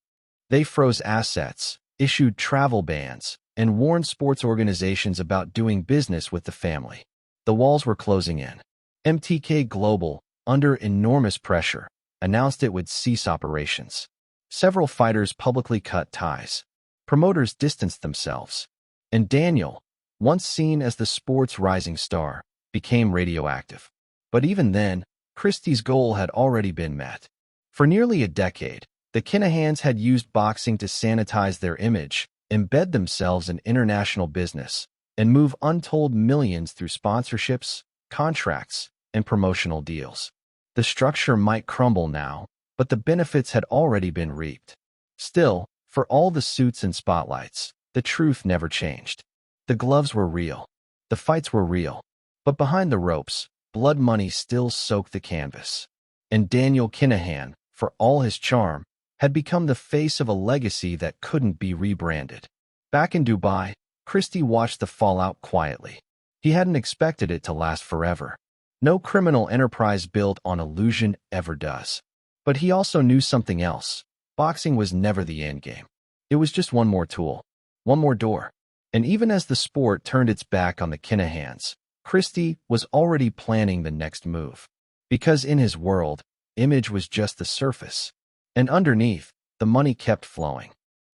They froze assets, issued travel bans, and warned sports organizations about doing business with the family. The walls were closing in. MTK Global, under enormous pressure, announced it would cease operations. Several fighters publicly cut ties. Promoters distanced themselves. And Daniel, once seen as the sport's rising star, became radioactive. But even then, Christie's goal had already been met. For nearly a decade, the Kinahans had used boxing to sanitize their image, embed themselves in international business, and move untold millions through sponsorships, contracts, and promotional deals. The structure might crumble now, but the benefits had already been reaped. Still, for all the suits and spotlights, the truth never changed. The gloves were real. The fights were real. But behind the ropes, blood money still soaked the canvas. And Daniel Kinahan, for all his charm, had become the face of a legacy that couldn't be rebranded. Back in Dubai, Christy watched the fallout quietly. He hadn't expected it to last forever. No criminal enterprise built on illusion ever does. But he also knew something else. Boxing was never the endgame. It was just one more tool, one more door. And even as the sport turned its back on the Kinahans, Christy was already planning the next move. Because in his world, image was just the surface. And underneath, the money kept flowing.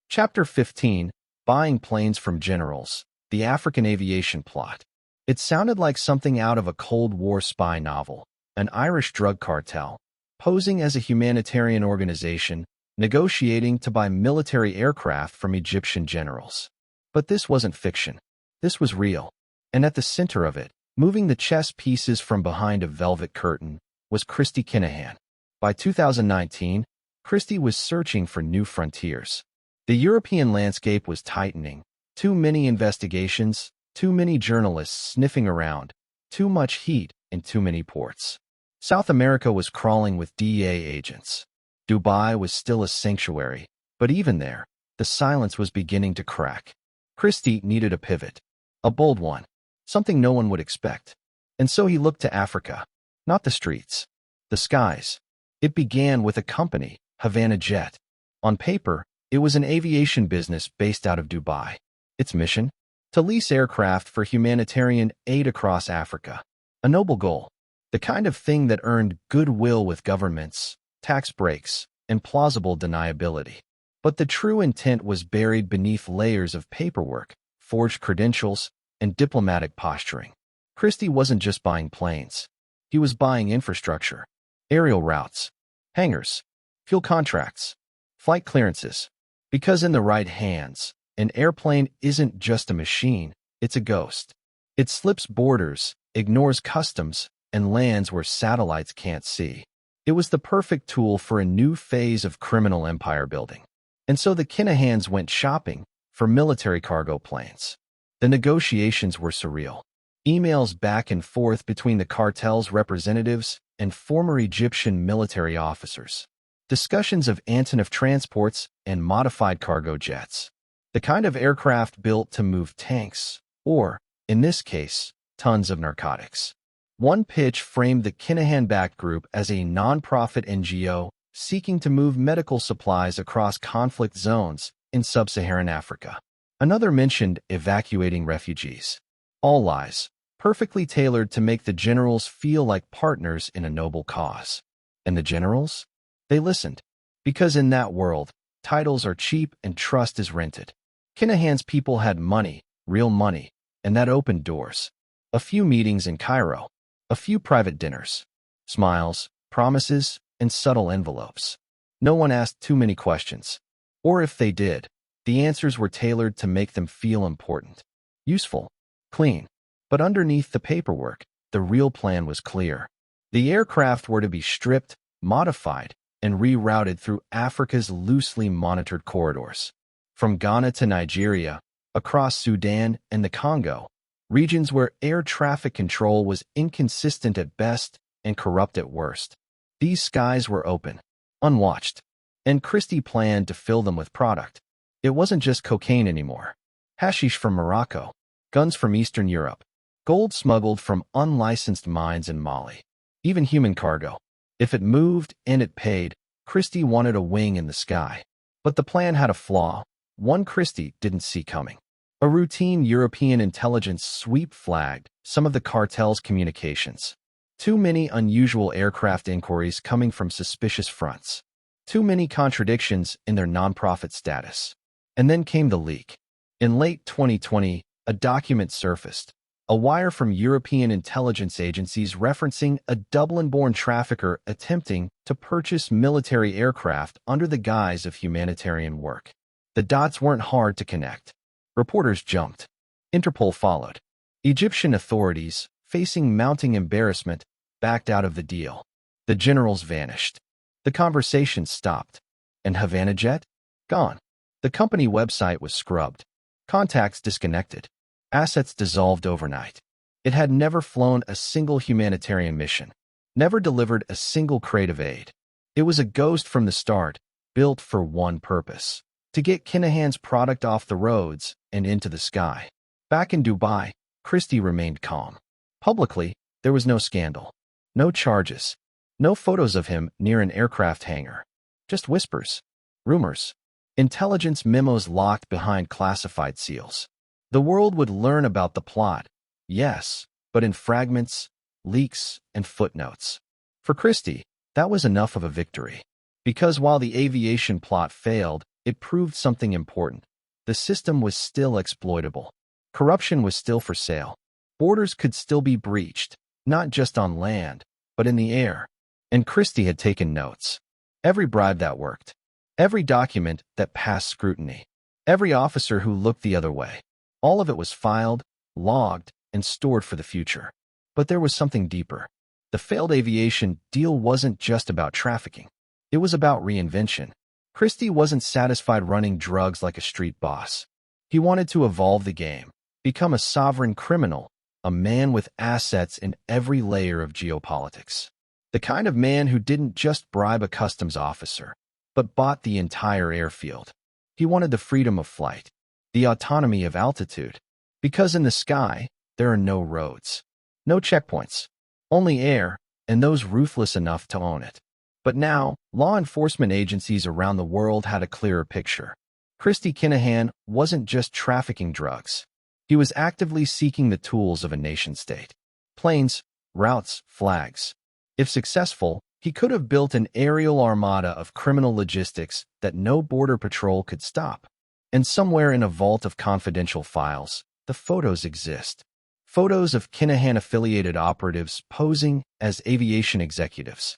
Chapter 15, Buying Planes from Generals, the African Aviation Plot. It sounded like something out of a Cold War spy novel, an Irish drug cartel, posing as a humanitarian organization, negotiating to buy military aircraft from Egyptian generals. But this wasn't fiction. This was real. And at the center of it, moving the chess pieces from behind a velvet curtain, was Christy Kinahan. By 2019, Christy was searching for new frontiers. The European landscape was tightening. Too many investigations, too many journalists sniffing around, too much heat in too many ports. South America was crawling with DEA agents. Dubai was still a sanctuary, but even there, the silence was beginning to crack. Christy needed a pivot, a bold one, something no one would expect. And so he looked to Africa, not the streets, the skies. It began with a company, Havana Jet. On paper, it was an aviation business based out of Dubai. Its mission? To lease aircraft for humanitarian aid across Africa. A noble goal, the kind of thing that earned goodwill with governments, tax breaks, and plausible deniability. But the true intent was buried beneath layers of paperwork, forged credentials, and diplomatic posturing. Christy wasn't just buying planes. He was buying infrastructure, aerial routes, hangars, fuel contracts, flight clearances. Because in the right hands, An airplane isn't just a machine, it's a ghost. It slips borders, ignores customs, and lands where satellites can't see. It was the perfect tool for a new phase of criminal empire building. And so the Kinahans went shopping for military cargo planes. The negotiations were surreal. Emails back and forth between the cartel's representatives and former Egyptian military officers. Discussions of Antonov transports and modified cargo jets. The kind of aircraft built to move tanks, or, in this case, tons of narcotics. One pitch framed the Kinahan-backed group as a non-profit NGO seeking to move medical supplies across conflict zones in sub-Saharan Africa. Another mentioned evacuating refugees. All lies, perfectly tailored to make the generals feel like partners in a noble cause. And the generals? They listened. Because in that world, titles are cheap and trust is rented. Kinahan's people had money, real money, and that opened doors. A few meetings in Cairo. A few private dinners. Smiles, promises, and subtle envelopes. No one asked too many questions. Or if they did, the answers were tailored to make them feel important. Useful. Clean. But underneath the paperwork, the real plan was clear. The aircraft were to be stripped, modified, and rerouted through Africa's loosely monitored corridors. From Ghana to Nigeria, across Sudan and the Congo, regions where air traffic control was inconsistent at best and corrupt at worst. These skies were open, unwatched, and Christy planned to fill them with product. It wasn't just cocaine anymore. Hashish from Morocco, guns from Eastern Europe, gold smuggled from unlicensed mines in Mali, even human cargo. If it moved and it paid, Christy wanted a wing in the sky. But the plan had a flaw, one Christy didn't see coming. A routine European intelligence sweep flagged some of the cartel's communications. Too many unusual aircraft inquiries coming from suspicious fronts. Too many contradictions in their nonprofit status. And then came the leak. In late 2020, a document surfaced. A wire from European intelligence agencies referencing a Dublin-born trafficker attempting to purchase military aircraft under the guise of humanitarian work. The dots weren't hard to connect. Reporters jumped. Interpol followed. Egyptian authorities, facing mounting embarrassment, backed out of the deal. The generals vanished. The conversation stopped. And Havana Jet? Gone. The company website was scrubbed. Contacts disconnected. Assets dissolved overnight. It had never flown a single humanitarian mission. Never delivered a single crate of aid. It was a ghost from the start, built for one purpose. To get Kinahan's product off the roads and into the sky. Back in Dubai, Christy remained calm. Publicly, there was no scandal. No charges. No photos of him near an aircraft hangar. Just whispers. Rumors. Intelligence memos locked behind classified seals. The world would learn about the plot, yes, but in fragments, leaks, and footnotes. For Christy, that was enough of a victory. Because while the aviation plot failed, it proved something important. The system was still exploitable. Corruption was still for sale. Borders could still be breached, not just on land, but in the air. And Christy had taken notes. Every bribe that worked. Every document that passed scrutiny. Every officer who looked the other way. All of it was filed, logged, and stored for the future. But there was something deeper. The failed aviation deal wasn't just about trafficking. It was about reinvention. Christy wasn't satisfied running drugs like a street boss. He wanted to evolve the game, become a sovereign criminal, a man with assets in every layer of geopolitics. The kind of man who didn't just bribe a customs officer, but bought the entire airfield. He wanted the freedom of flight. The autonomy of altitude. Because in the sky, there are no roads. No checkpoints. Only air, and those ruthless enough to own it. But now, law enforcement agencies around the world had a clearer picture. Christy Kinahan wasn't just trafficking drugs. He was actively seeking the tools of a nation-state. Planes, routes, flags. If successful, he could have built an aerial armada of criminal logistics that no border patrol could stop. And somewhere in a vault of confidential files, the photos exist. Photos of Kinahan-affiliated operatives posing as aviation executives.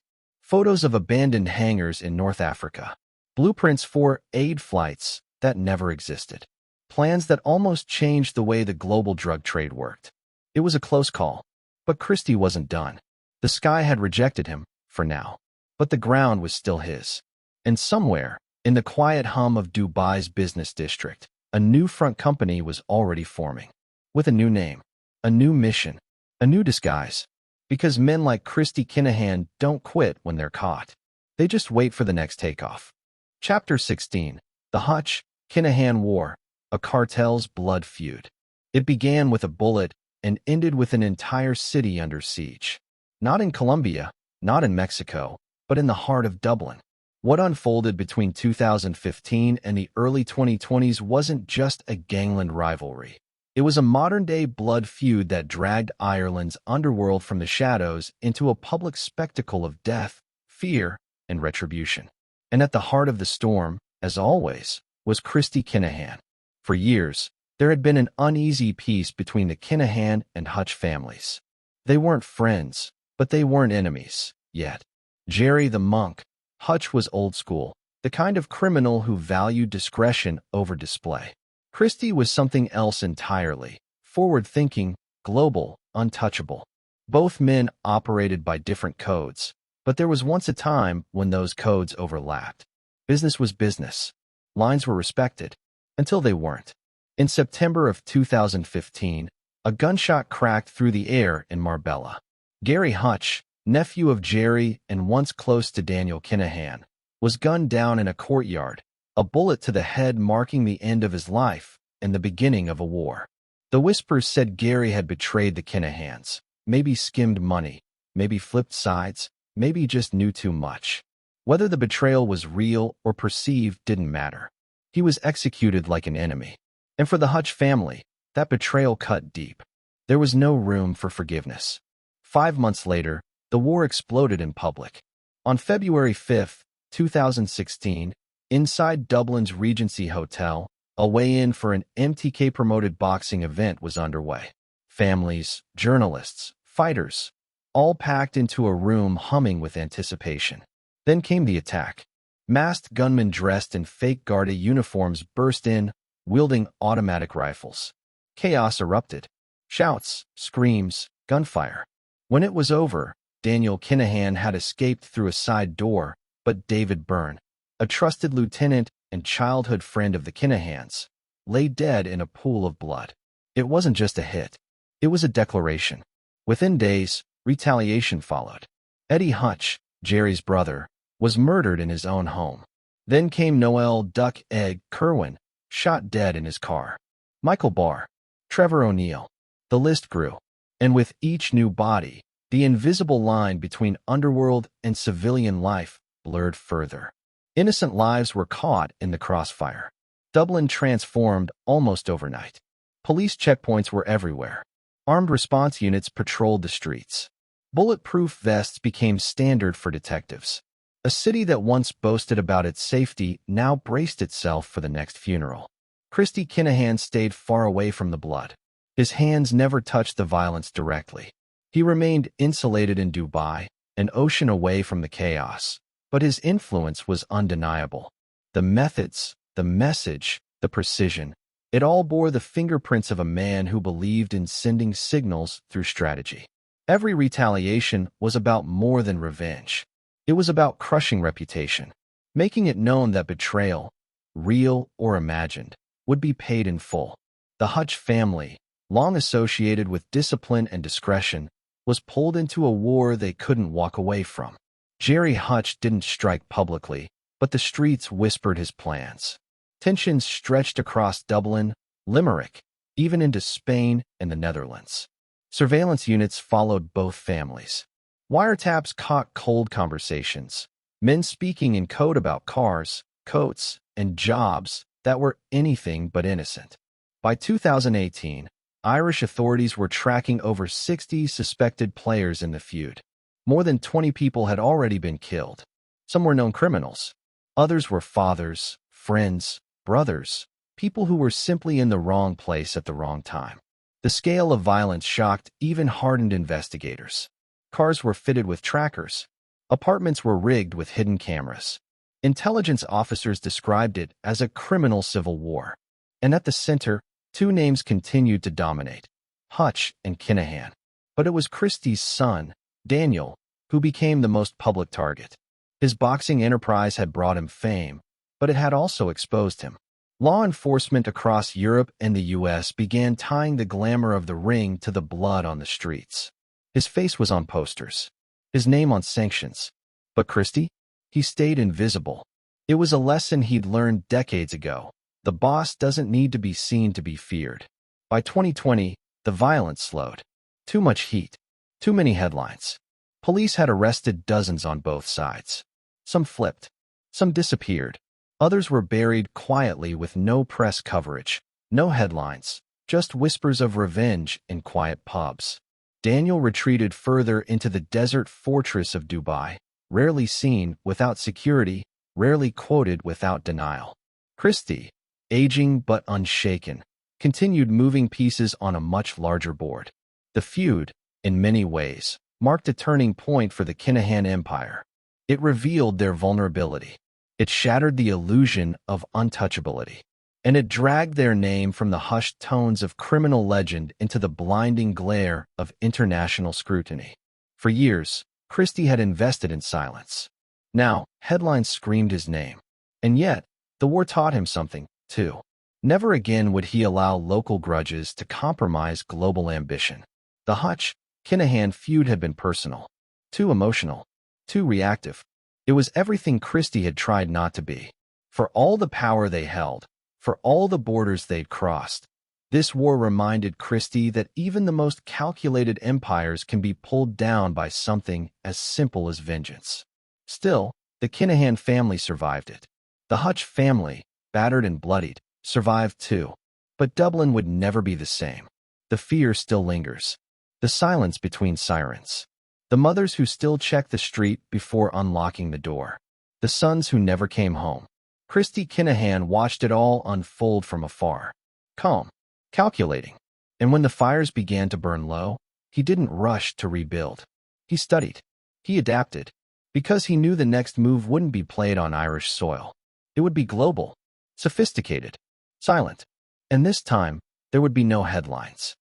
Photos of abandoned hangars in North Africa. Blueprints for aid flights that never existed. plans that almost changed the way the global drug trade worked. It was a close call, but Christy wasn't done. The sky had rejected him, for now, but the ground was still his. And somewhere, in the quiet hum of Dubai's business district, a new front company was already forming. With a new name, a new mission, a new disguise. Because men like Christy Kinahan don't quit when they're caught. They just wait for the next takeoff. Chapter 16. The Hutch-Kinahan War, a cartel's blood feud. It began with a bullet and ended with an entire city under siege. Not in Colombia, not in Mexico, but in the heart of Dublin. What unfolded between 2015 and the early 2020s wasn't just a gangland rivalry. It was a modern-day blood feud that dragged Ireland's underworld from the shadows into a public spectacle of death, fear, and retribution. And at the heart of the storm, as always, was Christy Kinahan. For years, there had been an uneasy peace between the Kinahan and Hutch families. They weren't friends, but they weren't enemies, yet. Jerry the monk, Hutch was old school, the kind of criminal who valued discretion over display. Christy was something else entirely, forward-thinking, global, untouchable. Both men operated by different codes, but there was once a time when those codes overlapped. Business was business. Lines were respected, until they weren't. In September of 2015, a gunshot cracked through the air in Marbella. Gary Hutch, nephew of Jerry and once close to Daniel Kinahan, was gunned down in a courtyard, a bullet to the head marking the end of his life and the beginning of a war. The whispers said Gary had betrayed the Kinahans, maybe skimmed money, maybe flipped sides, maybe just knew too much. Whether the betrayal was real or perceived didn't matter. He was executed like an enemy. And for the Hutch family, that betrayal cut deep. There was no room for forgiveness. 5 months later, the war exploded in public. On February 5, 2016, inside Dublin's Regency Hotel, a weigh-in for an MTK-promoted boxing event was underway. Families, journalists, fighters, all packed into a room humming with anticipation. Then came the attack. Masked gunmen dressed in fake Garda uniforms burst in, wielding automatic rifles. Chaos erupted. Shouts, screams, gunfire. When it was over, Daniel Kinahan had escaped through a side door, but David Byrne, a trusted lieutenant and childhood friend of the Kinahans, lay dead in a pool of blood. It wasn't just a hit. It was a declaration. Within days, retaliation followed. Eddie Hutch, Jerry's brother, was murdered in his own home. Then came Noel Duck Egg Kerwin, shot dead in his car. Michael Barr, Trevor O'Neill. The list grew. And with each new body, the invisible line between underworld and civilian life blurred further. Innocent lives were caught in the crossfire. Dublin transformed almost overnight. Police checkpoints were everywhere. Armed response units patrolled the streets. Bulletproof vests became standard for detectives. A city that once boasted about its safety now braced itself for the next funeral. Christy Kinahan stayed far away from the blood. His hands never touched the violence directly. He remained insulated in Dubai, an ocean away from the chaos. But his influence was undeniable. The methods, the message, the precision, it all bore the fingerprints of a man who believed in sending signals through strategy. Every retaliation was about more than revenge. It was about crushing reputation, making it known that betrayal, real or imagined, would be paid in full. The Hutch family, long associated with discipline and discretion, was pulled into a war they couldn't walk away from. Jerry Hutch didn't strike publicly, but the streets whispered his plans. Tensions stretched across Dublin, Limerick, even into Spain and the Netherlands. Surveillance units followed both families. Wiretaps caught cold conversations, men speaking in code about cars, coats, and jobs that were anything but innocent. By 2018, Irish authorities were tracking over 60 suspected players in the feud. More than 20 people had already been killed. Some were known criminals. Others were fathers, friends, brothers, people who were simply in the wrong place at the wrong time. The scale of violence shocked even hardened investigators. Cars were fitted with trackers. Apartments were rigged with hidden cameras. Intelligence officers described it as a criminal civil war. And at the center, two names continued to dominate: Hutch and Kinahan. But it was Christy's son, Daniel, who became the most public target. His boxing enterprise had brought him fame, but it had also exposed him. Law enforcement across Europe and the US began tying the glamour of the ring to the blood on the streets. His face was on posters, his name on sanctions. But Christy? He stayed invisible. It was a lesson he'd learned decades ago. The boss doesn't need to be seen to be feared. By 2020, the violence slowed. Too much heat. Too many headlines. Police had arrested dozens on both sides. Some flipped. Some disappeared. Others were buried quietly with no press coverage, no headlines, just whispers of revenge in quiet pubs. Daniel retreated further into the desert fortress of Dubai, rarely seen without security, rarely quoted without denial. Christy, aging but unshaken, continued moving pieces on a much larger board. The feud, in many ways, marked a turning point for the Kinahan empire. It revealed their vulnerability. It shattered the illusion of untouchability. And it dragged their name from the hushed tones of criminal legend into the blinding glare of international scrutiny. For years, Christy had invested in silence. Now, headlines screamed his name. And yet, the war taught him something, too. Never again would he allow local grudges to compromise global ambition. The Hutch-Kinahan feud had been personal, too emotional, too reactive. It was everything Christy had tried not to be. For all the power they held, for all the borders they'd crossed, this war reminded Christy that even the most calculated empires can be pulled down by something as simple as vengeance. Still, the Kinahan family survived it. The Hutch family, battered and bloodied, survived too. But Dublin would never be the same. The fear still lingers. The silence between sirens. The mothers who still checked the street before unlocking the door. The sons who never came home. Christy Kinahan watched it all unfold from afar. Calm. Calculating. And when the fires began to burn low, he didn't rush to rebuild. He studied. He adapted. Because he knew the next move wouldn't be played on Irish soil. It would be global. Sophisticated. Silent. And this time, there would be no headlines.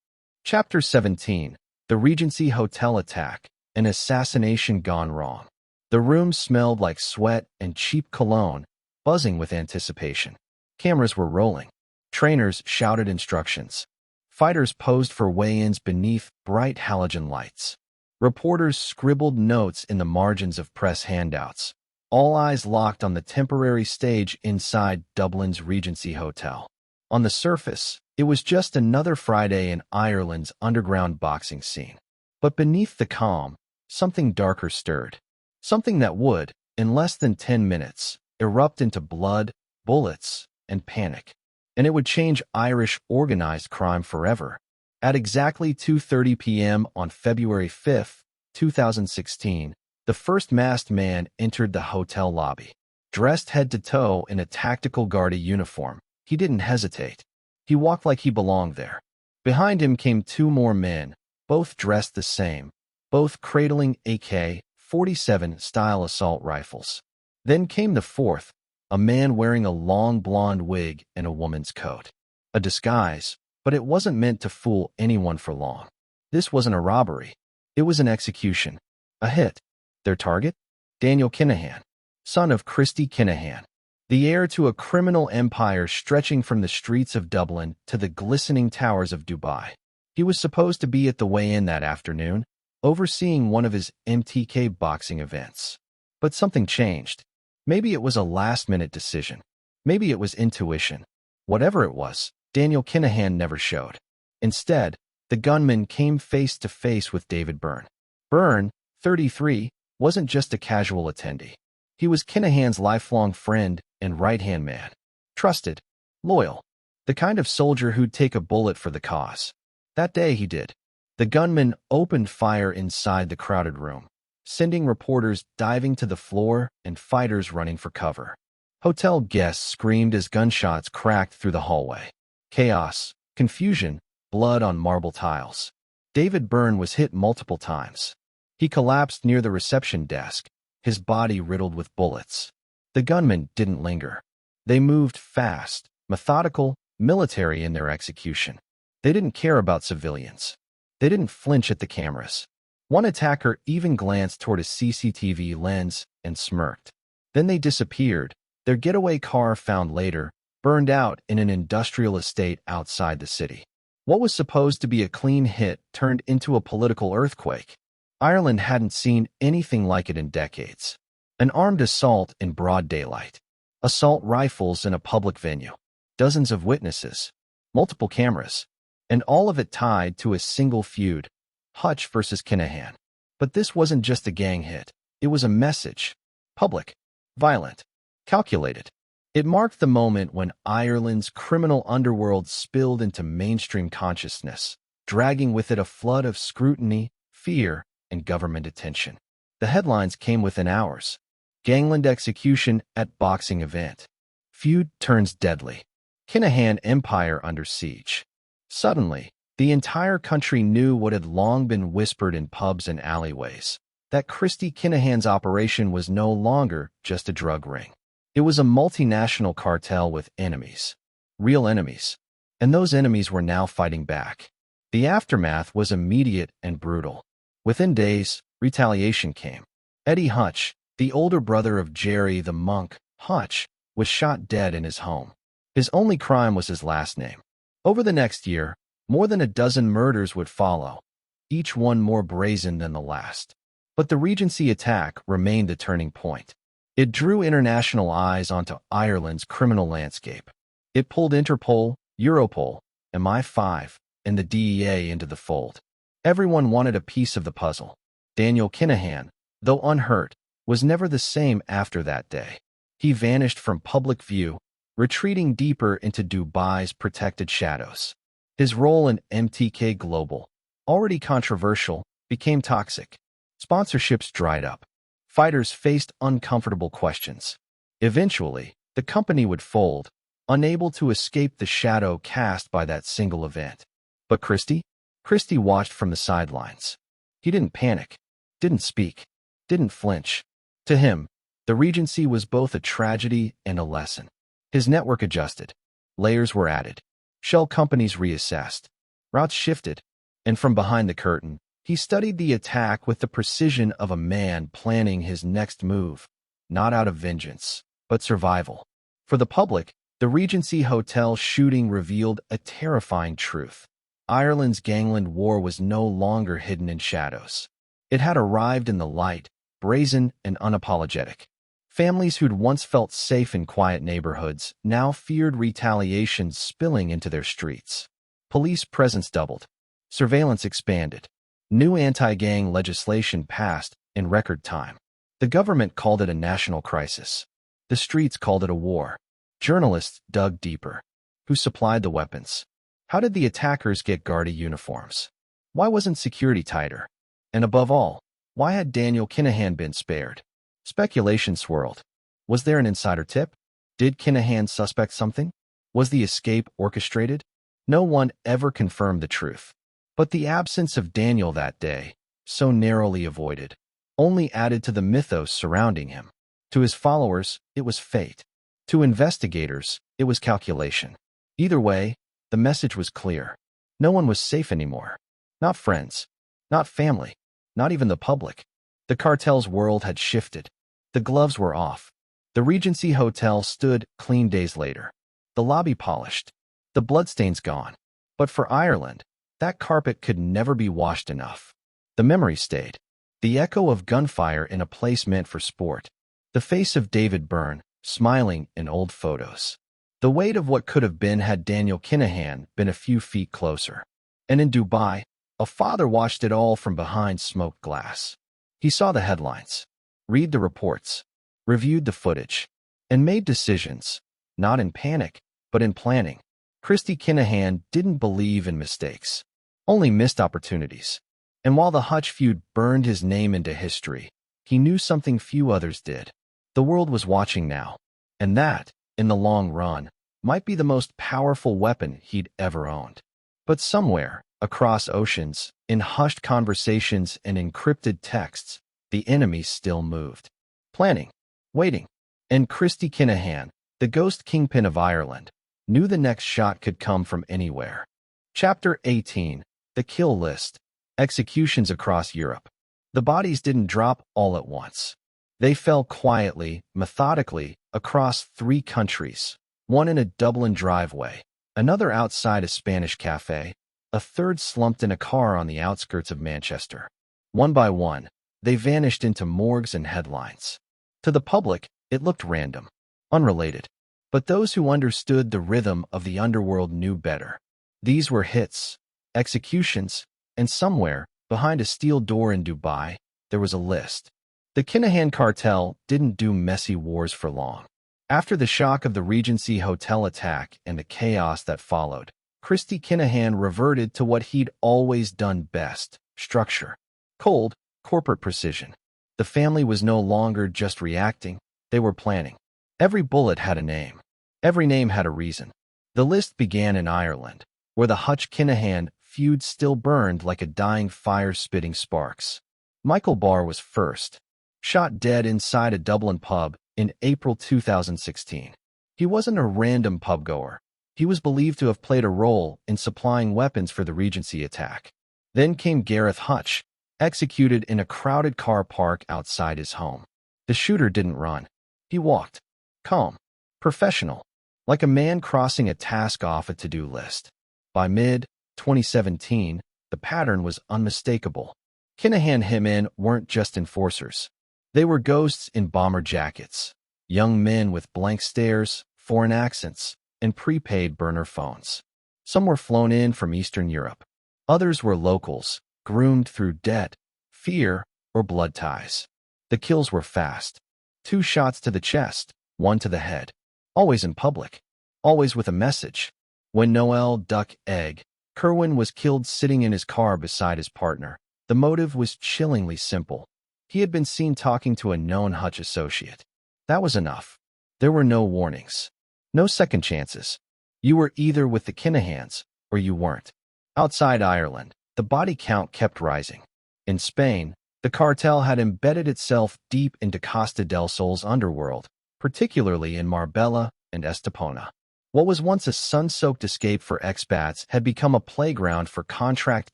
Chapter 17. The Regency Hotel Attack. An assassination gone wrong. The room smelled like sweat and cheap cologne, buzzing with anticipation. Cameras were rolling. Trainers shouted instructions. Fighters posed for weigh-ins beneath bright halogen lights. Reporters scribbled notes in the margins of press handouts. All eyes locked on the temporary stage inside Dublin's Regency Hotel. On the surface, it was just another Friday in Ireland's underground boxing scene. But beneath the calm, something darker stirred. Something that would, in less than 10 minutes, erupt into blood, bullets, and panic. And it would change Irish organized crime forever. At exactly 2:30 p.m. on February 5, 2016, the first masked man entered the hotel lobby. Dressed head to toe in a tactical Garda uniform, he didn't hesitate. He walked like he belonged there. Behind him came two more men, both dressed the same, both cradling AK-47 style assault rifles. Then came the fourth, a man wearing a long blonde wig and a woman's coat. A disguise, but it wasn't meant to fool anyone for long. This wasn't a robbery. It was an execution. A hit. Their target? Daniel Kinahan, son of Christy Kinahan, the heir to a criminal empire stretching from the streets of Dublin to the glistening towers of Dubai. He was supposed to be at the weigh-in that afternoon, overseeing one of his MTK boxing events. But something changed. Maybe it was a last-minute decision. Maybe it was intuition. Whatever it was, Daniel Kinahan never showed. Instead, the gunman came face to face with David Byrne. Byrne, 33, wasn't just a casual attendee. He was Kinahan's lifelong friend and right-hand man. Trusted, loyal, the kind of soldier who'd take a bullet for the cause. That day he did. The gunman opened fire inside the crowded room, sending reporters diving to the floor and fighters running for cover. Hotel guests screamed as gunshots cracked through the hallway. Chaos, confusion, blood on marble tiles. David Byrne was hit multiple times. He collapsed near the reception desk, his body riddled with bullets. The gunmen didn't linger. They moved fast, methodical, military in their execution. They didn't care about civilians. They didn't flinch at the cameras. One attacker even glanced toward a CCTV lens and smirked. Then they disappeared, their getaway car found later, burned out in an industrial estate outside the city. What was supposed to be a clean hit turned into a political earthquake. Ireland hadn't seen anything like it in decades. An armed assault in broad daylight. Assault rifles in a public venue. Dozens of witnesses. Multiple cameras. And all of it tied to a single feud. Hutch versus Kinahan. But this wasn't just a gang hit. It was a message. Public. Violent. Calculated. It marked the moment when Ireland's criminal underworld spilled into mainstream consciousness, dragging with it a flood of scrutiny, fear, and government attention. The headlines came within hours. Gangland execution at boxing event. Feud turns deadly. Kinahan empire under siege. Suddenly, the entire country knew what had long been whispered in pubs and alleyways, that Christy Kinahan's operation was no longer just a drug ring. It was a multinational cartel with enemies. Real enemies. And those enemies were now fighting back. The aftermath was immediate and brutal. Within days, retaliation came. Eddie Hutch, the older brother of Jerry the monk, Hutch, was shot dead in his home. His only crime was his last name. Over the next year, more than a dozen murders would follow, each one more brazen than the last. But the Regency attack remained the turning point. It drew international eyes onto Ireland's criminal landscape. It pulled Interpol, Europol, MI5, and the DEA into the fold. Everyone wanted a piece of the puzzle. Daniel Kinahan, though unhurt, was never the same after that day. He vanished from public view, retreating deeper into Dubai's protected shadows. His role in MTK Global, already controversial, became toxic. Sponsorships dried up. Fighters faced uncomfortable questions. Eventually, the company would fold, unable to escape the shadow cast by that single event. But Christy? Christy watched from the sidelines. He didn't panic, didn't speak, didn't flinch. To him, the Regency was both a tragedy and a lesson. His network adjusted. Layers were added. Shell companies reassessed. Routes shifted. And from behind the curtain, he studied the attack with the precision of a man planning his next move, not out of vengeance, but survival. For the public, the Regency Hotel shooting revealed a terrifying truth. Ireland's gangland war was no longer hidden in shadows. It had arrived in the light, brazen and unapologetic. Families who'd once felt safe in quiet neighborhoods now feared retaliation spilling into their streets. Police presence doubled. Surveillance expanded. New anti-gang legislation passed in record time. The government called it a national crisis. The streets called it a war. Journalists dug deeper. Who supplied the weapons? How did the attackers get gaudy uniforms? Why wasn't security tighter? And above all, why had Daniel Kinahan been spared? Speculation swirled. Was there an insider tip? Did Kinahan suspect something? Was the escape orchestrated? No one ever confirmed the truth. But the absence of Daniel that day, so narrowly avoided, only added to the mythos surrounding him. To his followers, it was fate. To investigators, it was calculation. Either way, the message was clear. No one was safe anymore. Not friends. Not family. Not even the public. The cartel's world had shifted. The gloves were off. The Regency Hotel stood clean days later. The lobby polished. The bloodstains gone. But for Ireland, that carpet could never be washed enough. The memory stayed. The echo of gunfire in a place meant for sport. The face of David Byrne, smiling in old photos. The weight of what could have been had Daniel Kinahan been a few feet closer. And in Dubai, a father watched it all from behind smoked glass. He saw the headlines, read the reports, reviewed the footage, and made decisions, not in panic, but in planning. Christy Kinahan didn't believe in mistakes, only missed opportunities. And while the Hutch feud burned his name into history, he knew something few others did. The world was watching now, and that, in the long run, might be the most powerful weapon he'd ever owned. But somewhere, across oceans, in hushed conversations and encrypted texts, the enemy still moved. Planning, waiting. And Christy Kinahan, the ghost kingpin of Ireland, knew the next shot could come from anywhere. Chapter 18. The Kill List. Executions across Europe. The bodies didn't drop all at once. They fell quietly, methodically, across 3 countries. One in a Dublin driveway, another outside a Spanish cafe, a third slumped in a car on the outskirts of Manchester. One by one, they vanished into morgues and headlines. To the public, it looked random, unrelated. But those who understood the rhythm of the underworld knew better. These were hits, executions, and somewhere, behind a steel door in Dubai, there was a list. The Kinahan cartel didn't do messy wars for long. After the shock of the Regency Hotel attack and the chaos that followed, Christy Kinahan reverted to what he'd always done best: structure. Cold, corporate precision. The family was no longer just reacting, they were planning. Every bullet had a name. Every name had a reason. The list began in Ireland, where the Hutch-Kinahan feud still burned like a dying fire spitting sparks. Michael Barr was first, shot dead inside a Dublin pub in April 2016. He wasn't a random pubgoer. He was believed to have played a role in supplying weapons for the Regency attack. Then came Gareth Hutch, executed in a crowded car park outside his home. The shooter didn't run. He walked. Calm. Professional. Like a man crossing a task off a to-do list. By mid-2017, the pattern was unmistakable. Kinahan hitmen weren't just enforcers. They were ghosts in bomber jackets. Young men with blank stares, foreign accents, and prepaid burner phones. Some were flown in from Eastern Europe. Others were locals, groomed through debt, fear, or blood ties. The kills were fast. 2 shots to the chest, 1 to the head. Always in public. Always with a message. When Noel Duck Egg Kerwin was killed sitting in his car beside his partner, the motive was chillingly simple. He had been seen talking to a known Hutch associate. That was enough. There were no warnings. No second chances. You were either with the Kinahans, or you weren't. Outside Ireland, the body count kept rising. In Spain, the cartel had embedded itself deep into Costa del Sol's underworld, particularly in Marbella and Estepona. What was once a sun-soaked escape for expats had become a playground for contract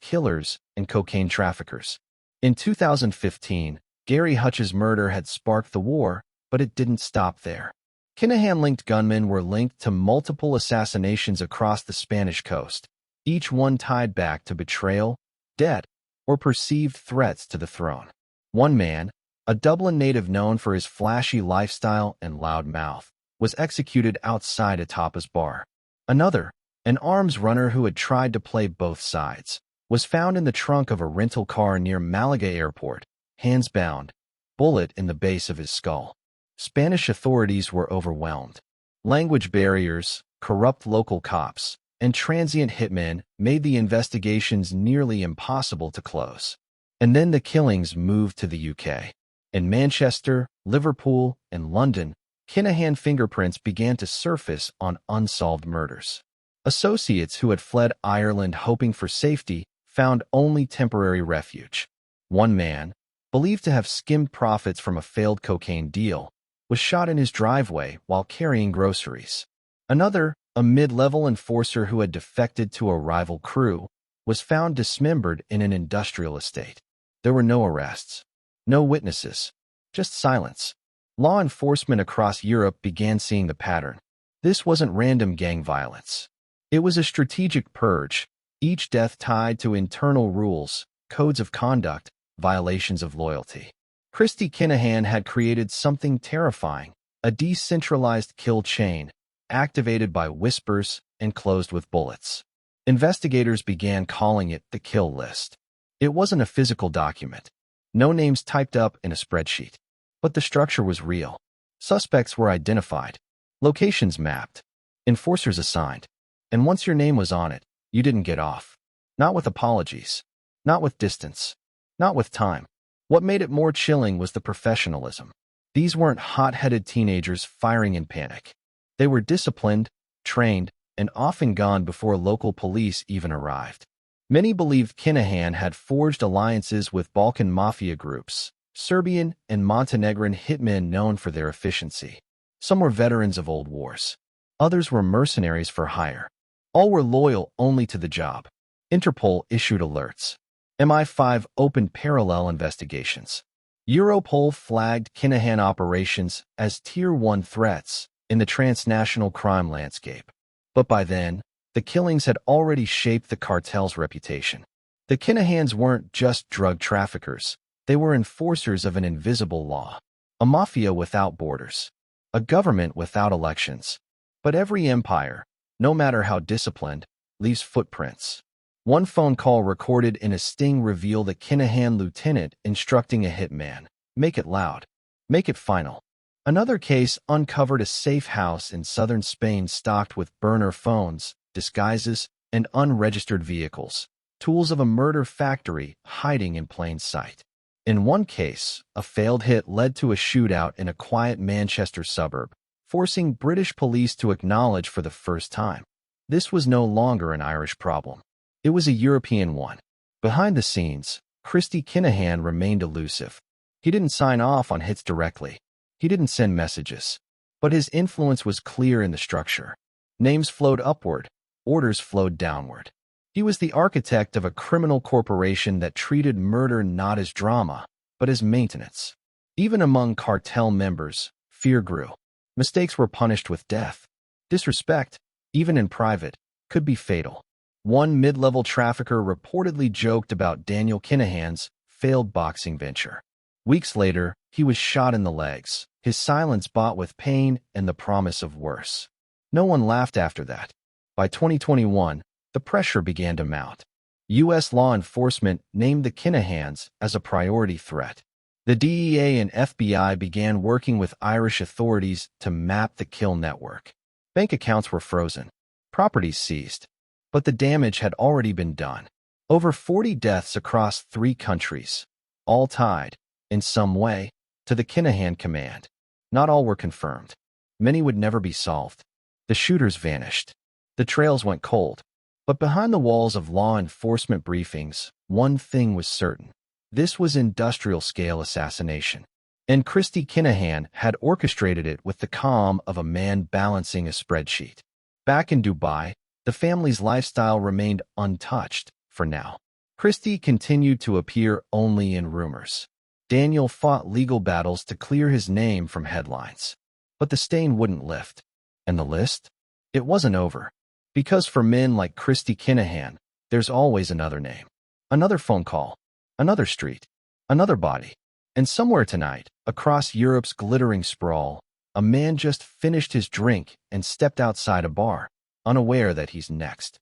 killers and cocaine traffickers. In 2015, Gary Hutch's murder had sparked the war, but it didn't stop there. Kinahan-linked gunmen were linked to multiple assassinations across the Spanish coast, each one tied back to betrayal, debt, or perceived threats to the throne. One man, a Dublin native known for his flashy lifestyle and loud mouth, was executed outside a tapas bar. Another, an arms runner who had tried to play both sides, was found in the trunk of a rental car near Malaga Airport, hands bound, bullet in the base of his skull. Spanish authorities were overwhelmed. Language barriers, corrupt local cops, and transient hitmen made the investigations nearly impossible to close. And then the killings moved to the UK. In Manchester, Liverpool, and London, Kinahan fingerprints began to surface on unsolved murders. Associates who had fled Ireland hoping for safety found only temporary refuge. One man, believed to have skimmed profits from a failed cocaine deal, was shot in his driveway while carrying groceries. Another, a mid-level enforcer who had defected to a rival crew, was found dismembered in an industrial estate. There were no arrests, no witnesses, just silence. Law enforcement across Europe began seeing the pattern. This wasn't random gang violence. It was a strategic purge, each death tied to internal rules, codes of conduct, violations of loyalty. Christy Kinahan had created something terrifying, a decentralized kill chain, activated by whispers and closed with bullets. Investigators began calling it the kill list. It wasn't a physical document. No names typed up in a spreadsheet. But the structure was real. Suspects were identified. Locations mapped. Enforcers assigned. And once your name was on it, you didn't get off. Not with apologies. Not with distance. Not with time. What made it more chilling was the professionalism. These weren't hot-headed teenagers firing in panic. They were disciplined, trained, and often gone before local police even arrived. Many believed Kinahan had forged alliances with Balkan Mafia groups, Serbian and Montenegrin hitmen known for their efficiency. Some were veterans of old wars. Others were mercenaries for hire. All were loyal only to the job. Interpol issued alerts. MI5 opened parallel investigations. Europol flagged Kinahan operations as Tier 1 threats in the transnational crime landscape. But by then, the killings had already shaped the cartel's reputation. The Kinahans weren't just drug traffickers. They were enforcers of an invisible law. A mafia without borders. A government without elections. But every empire, no matter how disciplined, leaves footprints. One phone call recorded in a sting revealed a Kinahan lieutenant instructing a hitman, "Make it loud. Make it final." Another case uncovered a safe house in southern Spain stocked with burner phones, disguises, and unregistered vehicles, tools of a murder factory hiding in plain sight. In one case, a failed hit led to a shootout in a quiet Manchester suburb, forcing British police to acknowledge for the first time. This was no longer an Irish problem. It was a European one. Behind the scenes, Christy Kinahan remained elusive. He didn't sign off on hits directly. He didn't send messages. But his influence was clear in the structure. Names flowed upward. Orders flowed downward. He was the architect of a criminal corporation that treated murder not as drama, but as maintenance. Even among cartel members, fear grew. Mistakes were punished with death. Disrespect, even in private, could be fatal. One mid-level trafficker reportedly joked about Daniel Kinahan's failed boxing venture. Weeks later, he was shot in the legs, his silence bought with pain and the promise of worse. No one laughed after that. By 2021, the pressure began to mount. U.S. law enforcement named the Kinahans as a priority threat. The DEA and FBI began working with Irish authorities to map the kill network. Bank accounts were frozen, properties seized. But the damage had already been done. Over 40 deaths across 3 countries, all tied, in some way, to the Kinahan command. Not all were confirmed. Many would never be solved. The shooters vanished. The trails went cold. But behind the walls of law enforcement briefings, one thing was certain. This was industrial-scale assassination. And Christy Kinahan had orchestrated it with the calm of a man balancing a spreadsheet. Back in Dubai, the family's lifestyle remained untouched, for now. Christy continued to appear only in rumors. Daniel fought legal battles to clear his name from headlines. But the stain wouldn't lift. And the list? It wasn't over. Because for men like Christy Kinahan, there's always another name. Another phone call. Another street. Another body. And somewhere tonight, across Europe's glittering sprawl, a man just finished his drink and stepped outside a bar, unaware that he's next.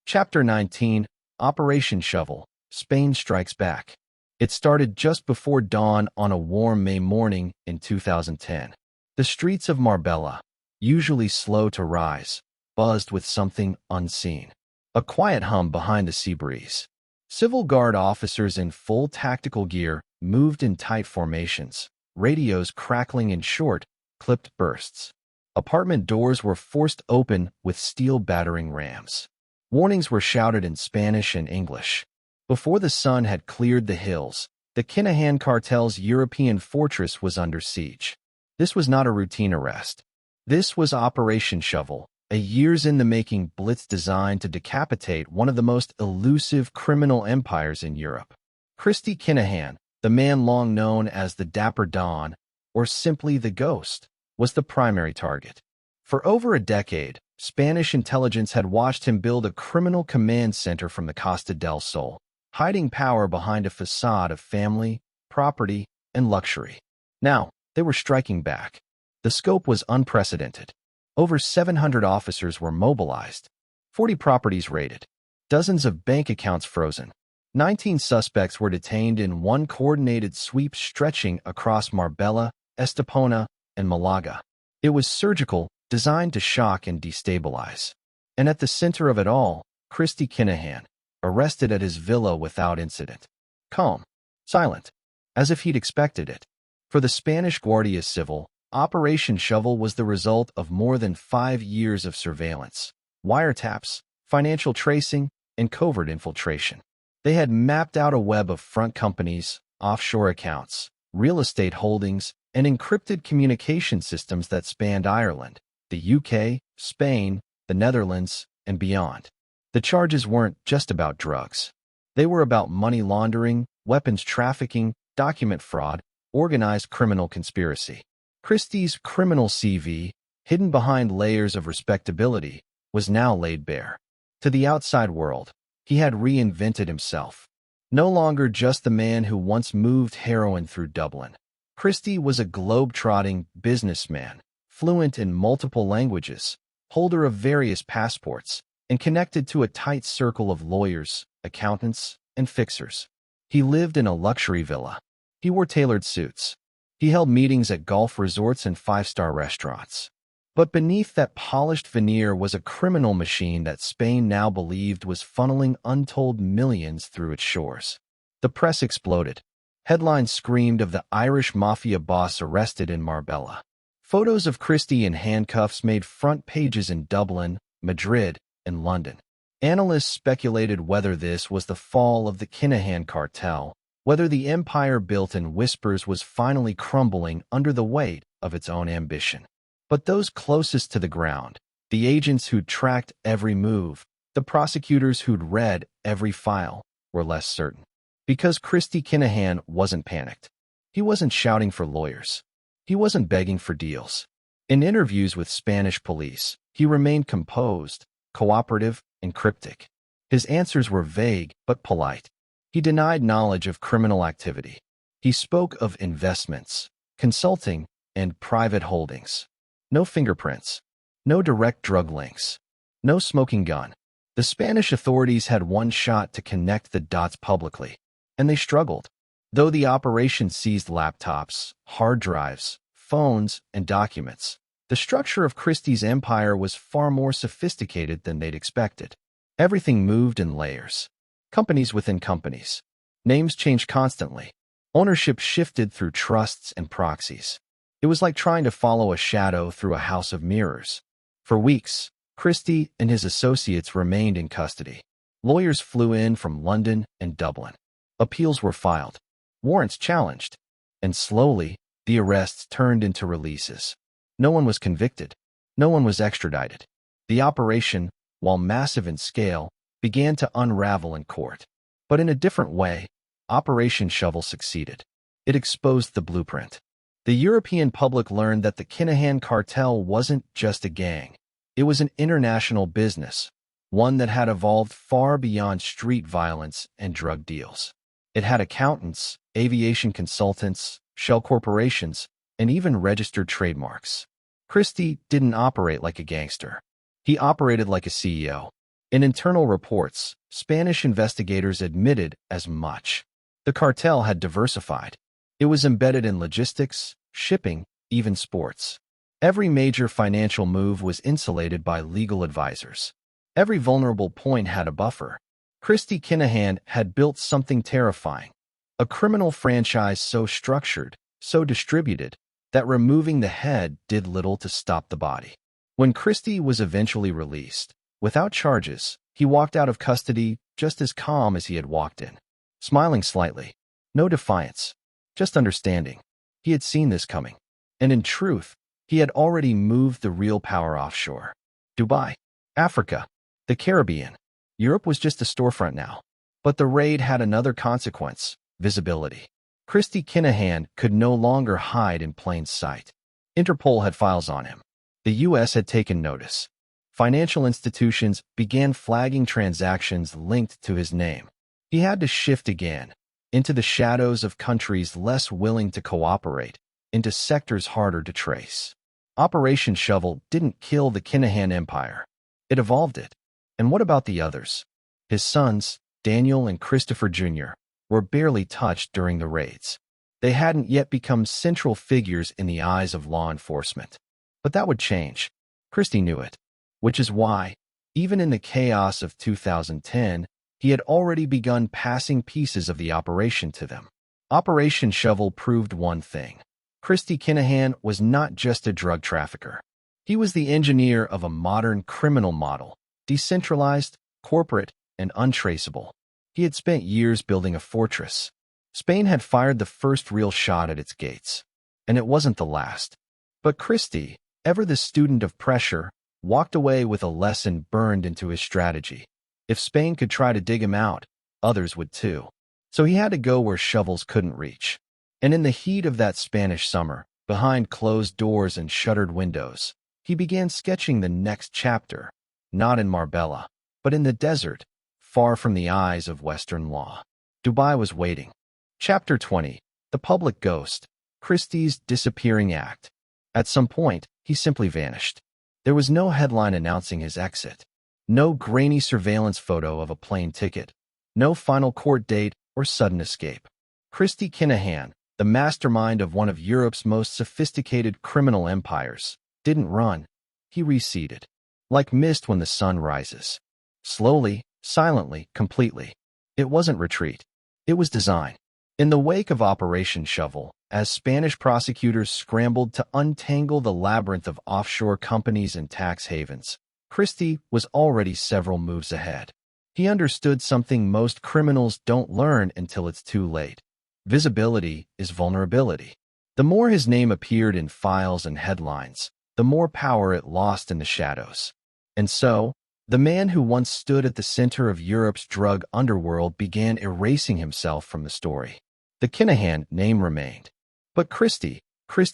Chapter 19, Operation Shovel, Spain Strikes Back. It started just before dawn on a warm May morning in 2010. The streets of Marbella, usually slow to rise, buzzed with something unseen. A quiet hum behind the sea breeze. Civil Guard officers in full tactical gear moved in tight formations, radios crackling in short, clipped bursts. Apartment doors were forced open with steel battering rams. Warnings were shouted in Spanish and English. Before the sun had cleared the hills, the Kinahan cartel's European fortress was under siege. This was not a routine arrest. This was Operation Shovel, a years-in-the-making blitz designed to decapitate one of the most elusive criminal empires in Europe. Christy Kinahan, the man long known as the Dapper Don, or simply the Ghost, was the primary target. For over a decade, Spanish intelligence had watched him build a criminal command center from the Costa del Sol, hiding power behind a facade of family, property, and luxury. Now, they were striking back. The scope was unprecedented. Over 700 officers were mobilized, 40 properties raided, dozens of bank accounts frozen. 19 suspects were detained in one coordinated sweep stretching across Marbella, Estepona, and Malaga. It was surgical, designed to shock and destabilize. And at the center of it all, Christy Kinahan, arrested at his villa without incident. Calm, silent, as if he'd expected it. For the Spanish Guardia Civil, Operation Shovel was the result of more than 5 years of surveillance, wiretaps, financial tracing, and covert infiltration. They had mapped out a web of front companies, offshore accounts, real estate holdings, and encrypted communication systems that spanned Ireland, the UK, Spain, the Netherlands, and beyond. The charges weren't just about drugs. They were about money laundering, weapons trafficking, document fraud, organized criminal conspiracy. Christie's criminal CV, hidden behind layers of respectability, was now laid bare. To the outside world, he had reinvented himself. No longer just the man who once moved heroin through Dublin. Christy was a globe-trotting businessman, fluent in multiple languages, holder of various passports, and connected to a tight circle of lawyers, accountants, and fixers. He lived in a luxury villa. He wore tailored suits. He held meetings at golf resorts and five-star restaurants. But beneath that polished veneer was a criminal machine that Spain now believed was funneling untold millions through its shores. The press exploded. Headlines screamed of the Irish Mafia boss arrested in Marbella. Photos of Christy in handcuffs made front pages in Dublin, Madrid, and London. Analysts speculated whether this was the fall of the Kinahan Cartel, whether the empire built in whispers was finally crumbling under the weight of its own ambition. But those closest to the ground, the agents who'd tracked every move, the prosecutors who'd read every file, were less certain. Because Christy Kinahan wasn't panicked. He wasn't shouting for lawyers. He wasn't begging for deals. In interviews with Spanish police, he remained composed, cooperative, and cryptic. His answers were vague but polite. He denied knowledge of criminal activity. He spoke of investments, consulting, and private holdings. No fingerprints. No direct drug links. No smoking gun. The Spanish authorities had one shot to connect the dots publicly, and they struggled. Though the operation seized laptops, hard drives, phones, and documents, the structure of Christie's empire was far more sophisticated than they'd expected. Everything moved in layers. Companies within companies. Names changed constantly. Ownership shifted through trusts and proxies. It was like trying to follow a shadow through a house of mirrors. For weeks, Christy and his associates remained in custody. Lawyers flew in from London and Dublin. Appeals were filed. Warrants challenged. And slowly, the arrests turned into releases. No one was convicted. No one was extradited. The operation, while massive in scale, began to unravel in court. But in a different way, Operation Shovel succeeded. It exposed the blueprint. The European public learned that the Kinahan cartel wasn't just a gang. It was an international business, one that had evolved far beyond street violence and drug deals. It had accountants, aviation consultants, shell corporations, and even registered trademarks. Christy didn't operate like a gangster. He operated like a CEO. In internal reports, Spanish investigators admitted as much. The cartel had diversified. It was embedded in logistics, shipping, even sports. Every major financial move was insulated by legal advisors. Every vulnerable point had a buffer. Christy Kinahan had built something terrifying. A criminal franchise so structured, so distributed, that removing the head did little to stop the body. When Christy was eventually released, without charges, he walked out of custody just as calm as he had walked in. Smiling slightly. No defiance. Just understanding. He had seen this coming. And in truth, he had already moved the real power offshore. Dubai, Africa, the Caribbean. Europe was just a storefront now. But the raid had another consequence: visibility. Christy Kinahan could no longer hide in plain sight. Interpol had files on him. The US had taken notice. Financial institutions began flagging transactions linked to his name. He had to shift again, into the shadows of countries less willing to cooperate, into sectors harder to trace. Operation Shovel didn't kill the Kinahan empire. It evolved it. And what about the others? His sons, Daniel and Christopher Jr., were barely touched during the raids. They hadn't yet become central figures in the eyes of law enforcement. But that would change. Christy knew it. Which is why, even in the chaos of 2010, he had already begun passing pieces of the operation to them. Operation Shovel proved one thing. Christy Kinahan was not just a drug trafficker. He was the engineer of a modern criminal model, decentralized, corporate, and untraceable. He had spent years building a fortress. Spain had fired the first real shot at its gates. And it wasn't the last. But Christy, ever the student of pressure, walked away with a lesson burned into his strategy. If Spain could try to dig him out, others would too. So he had to go where shovels couldn't reach. And in the heat of that Spanish summer, behind closed doors and shuttered windows, he began sketching the next chapter, not in Marbella, but in the desert, far from the eyes of Western law. Dubai was waiting. Chapter 20. The Public Ghost. Christie's Disappearing Act. At some point, he simply vanished. There was no headline announcing his exit. No grainy surveillance photo of a plane ticket. No final court date or sudden escape. Christy Kinahan, the mastermind of one of Europe's most sophisticated criminal empires, didn't run. He receded. Like mist when the sun rises. Slowly, silently, completely. It wasn't retreat. It was design. In the wake of Operation Shovel, as Spanish prosecutors scrambled to untangle the labyrinth of offshore companies and tax havens, Christie was already several moves ahead. He understood something most criminals don't learn until it's too late. Visibility is vulnerability. The more his name appeared in files and headlines, the more power it lost in the shadows. And so, the man who once stood at the center of Europe's drug underworld began erasing himself from the story. The Kinahan name remained. But Christie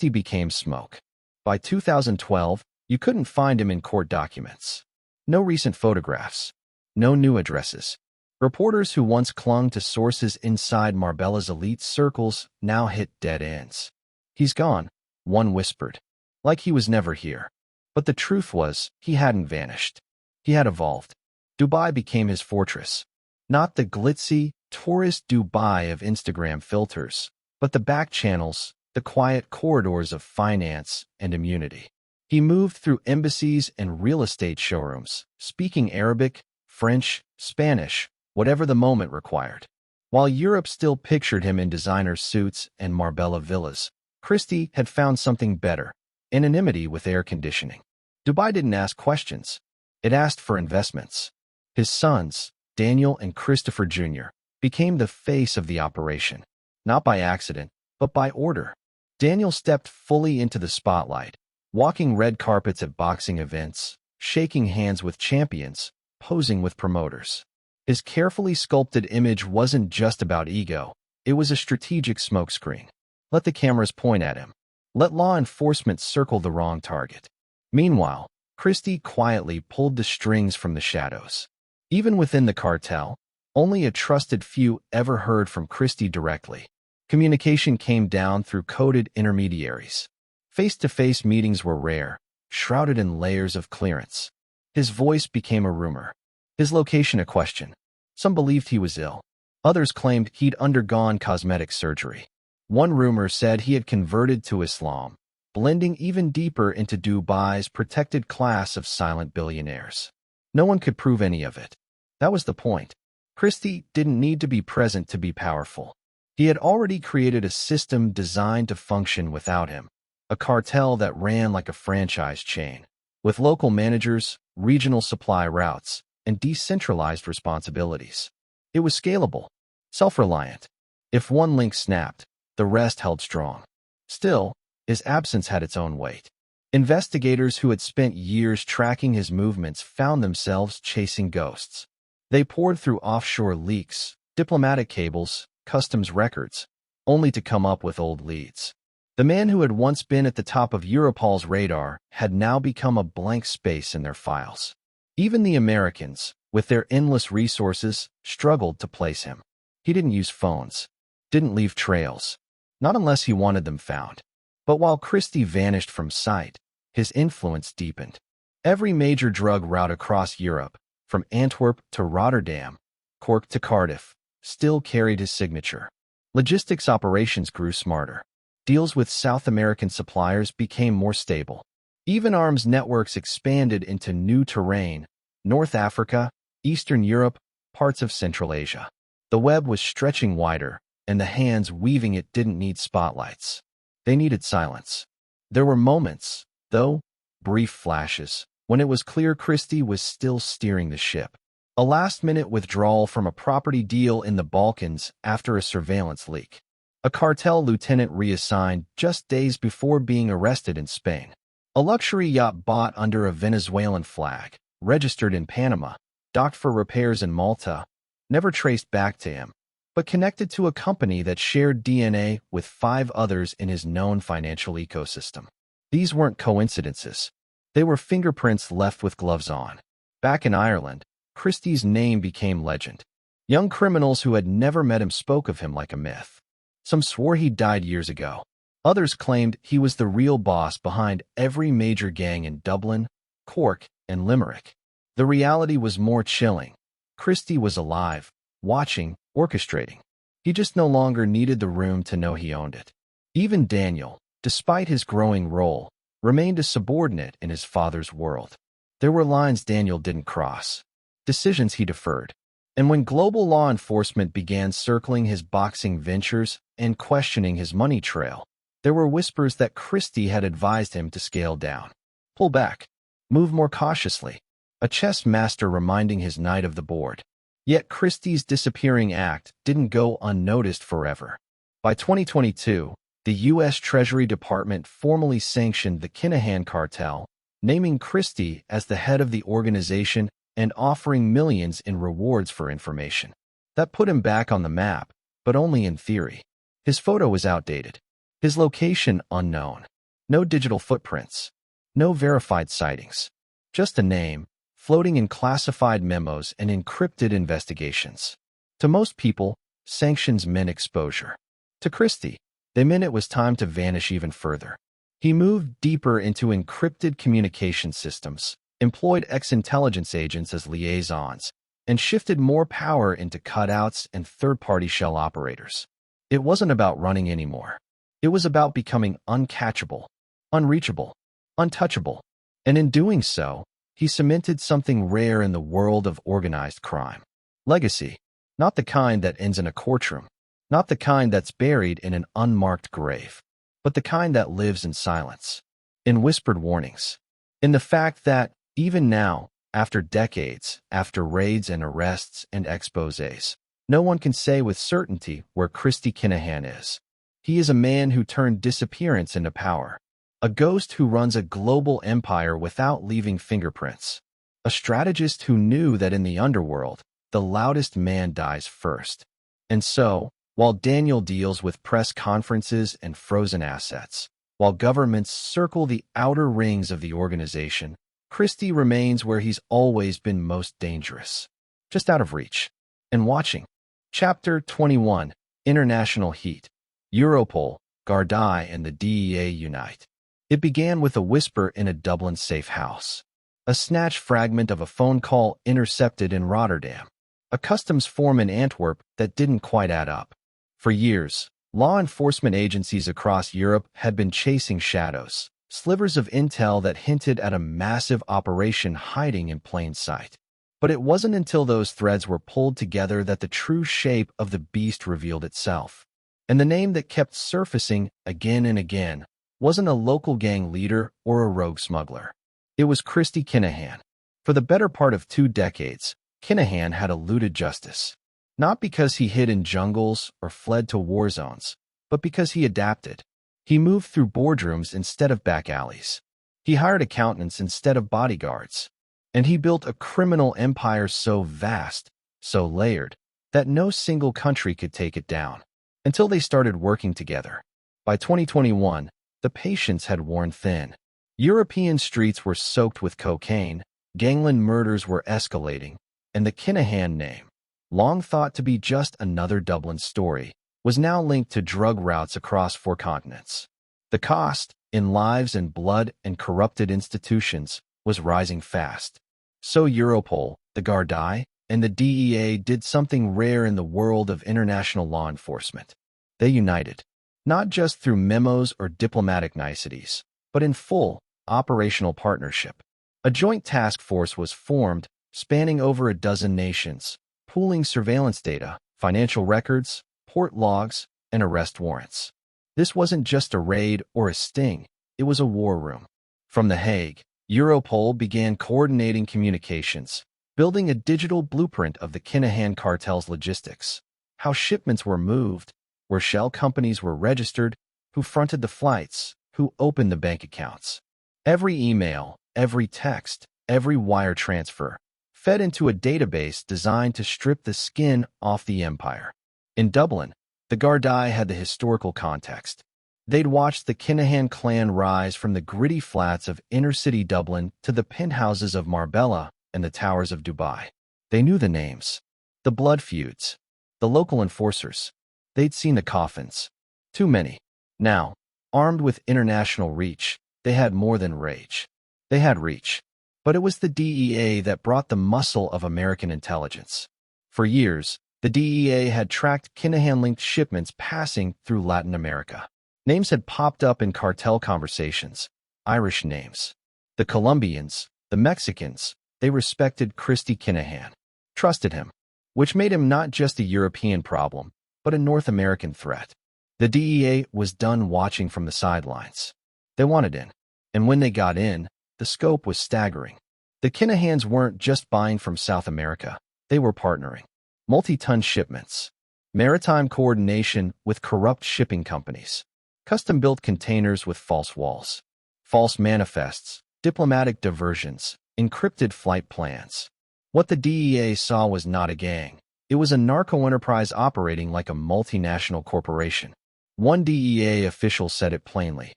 became smoke. By 2012, you couldn't find him in court documents. No recent photographs. No new addresses. Reporters who once clung to sources inside Marbella's elite circles now hit dead ends. He's gone, one whispered. Like he was never here. But the truth was, he hadn't vanished. He had evolved. Dubai became his fortress. Not the glitzy, tourist Dubai of Instagram filters, but the back channels, the quiet corridors of finance and immunity. He moved through embassies and real estate showrooms, speaking Arabic, French, Spanish, whatever the moment required. While Europe still pictured him in designer suits and Marbella villas, Christie had found something better, anonymity with air conditioning. Dubai didn't ask questions. It asked for investments. His sons, Daniel and Christopher Jr., became the face of the operation, not by accident, but by order. Daniel stepped fully into the spotlight, walking red carpets at boxing events, shaking hands with champions, posing with promoters. His carefully sculpted image wasn't just about ego, it was a strategic smokescreen. Let the cameras point at him. Let law enforcement circle the wrong target. Meanwhile, Christie quietly pulled the strings from the shadows. Even within the cartel, only a trusted few ever heard from Christie directly. Communication came down through coded intermediaries. Face-to-face meetings were rare, shrouded in layers of clearance. His voice became a rumor. His location a question. Some believed he was ill. Others claimed he'd undergone cosmetic surgery. One rumor said he had converted to Islam, blending even deeper into Dubai's protected class of silent billionaires. No one could prove any of it. That was the point. Christie didn't need to be present to be powerful. He had already created a system designed to function without him, a cartel that ran like a franchise chain, with local managers, regional supply routes, and decentralized responsibilities. It was scalable, self-reliant. If one link snapped, the rest held strong. Still, his absence had its own weight. Investigators who had spent years tracking his movements found themselves chasing ghosts. They poured through offshore leaks, diplomatic cables, customs records, only to come up with old leads. The man who had once been at the top of Europol's radar had now become a blank space in their files. Even the Americans, with their endless resources, struggled to place him. He didn't use phones, didn't leave trails, not unless he wanted them found. But while Christie vanished from sight, his influence deepened. Every major drug route across Europe, from Antwerp to Rotterdam, Cork to Cardiff, still carried his signature. Logistics operations grew smarter. Deals with South American suppliers became more stable. Even arms networks expanded into new terrain, North Africa, Eastern Europe, parts of Central Asia. The web was stretching wider, and the hands weaving it didn't need spotlights. They needed silence. There were moments, though, brief flashes, when it was clear Christie was still steering the ship. A last-minute withdrawal from a property deal in the Balkans after a surveillance leak. A cartel lieutenant reassigned just days before being arrested in Spain. A luxury yacht bought under a Venezuelan flag, registered in Panama, docked for repairs in Malta, never traced back to him, but connected to a company that shared DNA with 5 others in his known financial ecosystem. These weren't coincidences. They were fingerprints left with gloves on. Back in Ireland, Christie's name became legend. Young criminals who had never met him spoke of him like a myth. Some swore he died years ago. Others claimed he was the real boss behind every major gang in Dublin, Cork, and Limerick. The reality was more chilling. Christie was alive, watching, orchestrating. He just no longer needed the room to know he owned it. Even Daniel, despite his growing role, remained a subordinate in his father's world. There were lines Daniel didn't cross, decisions he deferred. And when global law enforcement began circling his boxing ventures and questioning his money trail, there were whispers that Christie had advised him to scale down. Pull back. Move more cautiously. A chess master reminding his knight of the board. Yet Christie's disappearing act didn't go unnoticed forever. By 2022, the US Treasury Department formally sanctioned the Kinahan Cartel, naming Christie as the head of the organization and offering millions in rewards for information. That put him back on the map, but only in theory. His photo was outdated. His location unknown. No digital footprints. No verified sightings. Just a name, floating in classified memos and encrypted investigations. To most people, sanctions meant exposure. To Christie, they meant it was time to vanish even further. He moved deeper into encrypted communication systems, employed ex-intelligence agents as liaisons, and shifted more power into cutouts and third-party shell operators. It wasn't about running anymore. It was about becoming uncatchable, unreachable, untouchable. And in doing so, he cemented something rare in the world of organized crime. Legacy. Not the kind that ends in a courtroom. Not the kind that's buried in an unmarked grave. But the kind that lives in silence. In whispered warnings. In the fact that, even now, after decades, after raids and arrests and exposés, no one can say with certainty where Christy Kinahan is. He is a man who turned disappearance into power. A ghost who runs a global empire without leaving fingerprints. A strategist who knew that in the underworld, the loudest man dies first. And so, while Daniel deals with press conferences and frozen assets, while governments circle the outer rings of the organization, Christie remains where he's always been most dangerous. Just out of reach. And watching. Chapter 21. International Heat. Europol, Gardaí, and the DEA unite. It began with a whisper in a Dublin safe house. A snatched fragment of a phone call intercepted in Rotterdam. A customs form in Antwerp that didn't quite add up. For years, law enforcement agencies across Europe had been chasing shadows, slivers of intel that hinted at a massive operation hiding in plain sight. But it wasn't until those threads were pulled together that the true shape of the beast revealed itself. And the name that kept surfacing again and again wasn't a local gang leader or a rogue smuggler. It was Christy Kinahan. For the better part of 2 decades, Kinahan had eluded justice. Not because he hid in jungles or fled to war zones, but because he adapted. He moved through boardrooms instead of back alleys. He hired accountants instead of bodyguards. And he built a criminal empire so vast, so layered, that no single country could take it down. Until they started working together. By 2021, the patience had worn thin. European streets were soaked with cocaine, gangland murders were escalating, and the Kinahan name, long thought to be just another Dublin story, was now linked to drug routes across 4 continents. The cost, in lives and blood and corrupted institutions, was rising fast. So Europol, the Gardaí, and the DEA did something rare in the world of international law enforcement. They united, not just through memos or diplomatic niceties, but in full, operational partnership. A joint task force was formed, spanning over a dozen nations, pooling surveillance data, financial records, port logs, and arrest warrants. This wasn't just a raid or a sting, it was a war room. From The Hague, Europol began coordinating communications, building a digital blueprint of the Kinahan cartel's logistics, how shipments were moved, where shell companies were registered, who fronted the flights, who opened the bank accounts. Every email, every text, every wire transfer fed into a database designed to strip the skin off the empire. In Dublin, the Gardaí had the historical context. They'd watched the Kinahan clan rise from the gritty flats of inner-city Dublin to the penthouses of Marbella and the towers of Dubai. They knew the names, the blood feuds, the local enforcers. They'd seen the coffins. Too many. Now, armed with international reach, they had more than rage. They had reach. But it was the DEA that brought the muscle of American intelligence. For years, the DEA had tracked Kinahan-linked shipments passing through Latin America. Names had popped up in cartel conversations, Irish names. The Colombians, the Mexicans, they respected Christy Kinahan, trusted him, which made him not just a European problem, but a North American threat. The DEA was done watching from the sidelines. They wanted in, and when they got in, the scope was staggering. The Kinahans weren't just buying from South America, they were partnering. Multi-ton shipments, maritime coordination with corrupt shipping companies, custom-built containers with false walls, false manifests, diplomatic diversions, encrypted flight plans. What the DEA saw was not a gang. It was a narco-enterprise operating like a multinational corporation. One DEA official said it plainly.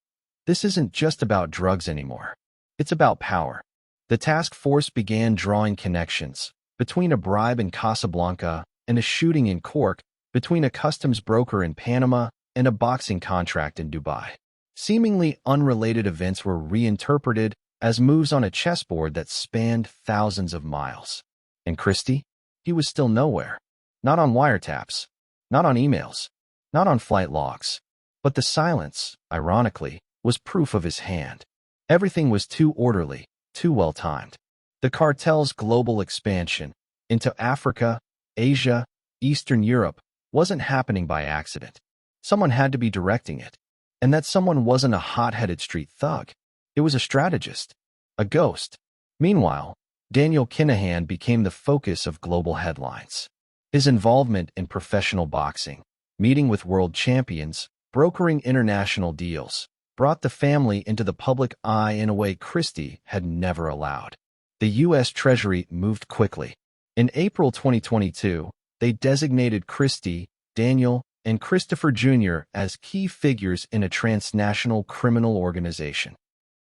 This isn't just about drugs anymore. It's about power. The task force began drawing connections between a bribe in Casablanca and a shooting in Cork, between a customs broker in Panama and a boxing contract in Dubai. Seemingly unrelated events were reinterpreted as moves on a chessboard that spanned thousands of miles. And Christy? He was still nowhere. Not on wiretaps, not on emails, not on flight logs. But the silence, ironically, was proof of his hand. Everything was too orderly, too well-timed. The cartel's global expansion into Africa, Asia, Eastern Europe wasn't happening by accident. Someone had to be directing it. And that someone wasn't a hot-headed street thug. It was a strategist, a ghost. Meanwhile, Daniel Kinahan became the focus of global headlines. His involvement in professional boxing, meeting with world champions, brokering international deals, brought the family into the public eye in a way Christy had never allowed. The US Treasury moved quickly. In April 2022, they designated Christy, Daniel, and Christopher Jr. as key figures in a transnational criminal organization.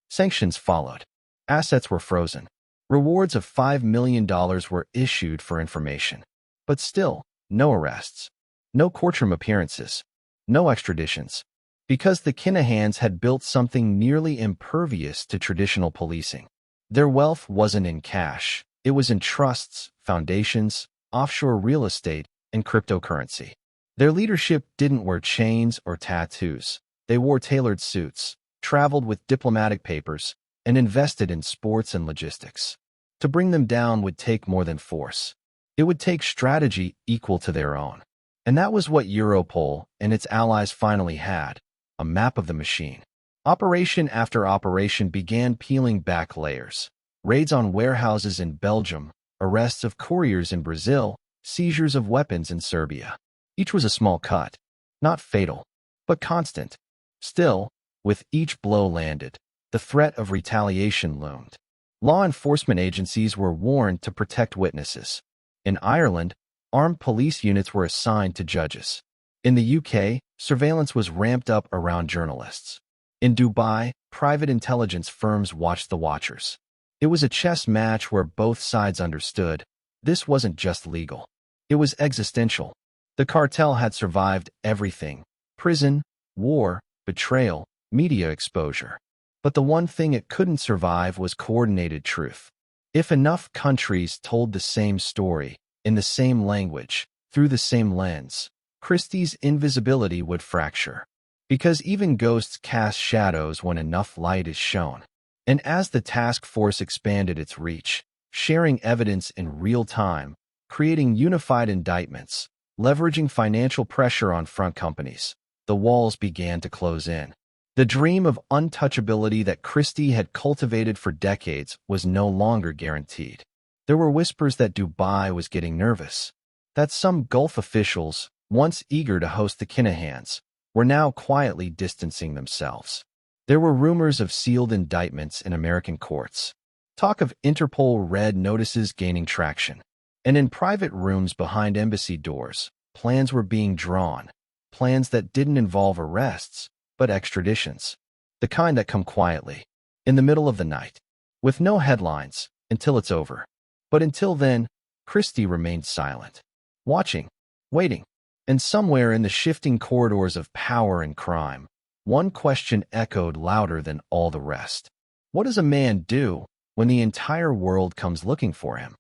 Sanctions followed. Assets were frozen. Rewards of $5 million were issued for information. But still, no arrests, no courtroom appearances, no extraditions. Because the Kinahans had built something nearly impervious to traditional policing. Their wealth wasn't in cash. It was in trusts, foundations, offshore real estate, and cryptocurrency. Their leadership didn't wear chains or tattoos. They wore tailored suits, traveled with diplomatic papers, and invested in sports and logistics. To bring them down would take more than force. It would take strategy equal to their own. And that was what Interpol and its allies finally had. A map of the machine. Operation after operation began peeling back layers. Raids on warehouses in Belgium, arrests of couriers in Brazil, seizures of weapons in Serbia. Each was a small cut. Not fatal, but constant. Still, with each blow landed, the threat of retaliation loomed. Law enforcement agencies were warned to protect witnesses. In Ireland, armed police units were assigned to judges. In the UK, surveillance was ramped up around journalists. In Dubai, private intelligence firms watched the watchers. It was a chess match where both sides understood this wasn't just legal. It was existential. The cartel had survived everything: prison, war, betrayal, media exposure. But the one thing it couldn't survive was coordinated truth. If enough countries told the same story, in the same language, through the same lens, Christie's invisibility would fracture. Because even ghosts cast shadows when enough light is shown. And as the task force expanded its reach, sharing evidence in real time, creating unified indictments, leveraging financial pressure on front companies, the walls began to close in. The dream of untouchability that Christie had cultivated for decades was no longer guaranteed. There were whispers that Dubai was getting nervous, that some Gulf officials, once eager to host the Kinahans, were now quietly distancing themselves. There were rumors of sealed indictments in American courts, talk of Interpol red notices gaining traction, and in private rooms behind embassy doors, plans were being drawn, plans that didn't involve arrests, but extraditions, the kind that come quietly, in the middle of the night, with no headlines, until it's over. But until then, Christy remained silent, watching, waiting, and somewhere in the shifting corridors of power and crime, one question echoed louder than all the rest. What does a man do when the entire world comes looking for him?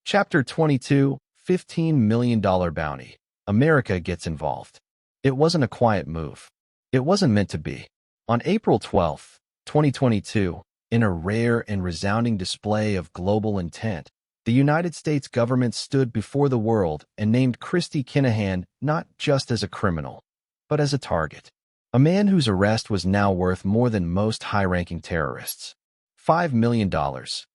Chapter 22, $15 million bounty. America gets involved. It wasn't a quiet move. It wasn't meant to be. On April 12, 2022, in a rare and resounding display of global intent, the United States government stood before the world and named Christy Kinahan not just as a criminal, but as a target. A man whose arrest was now worth more than most high-ranking terrorists. $5 million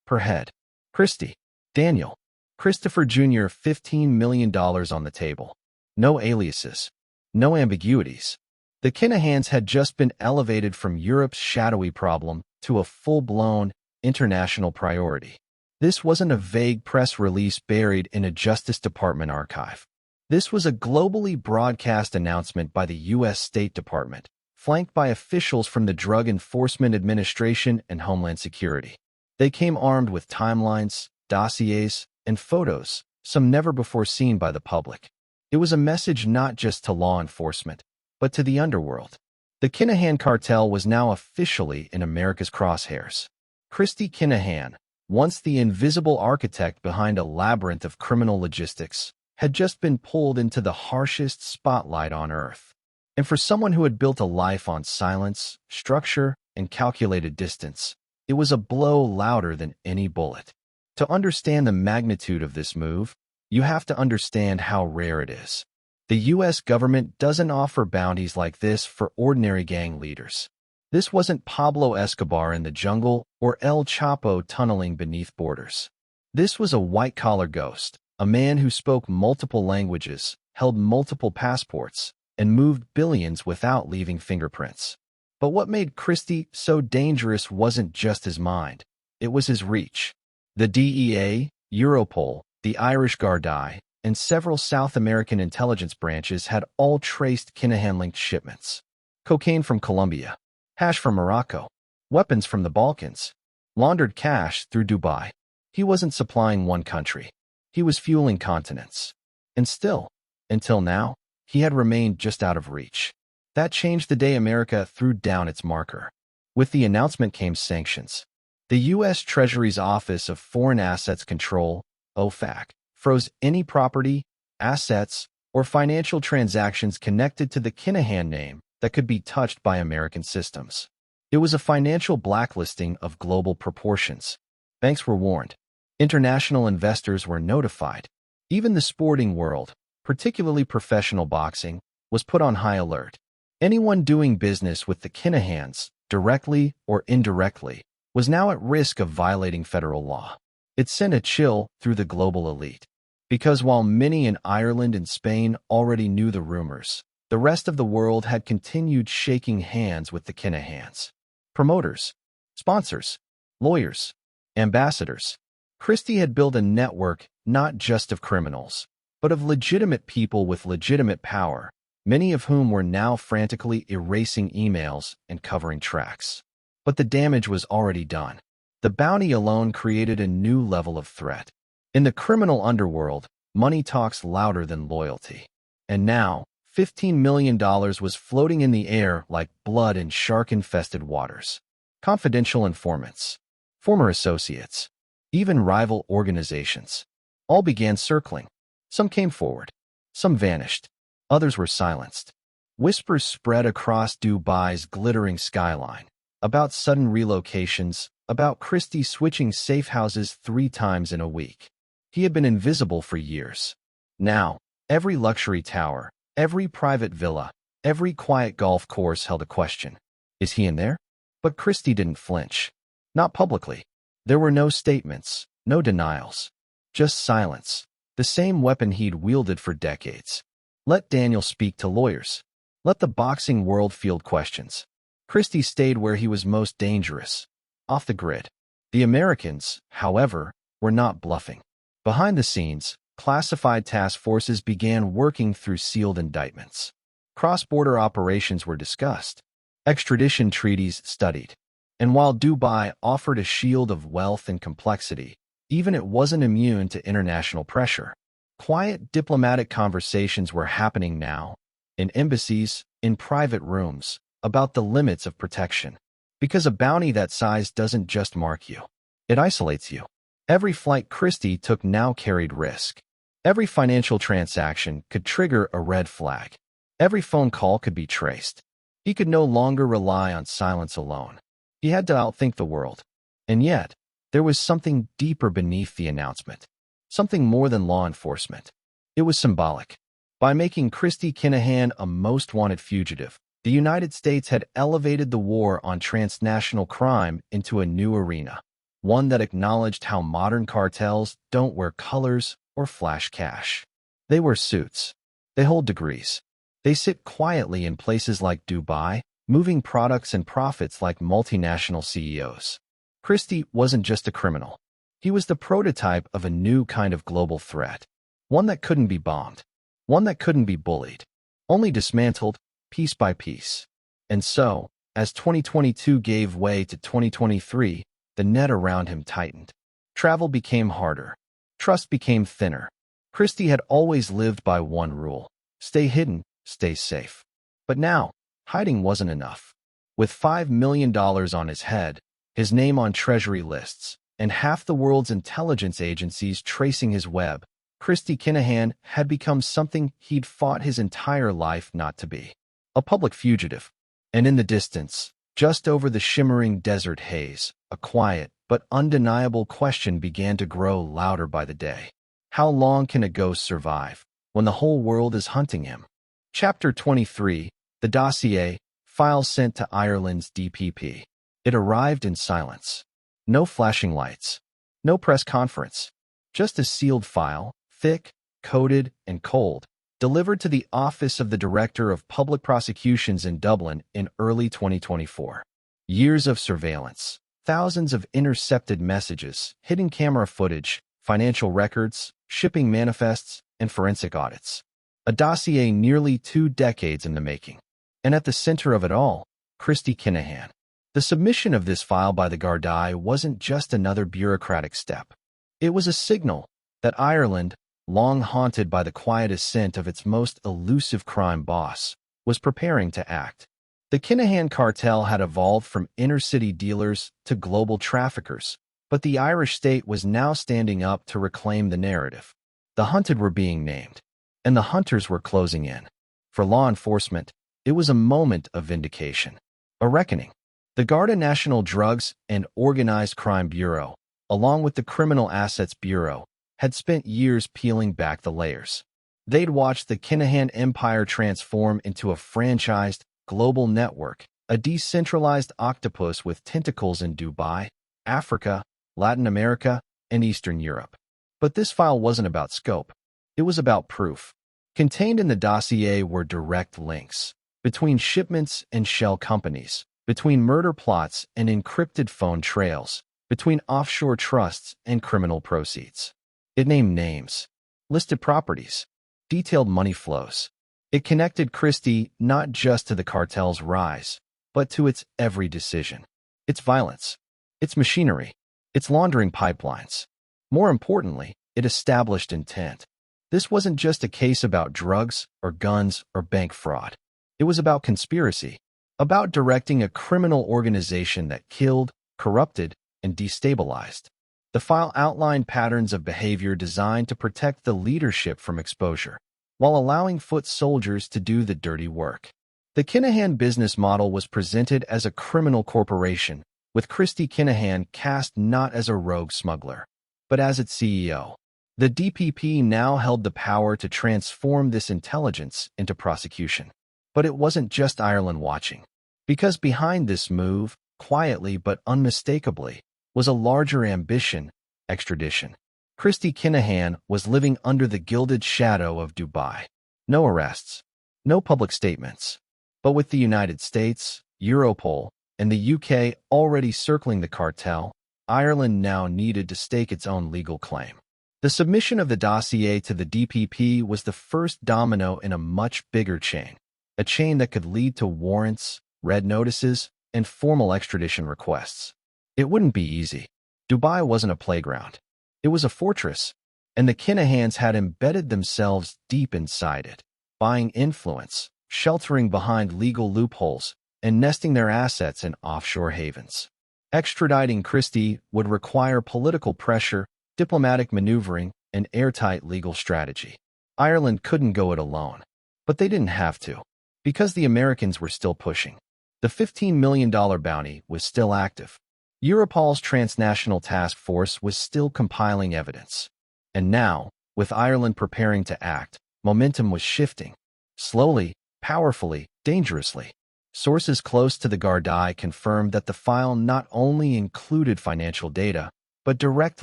per head. Christy, Daniel, Christopher Jr. $15 million on the table. No aliases. No ambiguities. The Kinahans had just been elevated from Europe's shadowy problem to a full-blown international priority. This wasn't a vague press release buried in a Justice Department archive. This was a globally broadcast announcement by the US State Department, flanked by officials from the Drug Enforcement Administration and Homeland Security. They came armed with timelines, dossiers, and photos, some never before seen by the public. It was a message not just to law enforcement, but to the underworld. The Kinahan cartel was now officially in America's crosshairs. Christy Kinahan, once the invisible architect behind a labyrinth of criminal logistics, had just been pulled into the harshest spotlight on Earth. And for someone who had built a life on silence, structure, and calculated distance, it was a blow louder than any bullet. To understand the magnitude of this move, you have to understand how rare it is. The U.S. government doesn't offer bounties like this for ordinary gang leaders. This wasn't Pablo Escobar in the jungle or El Chapo tunneling beneath borders. This was a white-collar ghost, a man who spoke multiple languages, held multiple passports, and moved billions without leaving fingerprints. But what made Christy so dangerous wasn't just his mind. It was his reach. The DEA, Europol, the Irish Gardaí, and several South American intelligence branches had all traced Kinahan-linked shipments. Cocaine from Colombia, hash from Morocco, weapons from the Balkans, laundered cash through Dubai. He wasn't supplying one country. He was fueling continents. And still, until now, he had remained just out of reach. That changed the day America threw down its marker. With the announcement came sanctions. The US Treasury's Office of Foreign Assets Control, OFAC, froze any property, assets, or financial transactions connected to the Kinahan name that could be touched by American systems. It was a financial blacklisting of global proportions. Banks were warned. International investors were notified. Even the sporting world, particularly professional boxing, was put on high alert. Anyone doing business with the Kinahans, directly or indirectly, was now at risk of violating federal law. It sent a chill through the global elite. Because while many in Ireland and Spain already knew the rumors, the rest of the world had continued shaking hands with the Kinahans. Promoters, sponsors, lawyers, ambassadors. Christy had built a network not just of criminals, but of legitimate people with legitimate power, many of whom were now frantically erasing emails and covering tracks. But the damage was already done. The bounty alone created a new level of threat. In the criminal underworld, money talks louder than loyalty. And now, $15 million was floating in the air like blood in shark-infested waters. Confidential informants, former associates, even rival organizations, all began circling. Some came forward. Some vanished. Others were silenced. Whispers spread across Dubai's glittering skyline about sudden relocations, about Christy switching safe houses 3 times in a week. He had been invisible for years. Now, every luxury tower, every private villa, every quiet golf course held a question. Is he in there? But Christy didn't flinch. Not publicly. There were no statements, no denials. Just silence. The same weapon he'd wielded for decades. Let Daniel speak to lawyers. Let the boxing world field questions. Christy stayed where he was most dangerous, off the grid. The Americans, however, were not bluffing. Behind the scenes, classified task forces began working through sealed indictments. Cross-border operations were discussed, extradition treaties studied. And while Dubai offered a shield of wealth and complexity, even it wasn't immune to international pressure. Quiet diplomatic conversations were happening now, in embassies, in private rooms, about the limits of protection. Because a bounty that size doesn't just mark you, it isolates you. Every flight Christy took now carried risk. Every financial transaction could trigger a red flag. Every phone call could be traced. He could no longer rely on silence alone. He had to outthink the world. And yet, there was something deeper beneath the announcement. Something more than law enforcement. It was symbolic. By making Christy Kinahan a most wanted fugitive, the United States had elevated the war on transnational crime into a new arena. One that acknowledged how modern cartels don't wear colors or flash cash. They wear suits. They hold degrees. They sit quietly in places like Dubai, moving products and profits like multinational CEOs. Christy wasn't just a criminal. He was the prototype of a new kind of global threat. One that couldn't be bombed. One that couldn't be bullied. Only dismantled, piece by piece. And so, as 2022 gave way to 2023, the net around him tightened. Travel became harder. Trust became thinner. Christy had always lived by one rule: stay hidden, stay safe. But now, hiding wasn't enough. With $5 million on his head, his name on Treasury lists, and half the world's intelligence agencies tracing his web, Christy Kinahan had become something he'd fought his entire life not to be. A public fugitive. And in the distance, just over the shimmering desert haze, a quiet but undeniable question began to grow louder by the day. How long can a ghost survive when the whole world is hunting him? Chapter 23, The Dossier, file sent to Ireland's DPP. It arrived in silence. No flashing lights. No press conference. Just a sealed file, thick, coded, and cold, delivered to the office of the Director of Public Prosecutions in Dublin in early 2024. Years of surveillance, thousands of intercepted messages, hidden camera footage, financial records, shipping manifests, and forensic audits. A dossier nearly 2 decades in the making. And at the center of it all, Christy Kinahan. The submission of this file by the Gardaí wasn't just another bureaucratic step. It was a signal that Ireland, long haunted by the quiet ascent of its most elusive crime boss, was preparing to act. The Kinahan cartel had evolved from inner-city dealers to global traffickers, but the Irish state was now standing up to reclaim the narrative. The hunted were being named, and the hunters were closing in. For law enforcement, it was a moment of vindication, a reckoning. The Garda National Drugs and Organized Crime Bureau, along with the Criminal Assets Bureau, had spent years peeling back the layers. They'd watched the Kinahan empire transform into a franchised, global network, a decentralized octopus with tentacles in Dubai, Africa, Latin America, and Eastern Europe. But this file wasn't about scope. It was about proof. Contained in the dossier were direct links between shipments and shell companies, between murder plots and encrypted phone trails, between offshore trusts and criminal proceeds. It named names, listed properties, detailed money flows. It connected Christy not just to the cartel's rise, but to its every decision, its violence, its machinery, its laundering pipelines. More importantly, it established intent. This wasn't just a case about drugs or guns or bank fraud. It was about conspiracy, about directing a criminal organization that killed, corrupted, and destabilized. The file outlined patterns of behavior designed to protect the leadership from exposure, while allowing foot soldiers to do the dirty work. The Kinahan business model was presented as a criminal corporation, with Christy Kinahan cast not as a rogue smuggler, but as its CEO. The DPP now held the power to transform this intelligence into prosecution. But it wasn't just Ireland watching. Because behind this move, quietly but unmistakably, was a larger ambition: extradition. Christy Kinahan was living under the gilded shadow of Dubai. No arrests, no public statements. But with the United States, Europol, and the UK already circling the cartel, Ireland now needed to stake its own legal claim. The submission of the dossier to the DPP was the first domino in a much bigger chain, a chain that could lead to warrants, red notices, and formal extradition requests. It wouldn't be easy. Dubai wasn't a playground. It was a fortress, and the Kinahans had embedded themselves deep inside it, buying influence, sheltering behind legal loopholes, and nesting their assets in offshore havens. Extraditing Christy would require political pressure, diplomatic maneuvering, and airtight legal strategy. Ireland couldn't go it alone, but they didn't have to, because the Americans were still pushing. The $15 million bounty was still active. Europol's transnational task force was still compiling evidence. And now, with Ireland preparing to act, momentum was shifting. Slowly, powerfully, dangerously. Sources close to the Gardaí confirmed that the file not only included financial data, but direct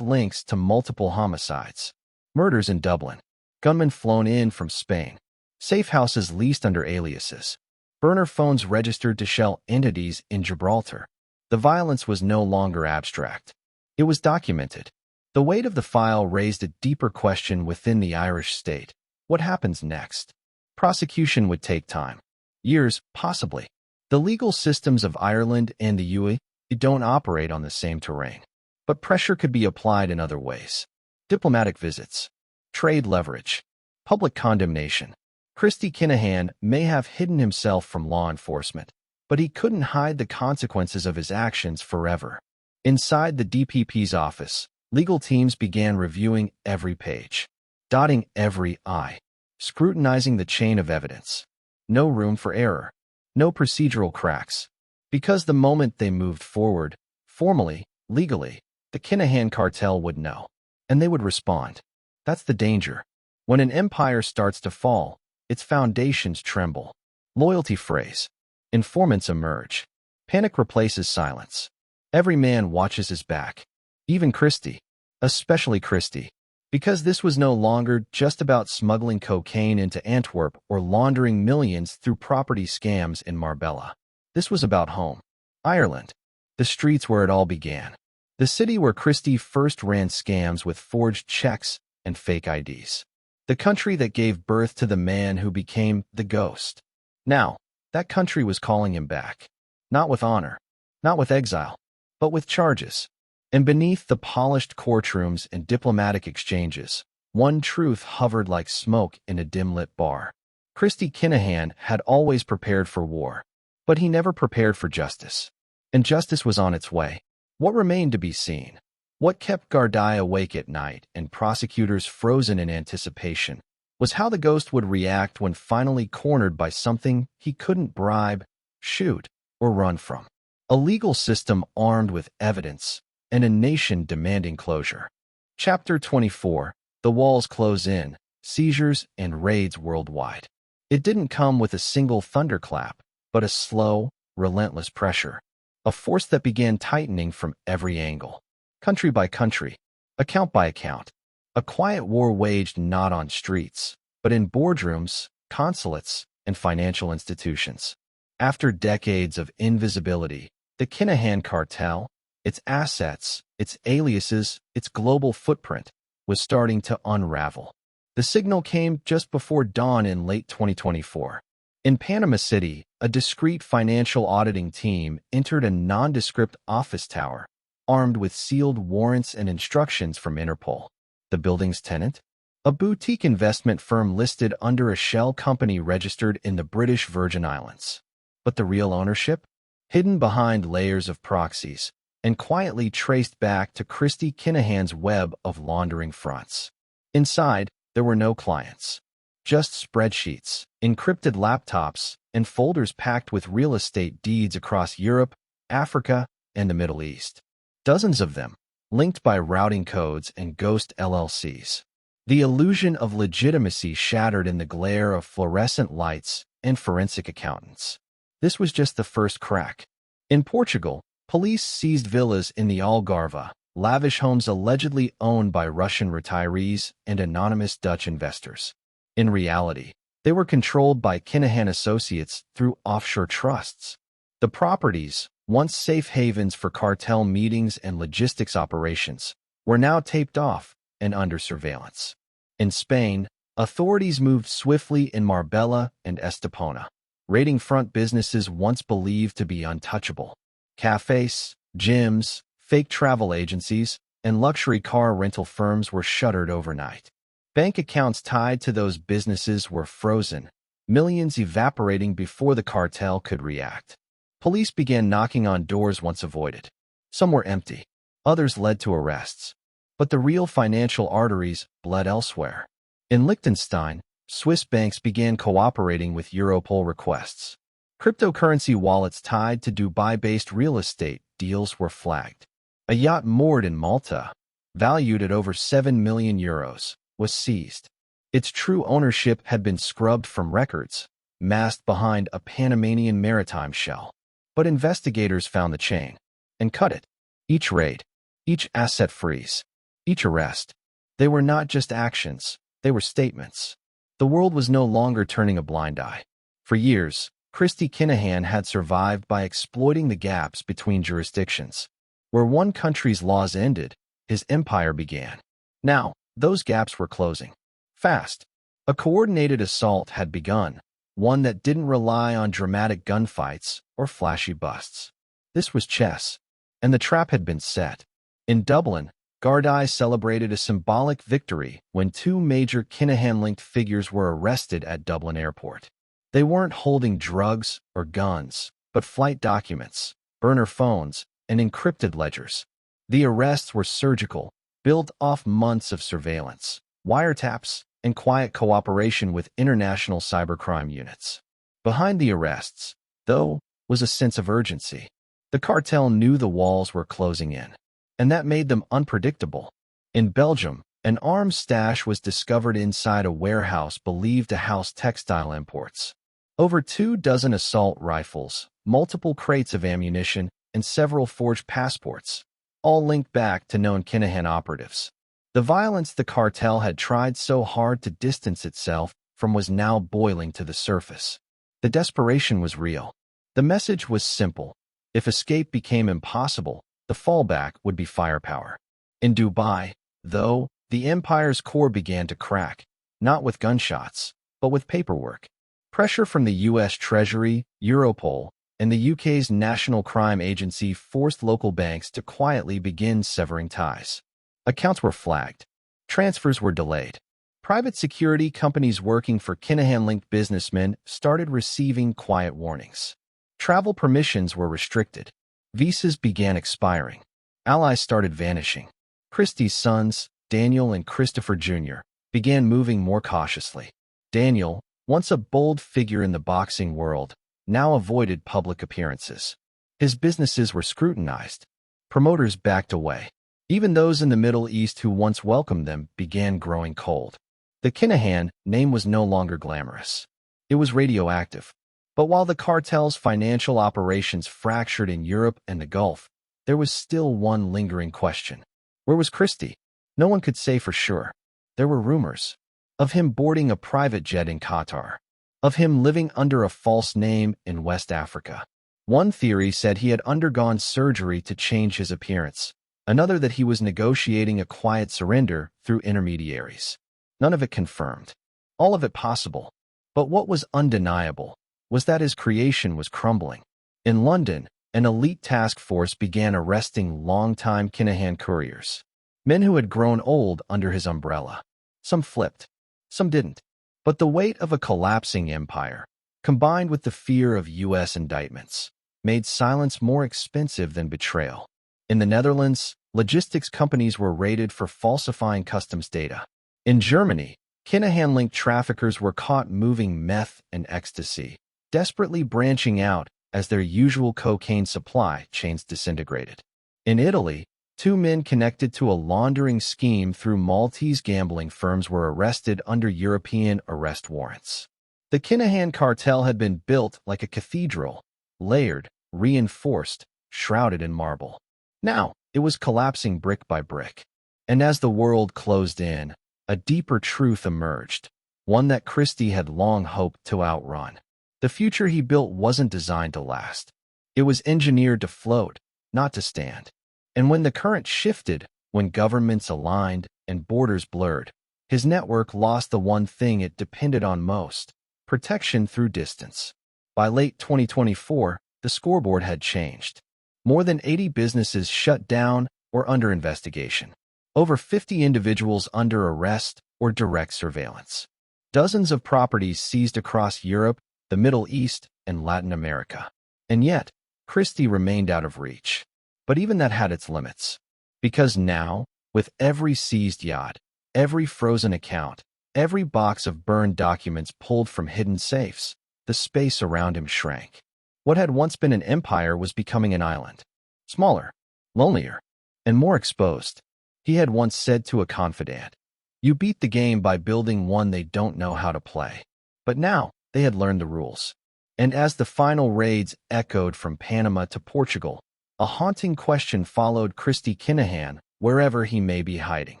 links to multiple homicides. Murders in Dublin. Gunmen flown in from Spain. Safe houses leased under aliases. Burner phones registered to shell entities in Gibraltar. The violence was no longer abstract. It was documented. The weight of the file raised a deeper question within the Irish state. What happens next? Prosecution would take time. Years, possibly. The legal systems of Ireland and the UE don't operate on the same terrain. But pressure could be applied in other ways. Diplomatic visits. Trade leverage. Public condemnation. Christy Kinahan may have hidden himself from law enforcement, but he couldn't hide the consequences of his actions forever. Inside the DPP's office, legal teams began reviewing every page, dotting every I, scrutinizing the chain of evidence. No room for error. No procedural cracks. Because the moment they moved forward, formally, legally, the Kinahan cartel would know, and they would respond. That's the danger. When an empire starts to fall, its foundations tremble. Loyalty frays. Informants emerge. Panic replaces silence. Every man watches his back. Even Christy. Especially Christy. Because this was no longer just about smuggling cocaine into Antwerp or laundering millions through property scams in Marbella. This was about home. Ireland. The streets where it all began. The city where Christy first ran scams with forged checks and fake IDs. The country that gave birth to the man who became the Ghost. Now, that country was calling him back. Not with honor, not with exile, but with charges. And beneath the polished courtrooms and diplomatic exchanges, one truth hovered like smoke in a dim-lit bar. Christy Kinahan had always prepared for war, but he never prepared for justice. And justice was on its way. What remained to be seen? What kept Gardaí awake at night and prosecutors frozen in anticipation was how the Ghost would react when finally cornered by something he couldn't bribe, shoot, or run from. A legal system armed with evidence and a nation demanding closure. Chapter 24. The walls close in, seizures and raids worldwide. It didn't come with a single thunderclap, but a slow, relentless pressure. A force that began tightening from every angle. Country by country, account by account. A quiet war waged not on streets, but in boardrooms, consulates, and financial institutions. After decades of invisibility, the Kinahan cartel, its assets, its aliases, its global footprint, was starting to unravel. The signal came just before dawn in late 2024. In Panama City, a discreet financial auditing team entered a nondescript office tower, armed with sealed warrants and instructions from Interpol. The building's tenant? A boutique investment firm listed under a shell company registered in the British Virgin Islands. But the real ownership? Hidden behind layers of proxies, and quietly traced back to Christy Kinahan's web of laundering fronts. Inside, there were no clients. Just spreadsheets, encrypted laptops, and folders packed with real estate deeds across Europe, Africa, and the Middle East. Dozens of them, linked by routing codes and ghost LLCs. The illusion of legitimacy shattered in the glare of fluorescent lights and forensic accountants. This was just the first crack. In Portugal, police seized villas in the Algarve, lavish homes allegedly owned by Russian retirees and anonymous Dutch investors. In reality, they were controlled by Kinahan associates through offshore trusts. The properties, once safe havens for cartel meetings and logistics operations, were now taped off and under surveillance. In Spain, authorities moved swiftly in Marbella and Estepona, raiding front businesses once believed to be untouchable. Cafes, gyms, fake travel agencies, and luxury car rental firms were shuttered overnight. Bank accounts tied to those businesses were frozen, millions evaporating before the cartel could react. Police began knocking on doors once avoided. Some were empty, others led to arrests. But the real financial arteries bled elsewhere. In Liechtenstein, Swiss banks began cooperating with Interpol requests. Cryptocurrency wallets tied to Dubai-based real estate deals were flagged. A yacht moored in Malta, valued at over 7 million euros, was seized. Its true ownership had been scrubbed from records, masked behind a Panamanian maritime shell. But investigators found the chain and cut it. Each raid, each asset freeze, each arrest. They were not just actions, they were statements. The world was no longer turning a blind eye. For years, Christy Kinahan had survived by exploiting the gaps between jurisdictions. Where one country's laws ended, his empire began. Now, those gaps were closing. Fast. A coordinated assault had begun, one that didn't rely on dramatic gunfights or flashy busts. This was chess, and the trap had been set. In Dublin, Gardaí celebrated a symbolic victory when two major Kinahan-linked figures were arrested at Dublin Airport. They weren't holding drugs or guns, but flight documents, burner phones, and encrypted ledgers. The arrests were surgical, built off months of surveillance, wiretaps, and quiet cooperation with international cybercrime units. Behind the arrests, though, was a sense of urgency. The cartel knew the walls were closing in, and that made them unpredictable. In Belgium, an arms stash was discovered inside a warehouse believed to house textile imports. Over 24 assault rifles, multiple crates of ammunition, and several forged passports, all linked back to known Kinahan operatives. The violence the cartel had tried so hard to distance itself from was now boiling to the surface. The desperation was real. The message was simple. If escape became impossible, the fallback would be firepower. In Dubai, though, the empire's core began to crack, not with gunshots, but with paperwork. Pressure from the US Treasury, Interpol, and the UK's National Crime Agency forced local banks to quietly begin severing ties. Accounts were flagged. Transfers were delayed. Private security companies working for Kinahan-linked businessmen started receiving quiet warnings. Travel permissions were restricted. Visas began expiring. Allies started vanishing. Christie's sons, Daniel and Christopher Jr., began moving more cautiously. Daniel, once a bold figure in the boxing world, now avoided public appearances. His businesses were scrutinized. Promoters backed away. Even those in the Middle East who once welcomed them began growing cold. The Kinahan name was no longer glamorous. It was radioactive. But while the cartel's financial operations fractured in Europe and the Gulf, there was still one lingering question. Where was Christy? No one could say for sure. There were rumors of him boarding a private jet in Qatar, of him living under a false name in West Africa. One theory said he had undergone surgery to change his appearance, another that he was negotiating a quiet surrender through intermediaries. None of it confirmed, all of it possible. But what was undeniable was that his creation was crumbling. In London, an elite task force began arresting longtime Kinahan couriers, men who had grown old under his umbrella. Some flipped, some didn't. But the weight of a collapsing empire, combined with the fear of U.S. indictments, made silence more expensive than betrayal. In the Netherlands, logistics companies were raided for falsifying customs data. In Germany, Kinahan-linked traffickers were caught moving meth and ecstasy, desperately branching out as their usual cocaine supply chains disintegrated. In Italy, two men connected to a laundering scheme through Maltese gambling firms were arrested under European arrest warrants. The Kinahan cartel had been built like a cathedral, layered, reinforced, shrouded in marble. Now, it was collapsing brick by brick. And as the world closed in, a deeper truth emerged, one that Christy had long hoped to outrun. The future he built wasn't designed to last. It was engineered to float, not to stand. And when the current shifted, when governments aligned and borders blurred, his network lost the one thing it depended on most: protection through distance. By late 2024, the scoreboard had changed. More than 80 businesses shut down or under investigation. Over 50 individuals under arrest or direct surveillance. Dozens of properties seized across Europe, the Middle East, and Latin America. And yet, Christy remained out of reach. But even that had its limits. Because now, with every seized yacht, every frozen account, every box of burned documents pulled from hidden safes, the space around him shrank. What had once been an empire was becoming an island. Smaller, lonelier, and more exposed. He had once said to a confidant, "You beat the game by building one they don't know how to play." But now, they had learned the rules. And as the final raids echoed from Panama to Portugal, a haunting question followed Christy Kinahan, wherever he may be hiding.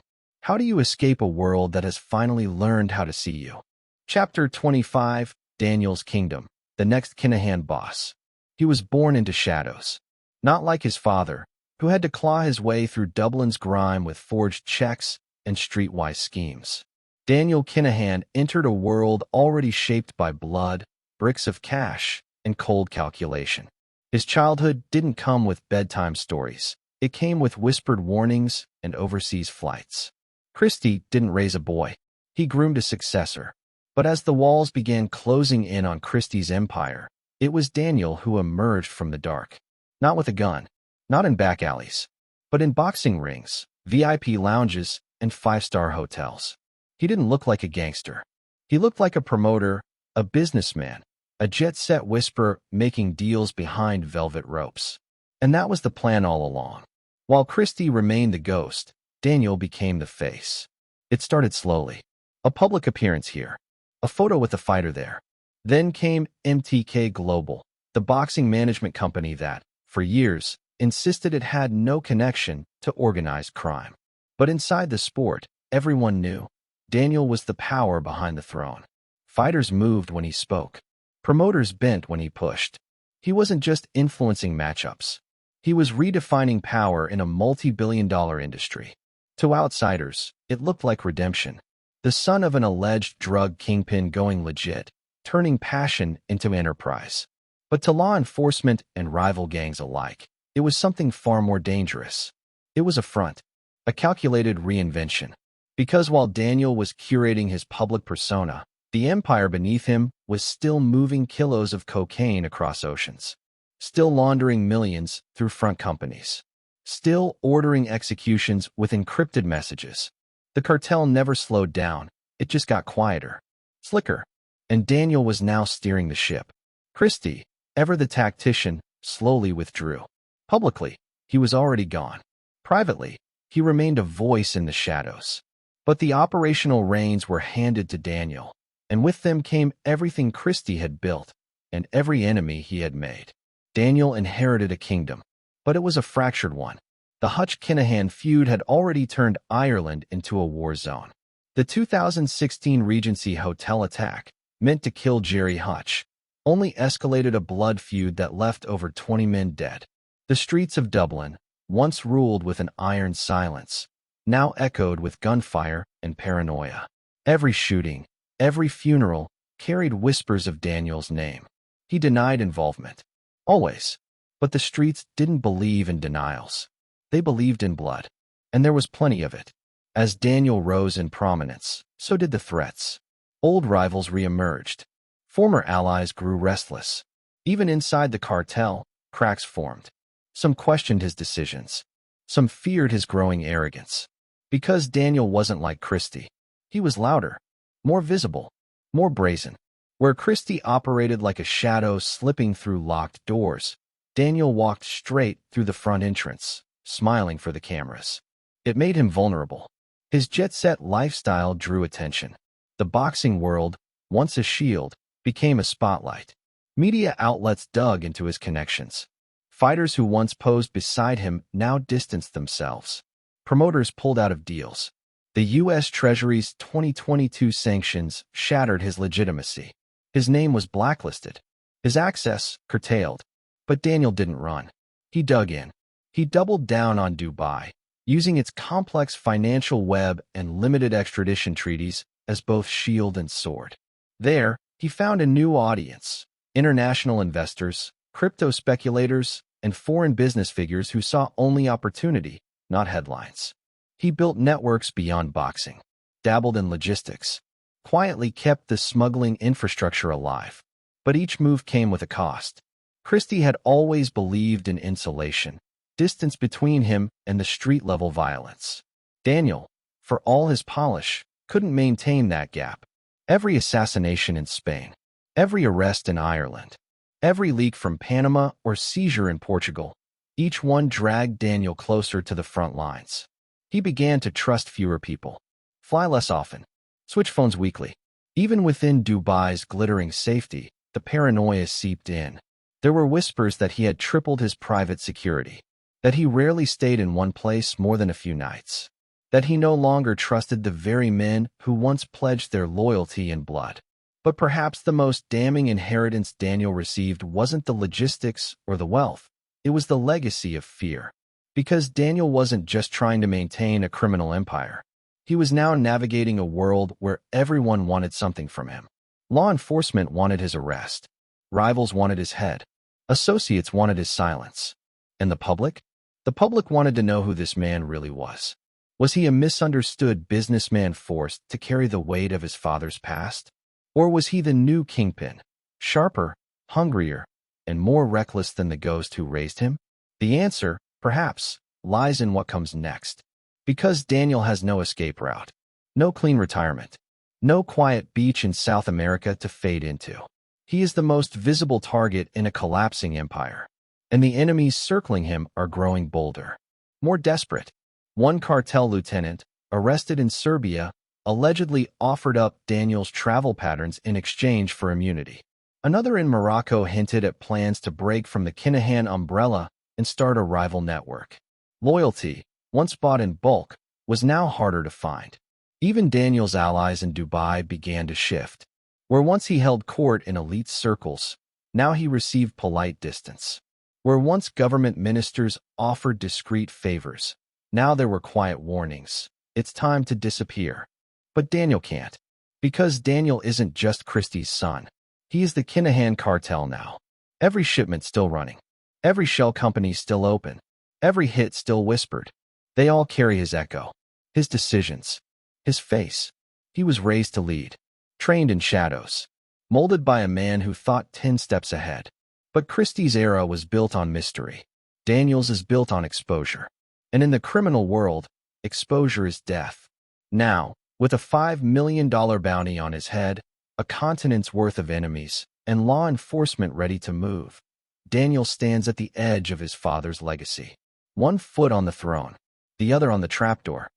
How do you escape a world that has finally learned how to see you? Chapter 25, Daniel's Kingdom, the next Kinahan boss. He was born into shadows. Not like his father, who had to claw his way through Dublin's grime with forged checks and streetwise schemes. Daniel Kinahan entered a world already shaped by blood, bricks of cash, and cold calculation. His childhood didn't come with bedtime stories. It came with whispered warnings and overseas flights. Christy didn't raise a boy. He groomed a successor. But as the walls began closing in on Christy's empire, it was Daniel who emerged from the dark. Not with a gun, not in back alleys, but in boxing rings, VIP lounges, and five-star hotels. He didn't look like a gangster. He looked like a promoter, a businessman, a jet-set whisperer making deals behind velvet ropes. And that was the plan all along. While Christy remained the ghost, Daniel became the face. It started slowly. A public appearance here. A photo with a fighter there. Then came MTK Global, the boxing management company that, for years, insisted it had no connection to organized crime. But inside the sport, everyone knew. Daniel was the power behind the throne. Fighters moved when he spoke. Promoters bent when he pushed. He wasn't just influencing matchups. He was redefining power in a multi-billion-dollar industry. To outsiders, it looked like redemption. The son of an alleged drug kingpin going legit, turning passion into enterprise. But to law enforcement and rival gangs alike, it was something far more dangerous. It was a front, a calculated reinvention. Because while Daniel was curating his public persona, the empire beneath him was still moving kilos of cocaine across oceans. Still laundering millions through front companies. Still ordering executions with encrypted messages. The cartel never slowed down, it just got quieter, slicker. And Daniel was now steering the ship. Christy, ever the tactician, slowly withdrew. Publicly, he was already gone. Privately, he remained a voice in the shadows. But the operational reins were handed to Daniel, and with them came everything Christy had built, and every enemy he had made. Daniel inherited a kingdom, but it was a fractured one. The Hutch-Kinahan feud had already turned Ireland into a war zone. The 2016 Regency Hotel attack, meant to kill Jerry Hutch, only escalated a blood feud that left over 20 men dead. The streets of Dublin, once ruled with an iron silence, now echoed with gunfire and paranoia. Every shooting, every funeral, carried whispers of Daniel's name. He denied involvement. Always. But the streets didn't believe in denials. They believed in blood. And there was plenty of it. As Daniel rose in prominence, so did the threats. Old rivals reemerged. Former allies grew restless. Even inside the cartel, cracks formed. Some questioned his decisions. Some feared his growing arrogance. Because Daniel wasn't like Christy. He was louder, more visible, more brazen. Where Christy operated like a shadow slipping through locked doors, Daniel walked straight through the front entrance, smiling for the cameras. It made him vulnerable. His jet-set lifestyle drew attention. The boxing world, once a shield, became a spotlight. Media outlets dug into his connections. Fighters who once posed beside him now distanced themselves. Promoters pulled out of deals. The US Treasury's 2022 sanctions shattered his legitimacy. His name was blacklisted. His access curtailed. But Daniel didn't run. He dug in. He doubled down on Dubai, using its complex financial web and limited extradition treaties as both shield and sword. There, he found a new audience: international investors, crypto speculators, and foreign business figures who saw only opportunity, not headlines. He built networks beyond boxing, dabbled in logistics, quietly kept the smuggling infrastructure alive. But each move came with a cost. Christy had always believed in insulation, distance between him and the street-level violence. Daniel, for all his polish, couldn't maintain that gap. Every assassination in Spain, every arrest in Ireland, every leak from Panama or seizure in Portugal, each one dragged Daniel closer to the front lines. He began to trust fewer people, fly less often, switch phones weekly. Even within Dubai's glittering safety, the paranoia seeped in. There were whispers that he had tripled his private security, that he rarely stayed in one place more than a few nights, that he no longer trusted the very men who once pledged their loyalty in blood. But perhaps the most damning inheritance Daniel received wasn't the logistics or the wealth. It was the legacy of fear. Because Daniel wasn't just trying to maintain a criminal empire. He was now navigating a world where everyone wanted something from him. Law enforcement wanted his arrest. Rivals wanted his head. Associates wanted his silence. And the public? The public wanted to know who this man really was. Was he a misunderstood businessman forced to carry the weight of his father's past? Or was he the new kingpin, sharper, hungrier, and more reckless than the ghost who raised him? The answer, perhaps, lies in what comes next. Because Daniel has no escape route, no clean retirement, no quiet beach in South America to fade into. He is the most visible target in a collapsing empire, and the enemies circling him are growing bolder, more desperate. One cartel lieutenant, arrested in Serbia, allegedly offered up Daniel's travel patterns in exchange for immunity. Another in Morocco hinted at plans to break from the Kinahan umbrella and start a rival network. Loyalty, once bought in bulk, was now harder to find. Even Daniel's allies in Dubai began to shift. Where once he held court in elite circles, now he received polite distance. Where once government ministers offered discreet favors, now there were quiet warnings. It's time to disappear. But Daniel can't. Because Daniel isn't just Christy's son. He is the Kinahan cartel now. Every shipment still running. Every shell company still open. Every hit still whispered. They all carry his echo. His decisions. His face. He was raised to lead. Trained in shadows. Molded by a man who thought 10 steps ahead. But Christy's era was built on mystery. Daniel's is built on exposure. And in the criminal world, exposure is death. Now, with a $5 million bounty on his head, a continent's worth of enemies, and law enforcement ready to move, Daniel stands at the edge of his father's legacy. One foot on the throne, the other on the trapdoor.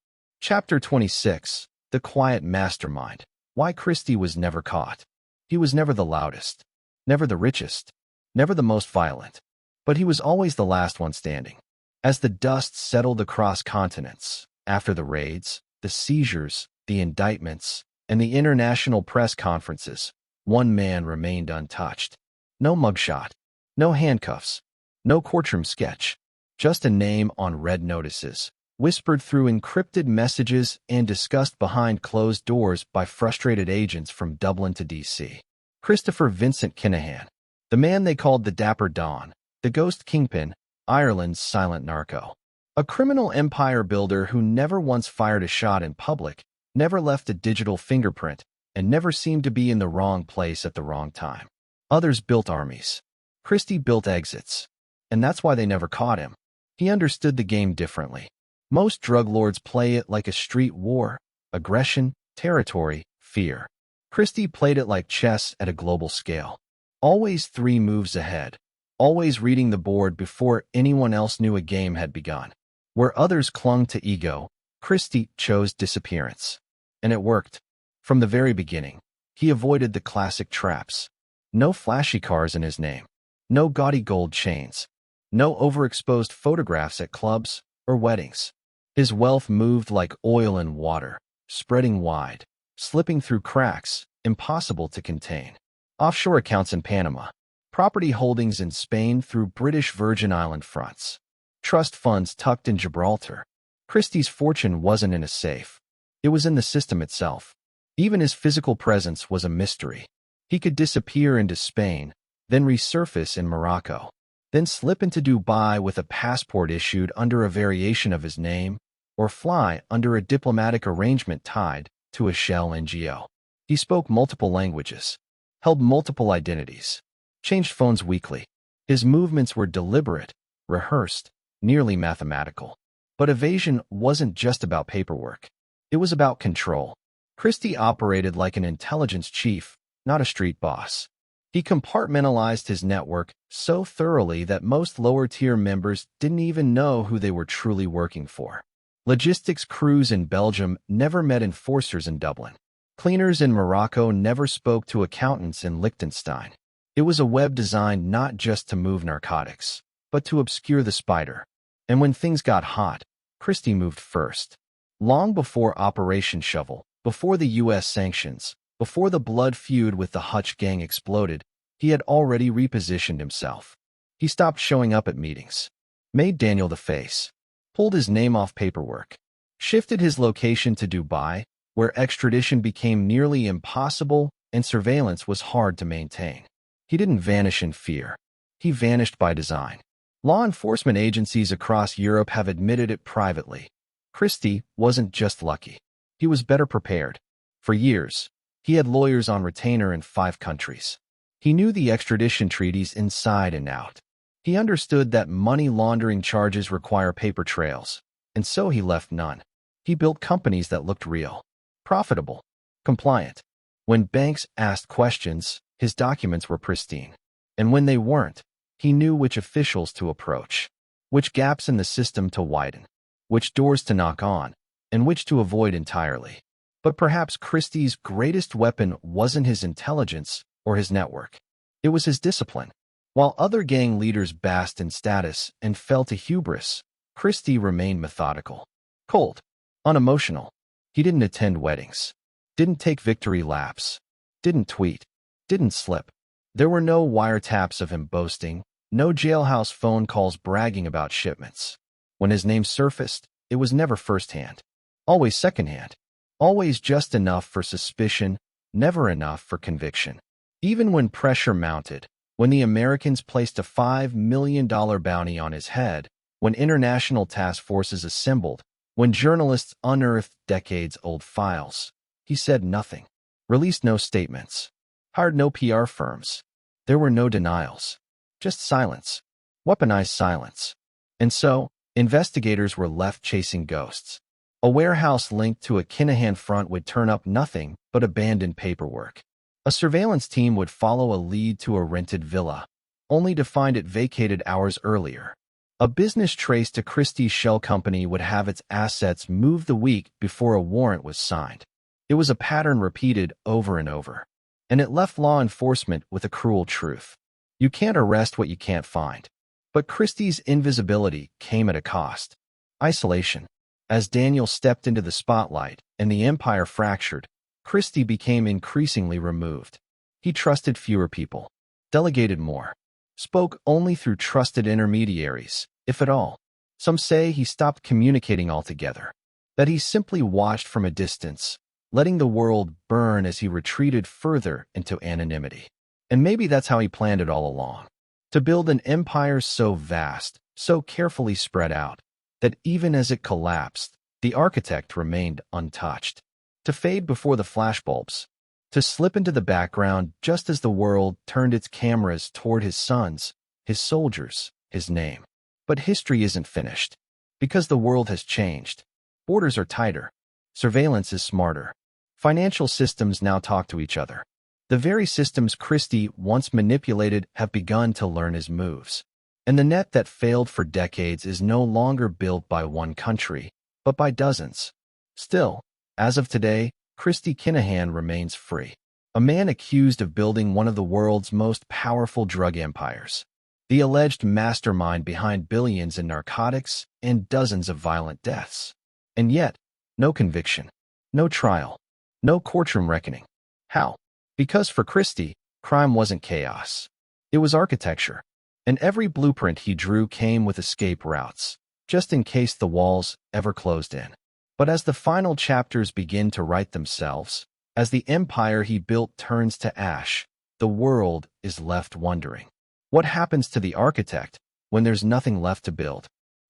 Chapter 26, The Quiet Mastermind. Why Christy was never caught. He was never the loudest, never the richest, never the most violent, but he was always the last one standing. As the dust settled across continents, after the raids, the seizures, the indictments, and the international press conferences, one man remained untouched. No mugshot, no handcuffs, no courtroom sketch, just a name on red notices, whispered through encrypted messages and discussed behind closed doors by frustrated agents from Dublin to DC. Christopher Vincent Kinahan, the man they called the Dapper Don, the ghost kingpin, Ireland's silent narco. A criminal empire builder who never once fired a shot in public, never left a digital fingerprint, and never seemed to be in the wrong place at the wrong time. Others built armies. Christy built exits. And that's why they never caught him. He understood the game differently. Most drug lords play it like a street war: aggression, territory, fear. Christy played it like chess at a global scale. Always 3 moves ahead. Always reading the board before anyone else knew a game had begun. Where others clung to ego, Christy chose disappearance. And it worked. From the very beginning, he avoided the classic traps. No flashy cars in his name. No gaudy gold chains. No overexposed photographs at clubs or weddings. His wealth moved like oil in water, spreading wide, slipping through cracks, impossible to contain. Offshore accounts in Panama, property holdings in Spain through British Virgin Island fronts, trust funds tucked in Gibraltar. Christie's fortune wasn't in a safe. It was in the system itself. Even his physical presence was a mystery. He could disappear into Spain, then resurface in Morocco, then slip into Dubai with a passport issued under a variation of his name, or fly under a diplomatic arrangement tied to a shell NGO. He spoke multiple languages, held multiple identities, changed phones weekly. His movements were deliberate, rehearsed, nearly mathematical. But evasion wasn't just about paperwork. It was about control. Christie operated like an intelligence chief, not a street boss. He compartmentalized his network so thoroughly that most lower-tier members didn't even know who they were truly working for. Logistics crews in Belgium never met enforcers in Dublin. Cleaners in Morocco never spoke to accountants in Liechtenstein. It was a web designed not just to move narcotics, but to obscure the spider. And when things got hot, Christie moved first. Long before Operation Shovel, before the US sanctions, before the blood feud with the Hutch gang exploded, he had already repositioned himself. He stopped showing up at meetings, made Daniel the face, pulled his name off paperwork, shifted his location to Dubai, where extradition became nearly impossible and surveillance was hard to maintain. He didn't vanish in fear. He vanished by design. Law enforcement agencies across Europe have admitted it privately. Christie wasn't just lucky. He was better prepared. For years, he had lawyers on retainer in 5 countries. He knew the extradition treaties inside and out. He understood that money laundering charges require paper trails, and so he left none. He built companies that looked real, profitable, compliant. When banks asked questions, his documents were pristine. And when they weren't, he knew which officials to approach, which gaps in the system to widen, which doors to knock on, and which to avoid entirely. But perhaps Christie's greatest weapon wasn't his intelligence or his network. It was his discipline. While other gang leaders basked in status and fell to hubris, Christie remained methodical, cold, unemotional. He didn't attend weddings, didn't take victory laps, didn't tweet, didn't slip. There were no wiretaps of him boasting, no jailhouse phone calls bragging about shipments. When his name surfaced, it was never firsthand, always secondhand, always just enough for suspicion, never enough for conviction. Even when pressure mounted, when the Americans placed a $5 million bounty on his head, when international task forces assembled, when journalists unearthed decades-old files, he said nothing, released no statements, hired no PR firms. There were no denials, just silence, weaponized silence. And so, investigators were left chasing ghosts. A warehouse linked to a Kinahan front would turn up nothing but abandoned paperwork. A surveillance team would follow a lead to a rented villa, only to find it vacated hours earlier. A business trace to Christie's shell company would have its assets moved the week before a warrant was signed. It was a pattern repeated over and over. And it left law enforcement with a cruel truth. You can't arrest what you can't find. But Christie's invisibility came at a cost. Isolation. As Daniel stepped into the spotlight and the empire fractured, Christie became increasingly removed. He trusted fewer people, delegated more, spoke only through trusted intermediaries, if at all. Some say he stopped communicating altogether, that he simply watched from a distance, letting the world burn as he retreated further into anonymity. And maybe that's how he planned it all along. To build an empire so vast, so carefully spread out, that even as it collapsed, the architect remained untouched. To fade before the flashbulbs, to slip into the background just as the world turned its cameras toward his sons, his soldiers, his name. But history isn't finished, because the world has changed. Borders are tighter. Surveillance is smarter. Financial systems now talk to each other. The very systems Christie once manipulated have begun to learn his moves. And the net that failed for decades is no longer built by one country, but by dozens. Still, as of today, Christy Kinahan remains free, a man accused of building one of the world's most powerful drug empires, the alleged mastermind behind billions in narcotics and dozens of violent deaths. And yet, no conviction, no trial, no courtroom reckoning. How? Because for Christie, crime wasn't chaos. It It was architecture, and every blueprint he drew came with escape routes, just in case the walls ever closed in. But as the final chapters begin to write themselves, as the empire he built turns to ash, the world is left wondering. What happens to the architect when there's nothing left to build?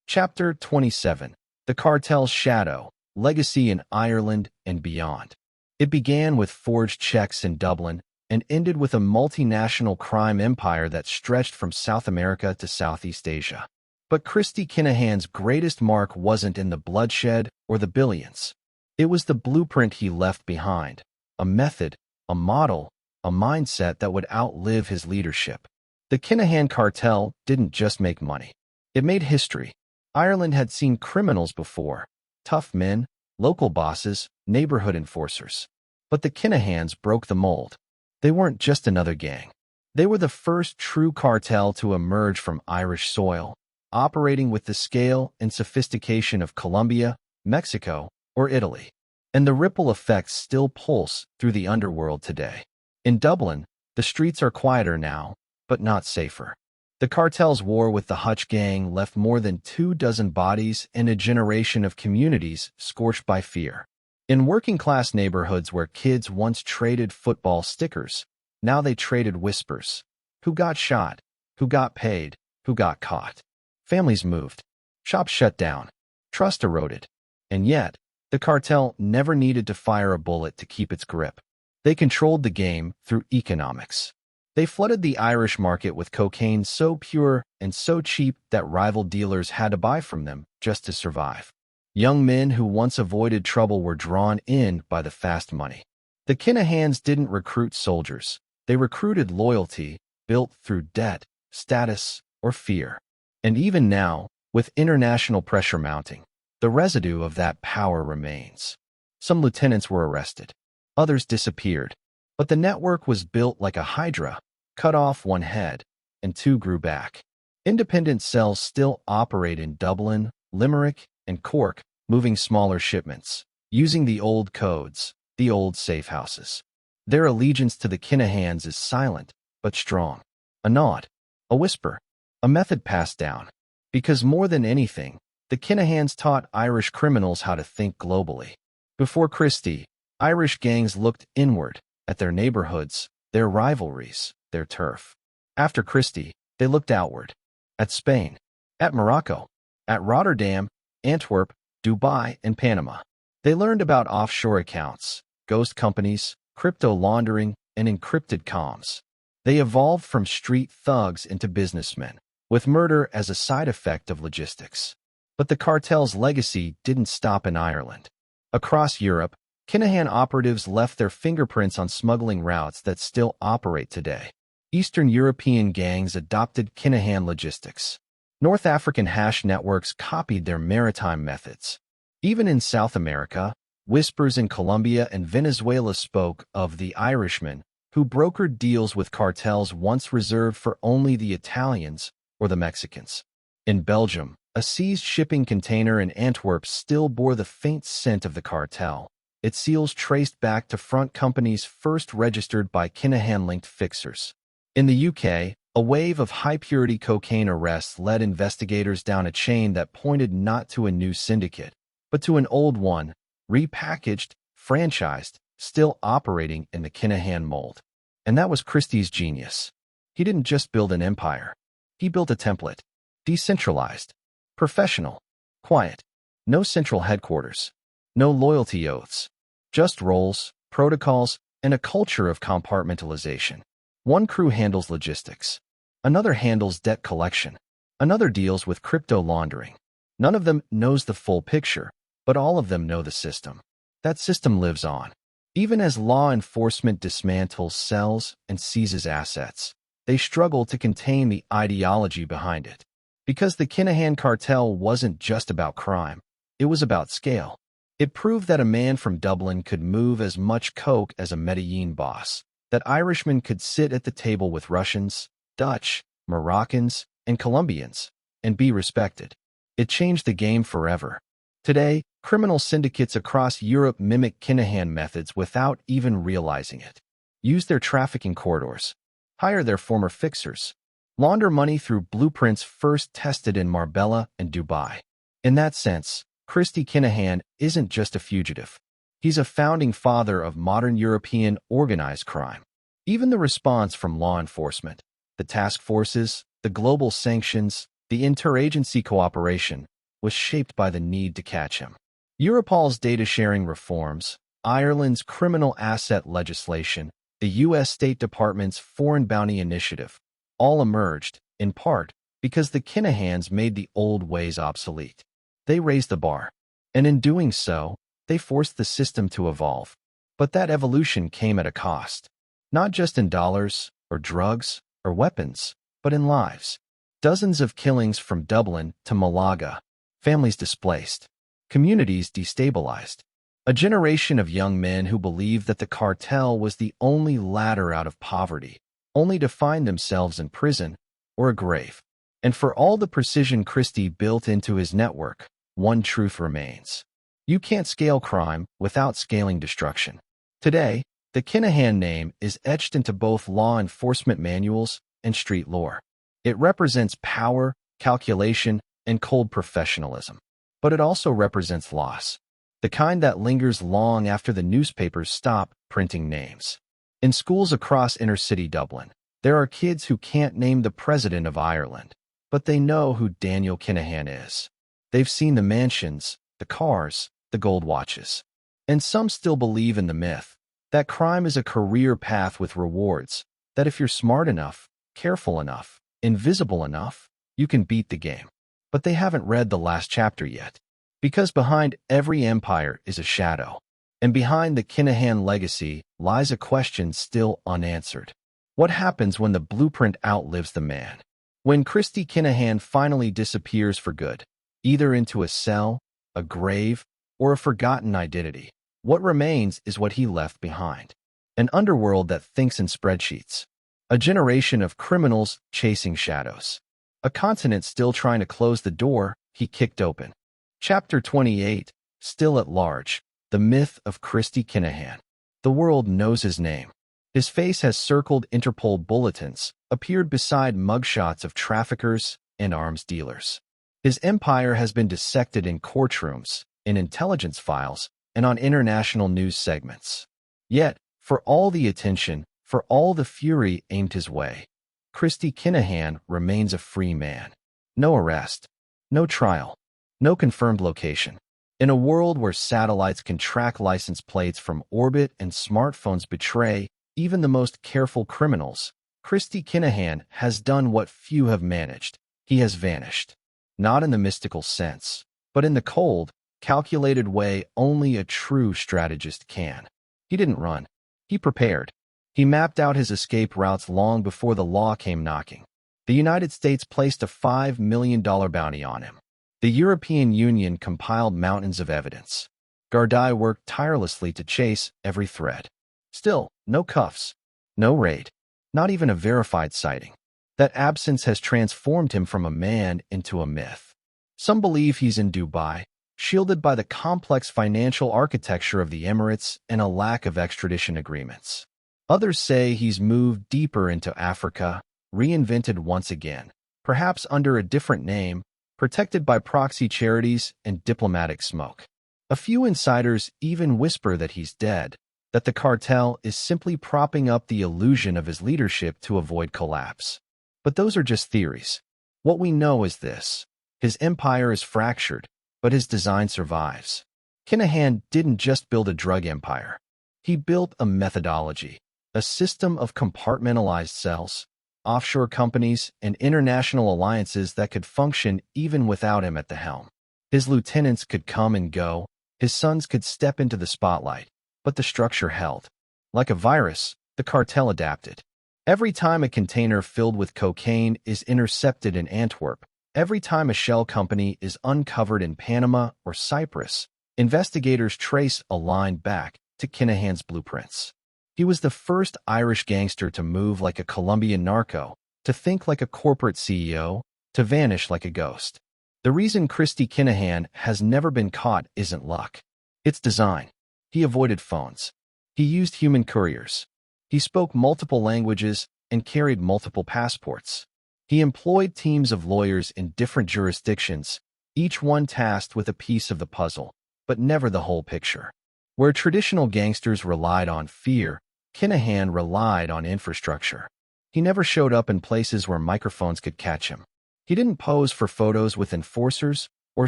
Chapter 27. The Cartel's Shadow, Legacy in Ireland and Beyond. It began with forged checks in Dublin and ended with a multinational crime empire that stretched from South America to Southeast Asia. But Christy Kinahan's greatest mark wasn't in the bloodshed or the billions. It was the blueprint he left behind, a method, a model, a mindset that would outlive his leadership. The Kinahan cartel didn't just make money. It made history. Ireland had seen criminals before, tough men, local bosses, neighborhood enforcers. But the Kinahans broke the mold. They weren't just another gang. They were the first true cartel to emerge from Irish soil, operating with the scale and sophistication of Colombia, Mexico, or Italy. And the ripple effects still pulse through the underworld today. In Dublin, the streets are quieter now, but not safer. The cartel's war with the Hutch gang left more than 24 bodies and a generation of communities scorched by fear. In working-class neighborhoods where kids once traded football stickers, now they traded whispers. Who got shot? Who got paid? Who got caught? Families moved. Shops shut down. Trust eroded. And yet, the cartel never needed to fire a bullet to keep its grip. They controlled the game through economics. They flooded the Irish market with cocaine so pure and so cheap that rival dealers had to buy from them just to survive. Young men who once avoided trouble were drawn in by the fast money. The Kinahans didn't recruit soldiers. They recruited loyalty built through debt, status, or fear. And even now, with international pressure mounting, the residue of that power remains. Some lieutenants were arrested. Others disappeared. But the network was built like a hydra, cut off one head, and two grew back. Independent cells still operate in Dublin, Limerick, and Cork, moving smaller shipments, using the old codes, the old safe houses. Their allegiance to the Kinahans is silent, but strong. A nod, a whisper, a method passed down. Because more than anything, the Kinahans taught Irish criminals how to think globally. Before Christie, Irish gangs looked inward, at their neighborhoods, their rivalries, their turf. After Christie, they looked outward, at Spain, at Morocco, at Rotterdam, Antwerp, Dubai, and Panama. They learned about offshore accounts, ghost companies, crypto laundering, and encrypted comms. They evolved from street thugs into businessmen, with murder as a side effect of logistics. But the cartel's legacy didn't stop in Ireland. Across Europe, Kinahan operatives left their fingerprints on smuggling routes that still operate today. Eastern European gangs adopted Kinahan logistics. North African hash networks copied their maritime methods. Even in South America, whispers in Colombia and Venezuela spoke of the Irishmen who brokered deals with cartels once reserved for only the Italians or the Mexicans. In Belgium, a seized shipping container in Antwerp still bore the faint scent of the cartel, its seals traced back to front companies first registered by Kinahan-linked fixers. In the UK, a wave of high-purity cocaine arrests led investigators down a chain that pointed not to a new syndicate, but to an old one, repackaged, franchised, still operating in the Kinahan mold. And that was Christie's genius. He didn't just build an empire. He built a template. Decentralized. Professional. Quiet. No central headquarters. No loyalty oaths. Just roles, protocols, and a culture of compartmentalization. One crew handles logistics. Another handles debt collection. Another deals with crypto laundering. None of them knows the full picture, but all of them know the system. That system lives on. Even as law enforcement dismantles cells and seizes assets, they struggle to contain the ideology behind it. Because the Kinahan cartel wasn't just about crime, it was about scale. It proved that a man from Dublin could move as much coke as a Medellin boss, that Irishmen could sit at the table with Russians, Dutch, Moroccans, and Colombians, and be respected. It changed the game forever. Today, criminal syndicates across Europe mimic Kinahan methods without even realizing it. Use their trafficking corridors, hire their former fixers, launder money through blueprints first tested in Marbella and Dubai. In that sense, Christy Kinahan isn't just a fugitive. He's a founding father of modern European organized crime. Even the response from law enforcement, the task forces, the global sanctions, the interagency cooperation, was shaped by the need to catch him. Europol's data-sharing reforms, Ireland's criminal asset legislation, the US State Department's foreign bounty initiative, all emerged, in part, because the Kinahans made the old ways obsolete. They raised the bar, and in doing so, they forced the system to evolve. But that evolution came at a cost, not just in dollars, or drugs, or weapons, but in lives. Dozens of killings from Dublin to Malaga, families displaced, communities destabilized. A generation of young men who believed that the cartel was the only ladder out of poverty, only to find themselves in prison or a grave. And for all the precision Christy built into his network, one truth remains. You can't scale crime without scaling destruction. Today, the Kinahan name is etched into both law enforcement manuals and street lore. It represents power, calculation, and cold professionalism. But it also represents loss, the kind that lingers long after the newspapers stop printing names. In schools across inner-city Dublin, there are kids who can't name the president of Ireland, but they know who Daniel Kinahan is. They've seen the mansions, the cars, the gold watches. And some still believe in the myth that crime is a career path with rewards, that if you're smart enough, careful enough, invisible enough, you can beat the game. But they haven't read the last chapter yet. Because behind every empire is a shadow, and behind the Kinahan legacy lies a question still unanswered. What happens when the blueprint outlives the man? When Christy Kinahan finally disappears for good, either into a cell, a grave, or a forgotten identity, what remains is what he left behind. An underworld that thinks in spreadsheets. A generation of criminals chasing shadows. A continent still trying to close the door he kicked open. Chapter 28, Still at Large, The Myth of Christy Kinahan. The world knows his name. His face has circled Interpol bulletins, appeared beside mugshots of traffickers and arms dealers. His empire has been dissected in courtrooms, in intelligence files, and on international news segments. Yet, for all the attention, for all the fury aimed his way, Christy Kinahan remains a free man. No arrest, no trial, no confirmed location. In a world where satellites can track license plates from orbit and smartphones betray even the most careful criminals, Christy Kinahan has done what few have managed. He has vanished. Not in the mystical sense, but in the cold, calculated way only a true strategist can. He didn't run. He prepared. He mapped out his escape routes long before the law came knocking. The United States placed a $5 million bounty on him. The European Union compiled mountains of evidence. Gardaí worked tirelessly to chase every thread. Still, no cuffs, no raid, not even a verified sighting. That absence has transformed him from a man into a myth. Some believe he's in Dubai, shielded by the complex financial architecture of the Emirates and a lack of extradition agreements. Others say he's moved deeper into Africa, reinvented once again, perhaps under a different name, protected by proxy charities and diplomatic smoke. A few insiders even whisper that he's dead, that the cartel is simply propping up the illusion of his leadership to avoid collapse. But those are just theories. What we know is this: his empire is fractured, but his design survives. Kinahan didn't just build a drug empire. He built a methodology, a system of compartmentalized cells, offshore companies, and international alliances that could function even without him at the helm. His lieutenants could come and go, his sons could step into the spotlight, but the structure held. Like a virus, the cartel adapted. Every time a container filled with cocaine is intercepted in Antwerp, every time a shell company is uncovered in Panama or Cyprus, investigators trace a line back to Kinahan's blueprints. He was the first Irish gangster to move like a Colombian narco, to think like a corporate CEO, to vanish like a ghost. The reason Christy Kinahan has never been caught isn't luck. It's design. He avoided phones. He used human couriers. He spoke multiple languages, and carried multiple passports. He employed teams of lawyers in different jurisdictions, each one tasked with a piece of the puzzle, but never the whole picture. Where traditional gangsters relied on fear, Kinahan relied on infrastructure. He never showed up in places where microphones could catch him. He didn't pose for photos with enforcers or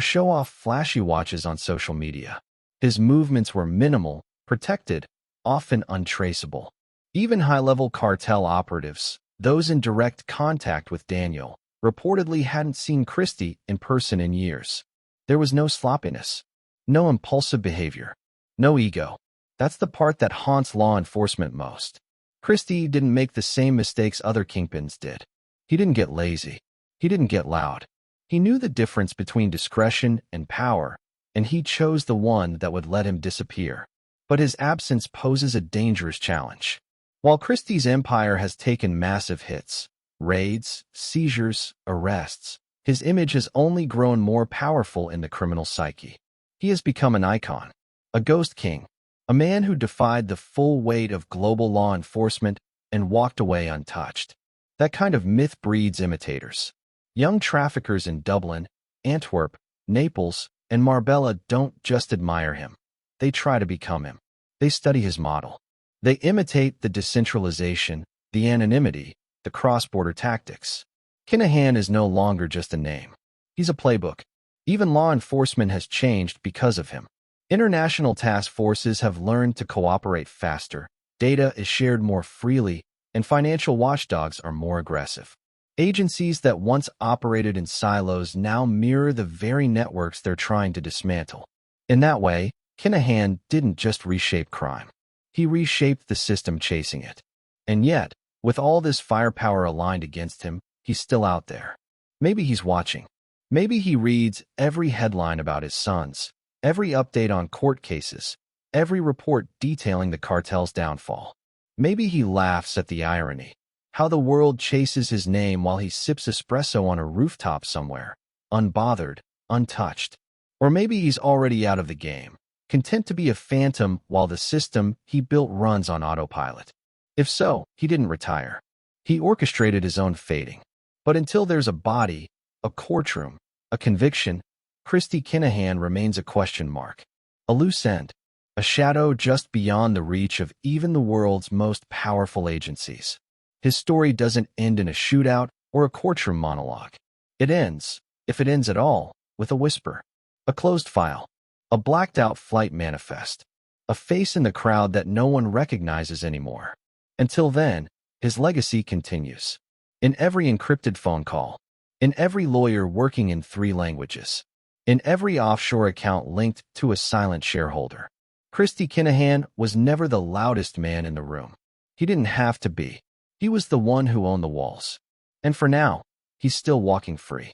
show off flashy watches on social media. His movements were minimal, protected, often untraceable. Even high-level cartel operatives, those in direct contact with Daniel, reportedly hadn't seen Christy in person in years. There was no sloppiness, no impulsive behavior, no ego. That's the part that haunts law enforcement most. Christy didn't make the same mistakes other kingpins did. He didn't get lazy. He didn't get loud. He knew the difference between discretion and power, and he chose the one that would let him disappear. But his absence poses a dangerous challenge. While Christie's empire has taken massive hits, raids, seizures, arrests, his image has only grown more powerful in the criminal psyche. He has become an icon, a ghost king, a man who defied the full weight of global law enforcement and walked away untouched. That kind of myth breeds imitators. Young traffickers in Dublin, Antwerp, Naples, and Marbella don't just admire him. They try to become him. They study his model. They imitate the decentralization, the anonymity, the cross-border tactics. Kinahan is no longer just a name. He's a playbook. Even law enforcement has changed because of him. International task forces have learned to cooperate faster, data is shared more freely, and financial watchdogs are more aggressive. Agencies that once operated in silos now mirror the very networks they're trying to dismantle. In that way, Kinahan didn't just reshape crime. He reshaped the system chasing it. And yet, with all this firepower aligned against him, he's still out there. Maybe he's watching. Maybe he reads every headline about his sons, every update on court cases, every report detailing the cartel's downfall. Maybe he laughs at the irony, how the world chases his name while he sips espresso on a rooftop somewhere, unbothered, untouched. Or maybe he's already out of the game, content to be a phantom while the system he built runs on autopilot. If so, he didn't retire. He orchestrated his own fading. But until there's a body, a courtroom, a conviction, Christy Kinahan remains a question mark, a loose end, a shadow just beyond the reach of even the world's most powerful agencies. His story doesn't end in a shootout or a courtroom monologue. It ends, if it ends at all, with a whisper, a closed file, a blacked-out flight manifest, a face in the crowd that no one recognizes anymore. Until then, his legacy continues. In every encrypted phone call, in every lawyer working in 3 languages, in every offshore account linked to a silent shareholder. Christy Kinahan was never the loudest man in the room. He didn't have to be. He was the one who owned the walls. And for now, he's still walking free.